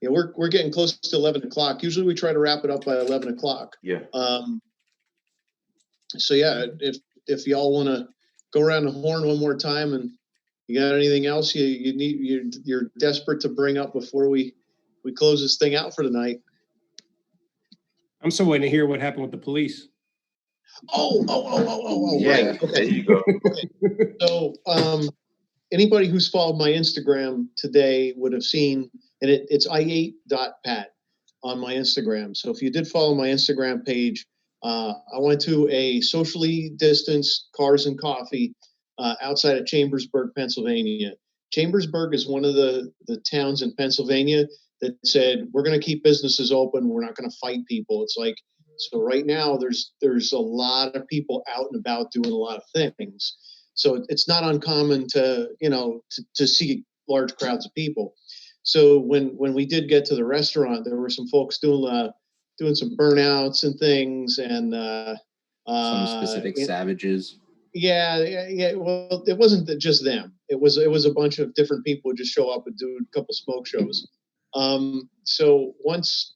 Speaker 1: Yeah, we're getting close to 11 o'clock. Usually we try to wrap it up by 11 o'clock.
Speaker 4: Yeah.
Speaker 1: So yeah, if y'all want to go around the horn one more time, and you got anything else you're desperate to bring up before we close this thing out for tonight?
Speaker 5: I'm still waiting to hear what happened with the police.
Speaker 1: Oh,
Speaker 4: Yeah,
Speaker 1: right. Okay.
Speaker 4: there you go.
Speaker 1: Okay. So, anybody who's followed my Instagram today would have seen, and it's i8.pat on my Instagram. So if you did follow my Instagram page, I went to a socially distanced Cars and Coffee outside of Chambersburg, Pennsylvania. Chambersburg is one of the towns in Pennsylvania that said, we're going to keep businesses open. We're not going to fight people. It's like, so right now there's a lot of people out and about doing a lot of things. So it's not uncommon to see large crowds of people. So when we did get to the restaurant, there were some folks doing some burnouts and things, and
Speaker 3: some specific savages.
Speaker 1: Yeah. Well, it wasn't just them. It was a bunch of different people who just show up and do a couple smoke shows. So once,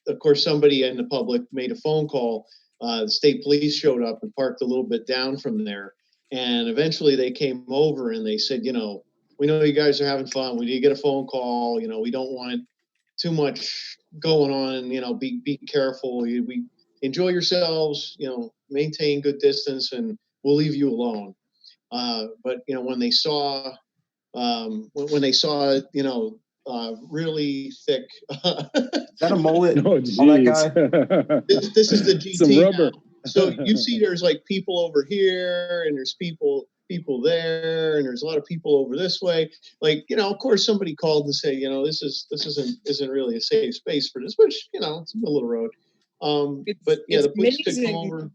Speaker 1: of course, somebody in the public made a phone call, the state police showed up and parked a little bit down from there. And eventually they came over and they said, we know you guys are having fun. We need to get a phone call. We don't want too much going on. Be careful. We enjoy yourselves, maintain good distance, and we'll leave you alone. But when they saw, really thick.
Speaker 3: Is that a mullet?
Speaker 2: Oh,
Speaker 3: on that guy?
Speaker 1: This is the GT.
Speaker 2: Some rubber.
Speaker 1: So you see, there's like people over here, and there's people there, and there's a lot of people over this way. Like, of course, somebody called and say, this isn't really a safe space for this, which it's a middle of the road. But yeah, the police could come over.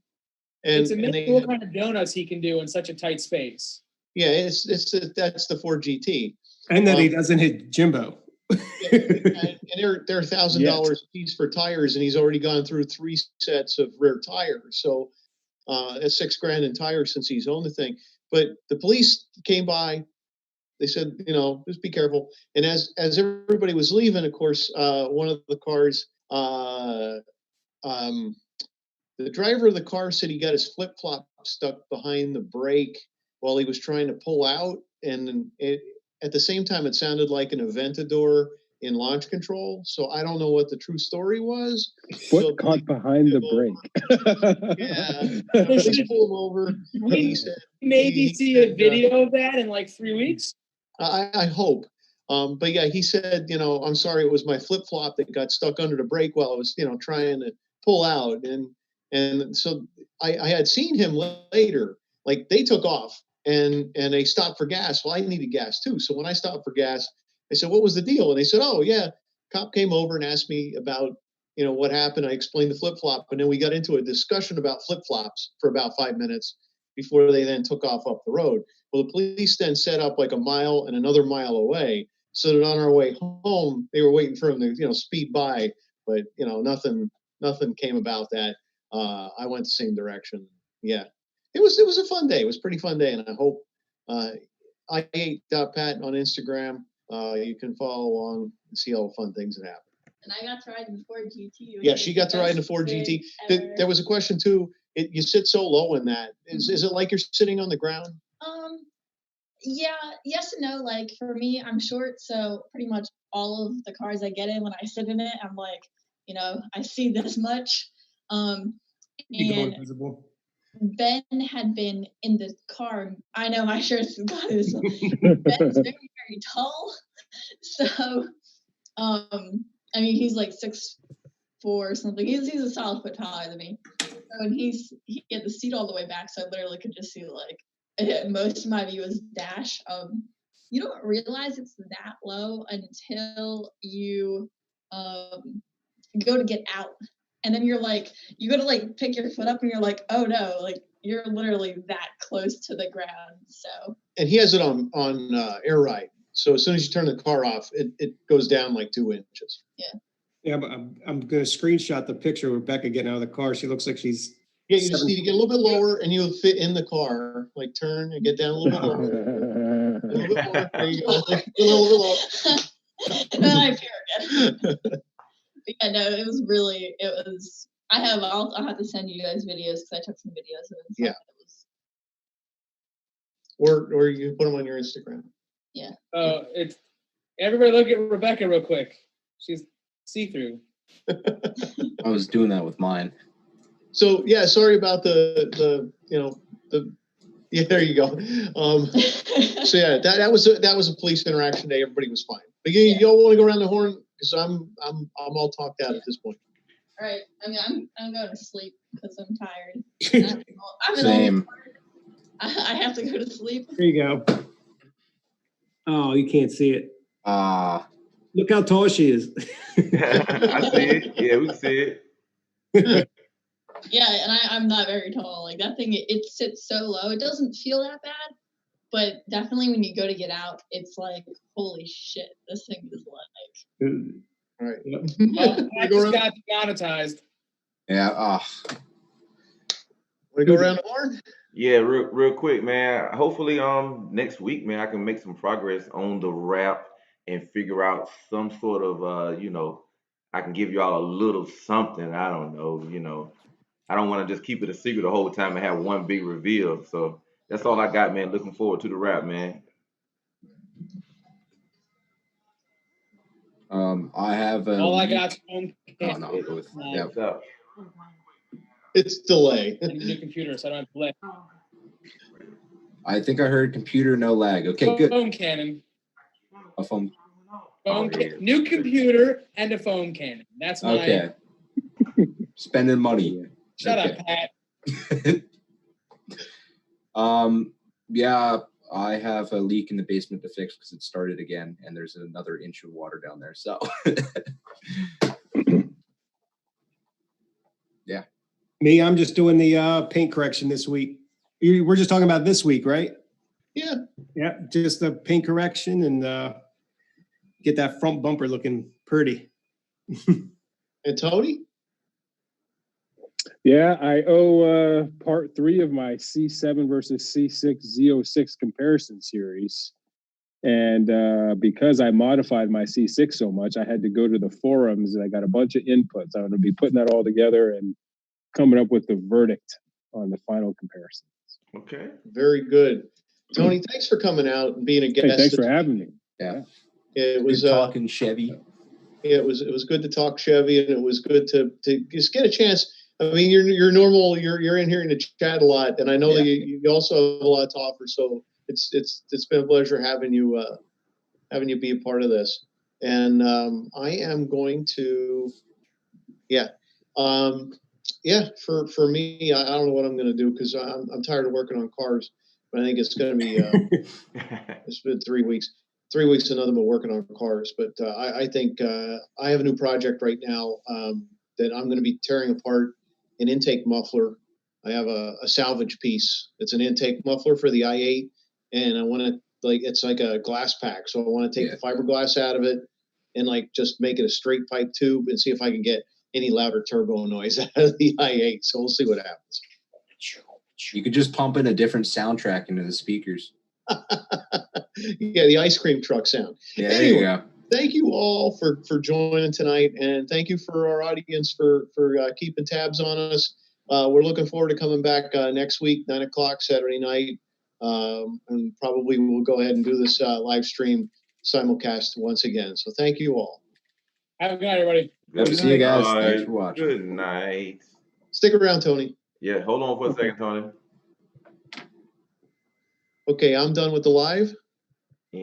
Speaker 1: And
Speaker 6: it's amazing what kind of donuts he can do in such a tight space.
Speaker 1: Yeah, that's the Ford GT.
Speaker 5: And that he doesn't hit Jimbo.
Speaker 1: and they're $1,000 a piece for tires, and he's already gone through 3 sets of rear tires. So that's $6,000 in tires since he's owned the thing. But the police came by. They said, just be careful. And as everybody was leaving, of course, one of the cars, the driver of the car said he got his flip-flop stuck behind the brake while he was trying to pull out, and at the same time, it sounded like an Aventador in launch control. So I don't know what the true story was.
Speaker 2: Foot caught behind the brake.
Speaker 1: Yeah, they pulled him over.
Speaker 6: We maybe see a video of that in like 3 weeks.
Speaker 1: I hope. But yeah, he said, I'm sorry, it was my flip-flop that got stuck under the brake while I was, trying to pull out. And so I had seen him later, like they took off. And they stopped for gas. Well, I needed gas too. So when I stopped for gas, I said, what was the deal? And they said, oh yeah, cop came over and asked me about, what happened. I explained the flip-flop, and then we got into a discussion about flip-flops for about 5 minutes before they then took off up the road. Well, the police then set up like a mile and another mile away, so that on our way home, they were waiting for him to, speed by, but nothing came about that. I went the same direction. Yeah. It was a fun day. It was a pretty fun day, and I hope i8.pat on Instagram. You can follow along and see all the fun things that happen.
Speaker 7: And I got to ride in the Ford GT.
Speaker 1: Yeah, she got to ride in the Ford GT. There was a question too. You sit so low in that. Is it like you're sitting on the ground?
Speaker 7: Yeah, yes and no. Like for me, I'm short, so pretty much all of the cars I get in, when I sit in it, I'm like, I see this much. And
Speaker 5: visible.
Speaker 7: Ben had been in the car. I know my shirt's got this. Ben's very, very tall. So, he's like 6'4" or something. He's a solid foot taller than me. So, and he had the seat all the way back, so I literally could just see most of my view is dash. You don't realize it's that low until you go to get out. And then you're like, you go to pick your foot up and you're like, oh no, you're literally that close to the ground. So. And
Speaker 1: he has it on air ride. So as soon as you turn the car off, it goes down 2 inches.
Speaker 7: Yeah.
Speaker 5: Yeah, but I'm going to screenshot the picture of Rebecca getting out of the car. She looks like she's
Speaker 1: Yeah, you just need to get a little bit lower, and you'll fit in the car. Like turn and get down a little bit lower. A little bit more. There you go. A little bit lower.
Speaker 7: And then I appear again. Yeah, no, it was. I'll have to send you guys videos because I took some videos of it.
Speaker 1: Yeah. Or you can put them on your Instagram.
Speaker 7: Yeah.
Speaker 6: Oh, it's everybody look at Rebecca real quick. She's see-through.
Speaker 3: I was doing that with mine.
Speaker 1: So yeah, sorry about the yeah, there you go. So yeah, that was a police interaction day. Everybody was fine. But you all want to go around the horn because I'm all talked out at this point.
Speaker 7: All right. I mean, I'm going to sleep because I'm tired.
Speaker 3: Same.
Speaker 7: I have to go to sleep.
Speaker 5: There you go. Oh, you can't see it. Look how tall she is.
Speaker 4: I see it. Yeah, we see it.
Speaker 7: Yeah, and I'm not very tall. Like that thing, it sits so low. It doesn't feel that bad, but definitely when you go to get out, it's like, holy shit, this thing is like.
Speaker 1: All right.
Speaker 6: Well, I just got demonetized.
Speaker 3: Yeah.
Speaker 1: Want to go around the horn?
Speaker 4: Yeah, real quick, man. Hopefully, next week, man, I can make some progress on the wrap and figure out some sort of, I can give y'all a little something. I don't know, I don't want to just keep it a secret the whole time and have one big reveal. So that's all I got, man. Looking forward to the wrap, man.
Speaker 3: I have
Speaker 6: all I got.
Speaker 4: What's up?
Speaker 1: It's delay.
Speaker 6: A new computer, so I don't have to delay.
Speaker 3: I think I heard computer no lag. Okay, good.
Speaker 6: Phone cannon.
Speaker 3: A phone.
Speaker 6: New computer and a phone cannon. That's my.
Speaker 3: Okay. Spending money.
Speaker 6: Shut up, Pat.
Speaker 3: Yeah, I have a leak in the basement to fix because it started again, and there's another inch of water down there. So, yeah.
Speaker 5: Me, I'm just doing the paint correction this week. We're just talking about this week, right?
Speaker 1: Yeah.
Speaker 5: Yeah, just the paint correction and get that front bumper looking pretty.
Speaker 1: And Tony?
Speaker 2: Yeah, I owe part 3 of my C7 versus C6 Z06 comparison series. And because I modified my C6 so much, I had to go to the forums and I got a bunch of inputs. I'm going to be putting that all together and coming up with the verdict on the final comparisons.
Speaker 4: Okay.
Speaker 1: Very good. Tony, thanks for coming out and being a guest.
Speaker 2: Hey, thanks for having me.
Speaker 3: Yeah.
Speaker 1: It was
Speaker 3: good talking Chevy.
Speaker 1: Yeah, it was good to talk Chevy, and it was good to just get a chance. I mean, you're normal. You're in here to chat a lot, and I know that you also have a lot to offer. So it's been a pleasure having you be a part of this. And I am going to, for me, I don't know what I'm going to do because I'm tired of working on cars. But I think it's going to be it's been 3 weeks. 3 weeks, another been working on cars. But I think I have a new project right now that I'm going to be tearing apart an intake muffler. I have a salvage piece. It's an intake muffler for the i8, and I want to it's like a glass pack. So I want to take the fiberglass out of it and just make it a straight pipe tube and see if I can get any louder turbo noise out of the i8. So we'll see what happens.
Speaker 3: You could just pump in a different soundtrack into the speakers.
Speaker 1: Yeah, the ice cream truck sound.
Speaker 3: Yeah,
Speaker 1: anyway,
Speaker 3: there you go.
Speaker 1: Thank you all for joining tonight, and thank you for our audience for keeping tabs on us. We're looking forward to coming back next week, 9 o'clock Saturday night, and probably we'll go ahead and do this live stream simulcast once again. So thank you all.
Speaker 6: Have a good night, everybody.
Speaker 3: Good to see you guys. Thanks for watching.
Speaker 4: Good night.
Speaker 1: Stick around, Tony.
Speaker 4: Yeah, hold on for a second, Tony.
Speaker 1: Okay, I'm done with the live.